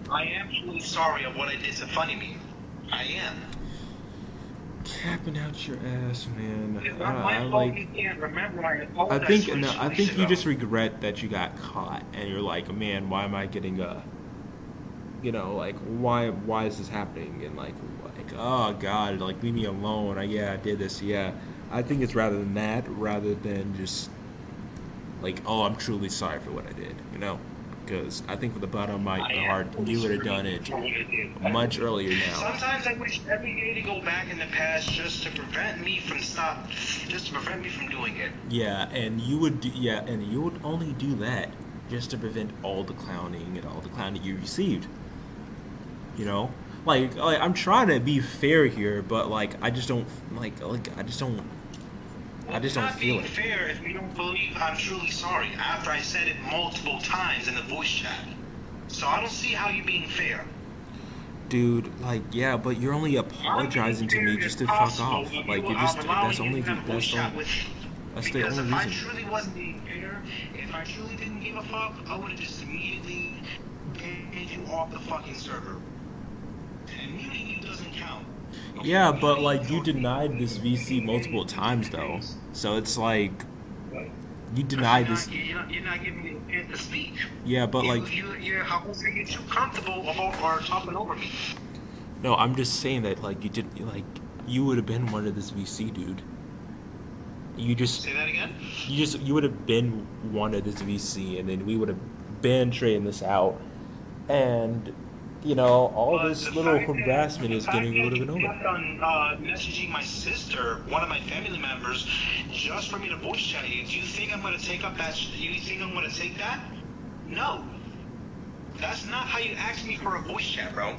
I am truly sorry of what I did to Funny Me. I am. Capping out your ass, man. It's not my fault you can't remember. I think you just regret that you got caught, and you're like, man, why am I getting you know, like, why is this happening? And like, oh God, like, leave me alone. Yeah, I did this. Yeah, I think it's rather than that, rather than just like, oh, I'm truly sorry for what I did. You know, because I think with the bottom of my heart, you would have done it much earlier now. Sometimes I wish every day to go back in the past just to prevent me from doing it. Yeah, and you would you would only do that just to prevent all the clowning and all the clowning you received. You know, like I'm trying to be fair here, but like I just don't I just don't feel it. It's not fair if you don't believe I'm truly sorry after I said it multiple times in the voice chat. So I don't see how you're being fair. Dude, like, yeah, but you're only apologizing to me just to fuck off. Like, you're just, that's the only reason. If I truly wasn't being fair, if I truly didn't give a fuck, I would have just immediately paid you off the fucking server. And muting you doesn't count. Yeah, but like you denied this VC multiple times though, so it's like you denied this. You're not giving me a chance to speak. Yeah, but like you're too comfortable or talking over me. No, I'm just saying that like you would have been one of this VC dude. You just say that again. You would have been one of this VC, and then we would have been trading this out, and. You know, all this little harassment is getting rid of it over. I kept on messaging my sister, one of my family members, just for me to voice chat you. Do you think I'm going to take up that? Do you think I'm going to take that? No. That's not how you ask me for a voice chat, bro.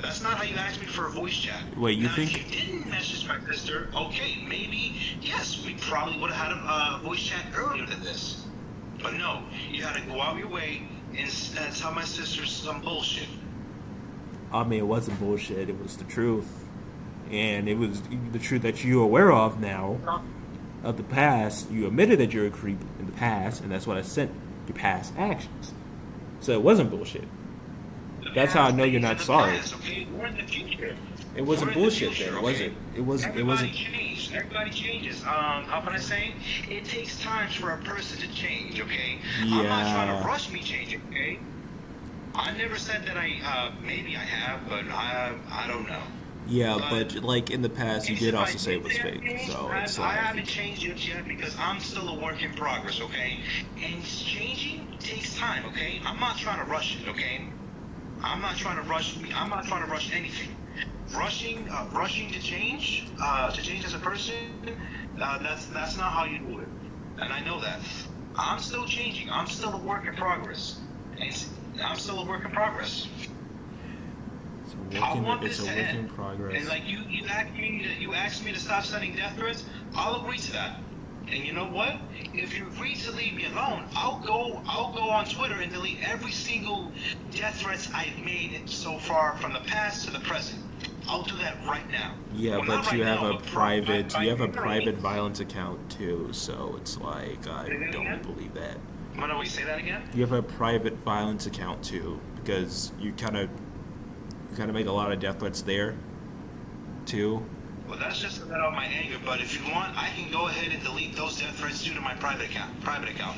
That's not how you ask me for a voice chat. Wait, you now, think? If you didn't message my sister, okay, maybe, yes, we probably would have had a voice chat earlier than this. But no, you had to go out your way and tell my sister some bullshit. I mean, it wasn't bullshit. It was the truth, and it was the truth that you're aware of now, of the past. You admitted that you're a creep in the past, and that's what I sent your past actions. So it wasn't bullshit. That's how I know you're not sorry. We're in the future. It wasn't bullshit then, was it? It wasn't. Everybody changed. Everybody changes. How can I say? It takes time for a person to change. Okay. Yeah. I'm not trying to rush me changing. Okay. I never said that maybe I have, but I don't know. Yeah, but like in the past, you did also say it was fake. So it's like I haven't changed it yet because I'm still a work in progress. Okay. And changing takes time. Okay. I'm not trying to rush it. Okay. I'm not trying to rush anything. Rushing to change as a person, that's not how you do it. And I know that. I'm still changing. I'm still a work in progress. It's a work in progress. It's a work in progress. And like you asked me to stop sending death threats, I'll agree to that. And you know what? If you agree to leave me alone, I'll go on Twitter and delete every single death threats I've made so far from the past to the present. I'll do that right now. Yeah, Well, but not you right have now, a but private, by you have a literally- private violence account too. So it's like I Say that don't again? believe that. Why don't we say that again? You have a private violence account too, because you kind of make a lot of death threats there too. Well, that's just to let out my anger. But if you want, I can go ahead and delete those death threats due to my private account.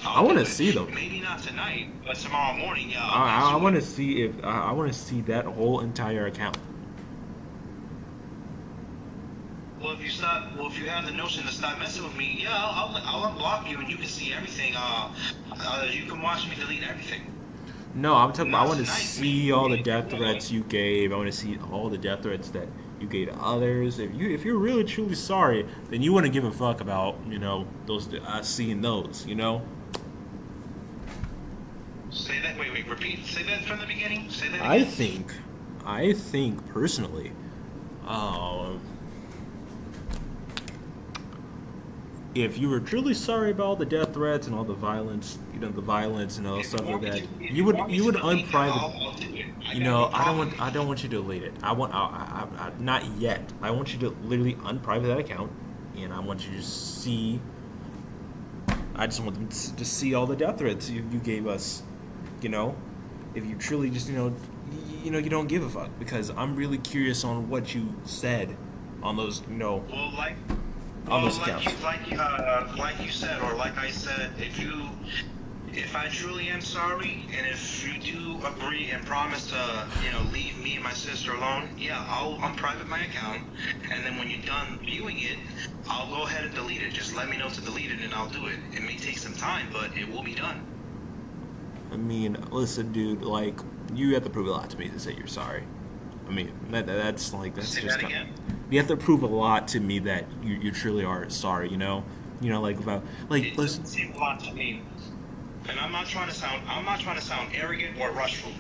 I want to do it. see them. Maybe not tonight, but tomorrow morning. Yeah. I want to to. see if I want to see that whole entire account. Well, if you have the notion to stop messing with me, yeah, I'll unblock you and you can see everything. You can watch me delete everything. No, I'm talking. I want to Nice. see all the death threats you gave. I want to see all the death threats that you gave to others. If you're really truly sorry, then you wouldn't give a fuck about those seeing those. Say that. Wait. Repeat. Say that from the beginning. Say that. I Again. think personally, if you were truly sorry about all the death threats and all the violence, the violence and all If stuff you like want me that, to- if you would want me to delete it, unprivate. I'll do it. I don't want you to delete it. I not yet. I want you to literally unprivate that account, and I want you to see. I just want them to see all the death threats you gave us. If you truly just you don't give a fuck, because I'm really curious on what you said on those Well, on those like accounts. you said, or like I said, if I truly am sorry, and if you do agree and promise to, leave me and my sister alone, yeah, I'll unprivate my account, and then when you're done viewing it, I'll go ahead and delete it. Just let me know to delete it, and I'll do it. It may take some time, but it will be done. I mean, listen, dude. Like, you have to prove a lot to me to say you're sorry. I mean, that's Say just that kind again. you have to prove a lot to me that you truly are sorry. Like about It listen. doesn't seem a lot to me. And I'm not trying to sound arrogant or rushful.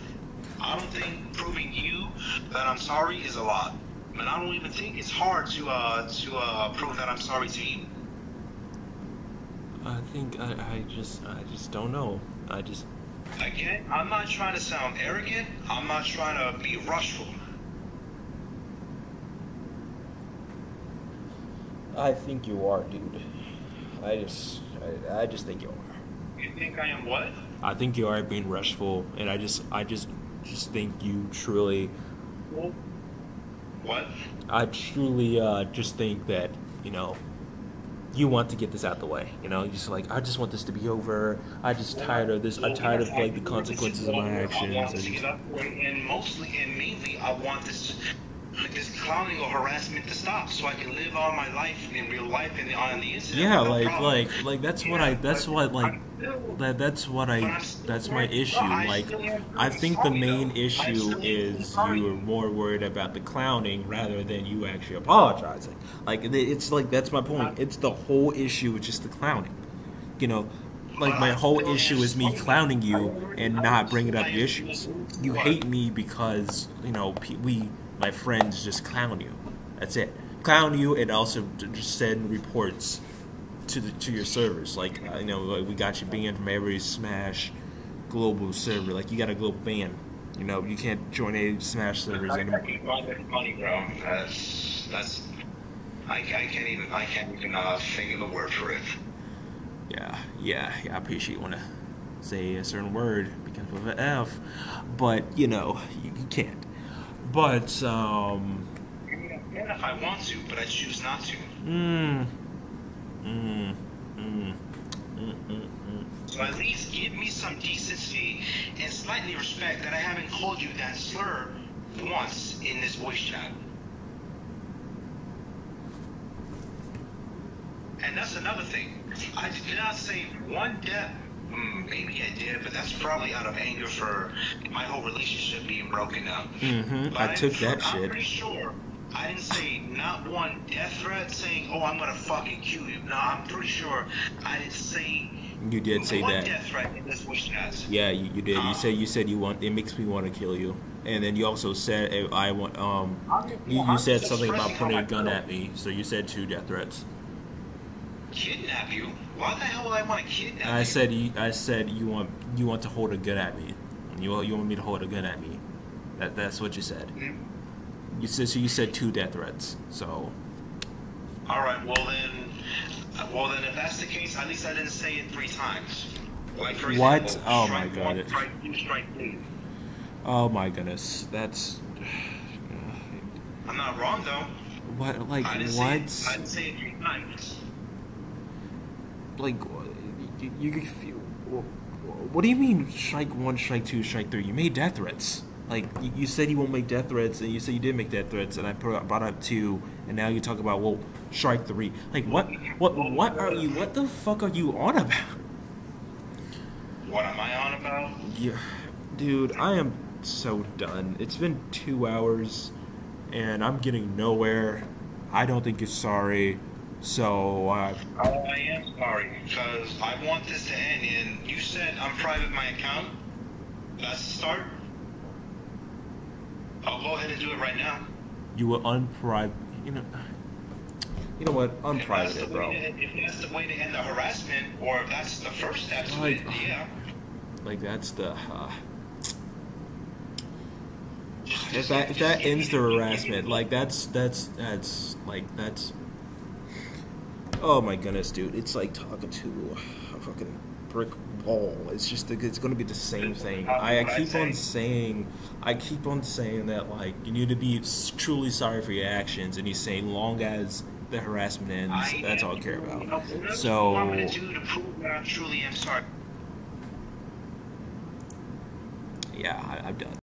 I don't think proving you that I'm sorry is a lot. And I don't even think it's hard to prove that I'm sorry to you. I think I just don't know. Again, I'm not trying to sound arrogant. I'm not trying to be rushful. I think you are, dude. I just think you are. You think I am what? I think you are being rushful, and I just think you truly. What? I truly just think that you want to get this out the way. You're just like, I just want this to be over. I just tired of this. I'm tired of the consequences of my actions. I want to get up, and mainly, I want this clowning or harassment to stop, so I can live all my life in real life and on the internet. Yeah, no problem. that's my issue. Like, I think the main issue is you are more worried about the clowning rather than you actually apologizing. It's like, that's my point. It's the whole issue with just the clowning. Like, my whole issue is me clowning you and not bringing up the issues. You hate me because my friends just clown you. That's it. Clown you, and also just send reports to your servers. Like, we got you banned from every Smash global server. Like, you got a global ban. You can't join any Smash servers anymore. Funny, bro. That's. I can't even think of a word for it. Yeah. I appreciate you want to say a certain word begins with an F, but you can't. But Yeah, if I want to, but I choose not to. So at least give me some decency and slightly respect that I haven't called you that slur once in this voice chat. And that's another thing. I did not say one death. Maybe I did, but that's probably out of anger for my whole relationship being broken up. I took that I'm shit. pretty sure I didn't say not one death threat saying, "Oh, I'm gonna fucking kill you." No, I'm pretty sure I didn't say. You did say one that. death threat in this wish chat. Yeah, you did. You said you want. It makes me want to kill you. And then you also said I want. You said something about pointing a gun at me. So you said 2 death threats. Kidnap you? Why the hell would I want to kidnap you? I said you want to hold a gun at me. You want me to hold a gun at me. That's what you said. You said 2 death threats. So. All right. Well then, if that's the case, at least I didn't say it 3 times. Like for What? example, Oh my strike god. 1, strike 2, strike 3. Oh my goodness. That's. I'm not wrong though. What? Like I didn't what? Say it, I didn't say it 3 times. Like you what do you mean strike 1, strike 2, strike 3? You made death threats. Like you said you won't make death threats, and you said you did make death threats, and I brought up 2, and now you talk about, well, strike 3. Like what are you? What the fuck are you on about? What am I on about? Yeah, dude, I am so done. It's been 2 hours, and I'm getting nowhere. I don't think you're sorry. So, I am sorry, because I want this to end, and you said unprivate my account. That's the start. I'll go ahead and do it right now. you will unprivate. You know what? Unprivate it, bro. If that's the way to end the harassment, or if that's the first step to it, yeah. Like that's the. If that ends the harassment, like that's. Oh my goodness, dude! It's like talking to a fucking brick wall. It's just it's going to be the same thing. I keep on saying that like you need to be truly sorry for your actions, and he's saying long as the harassment ends, that's all I care about. So. What I'm going to do to prove that I truly am sorry. Yeah, I'm done.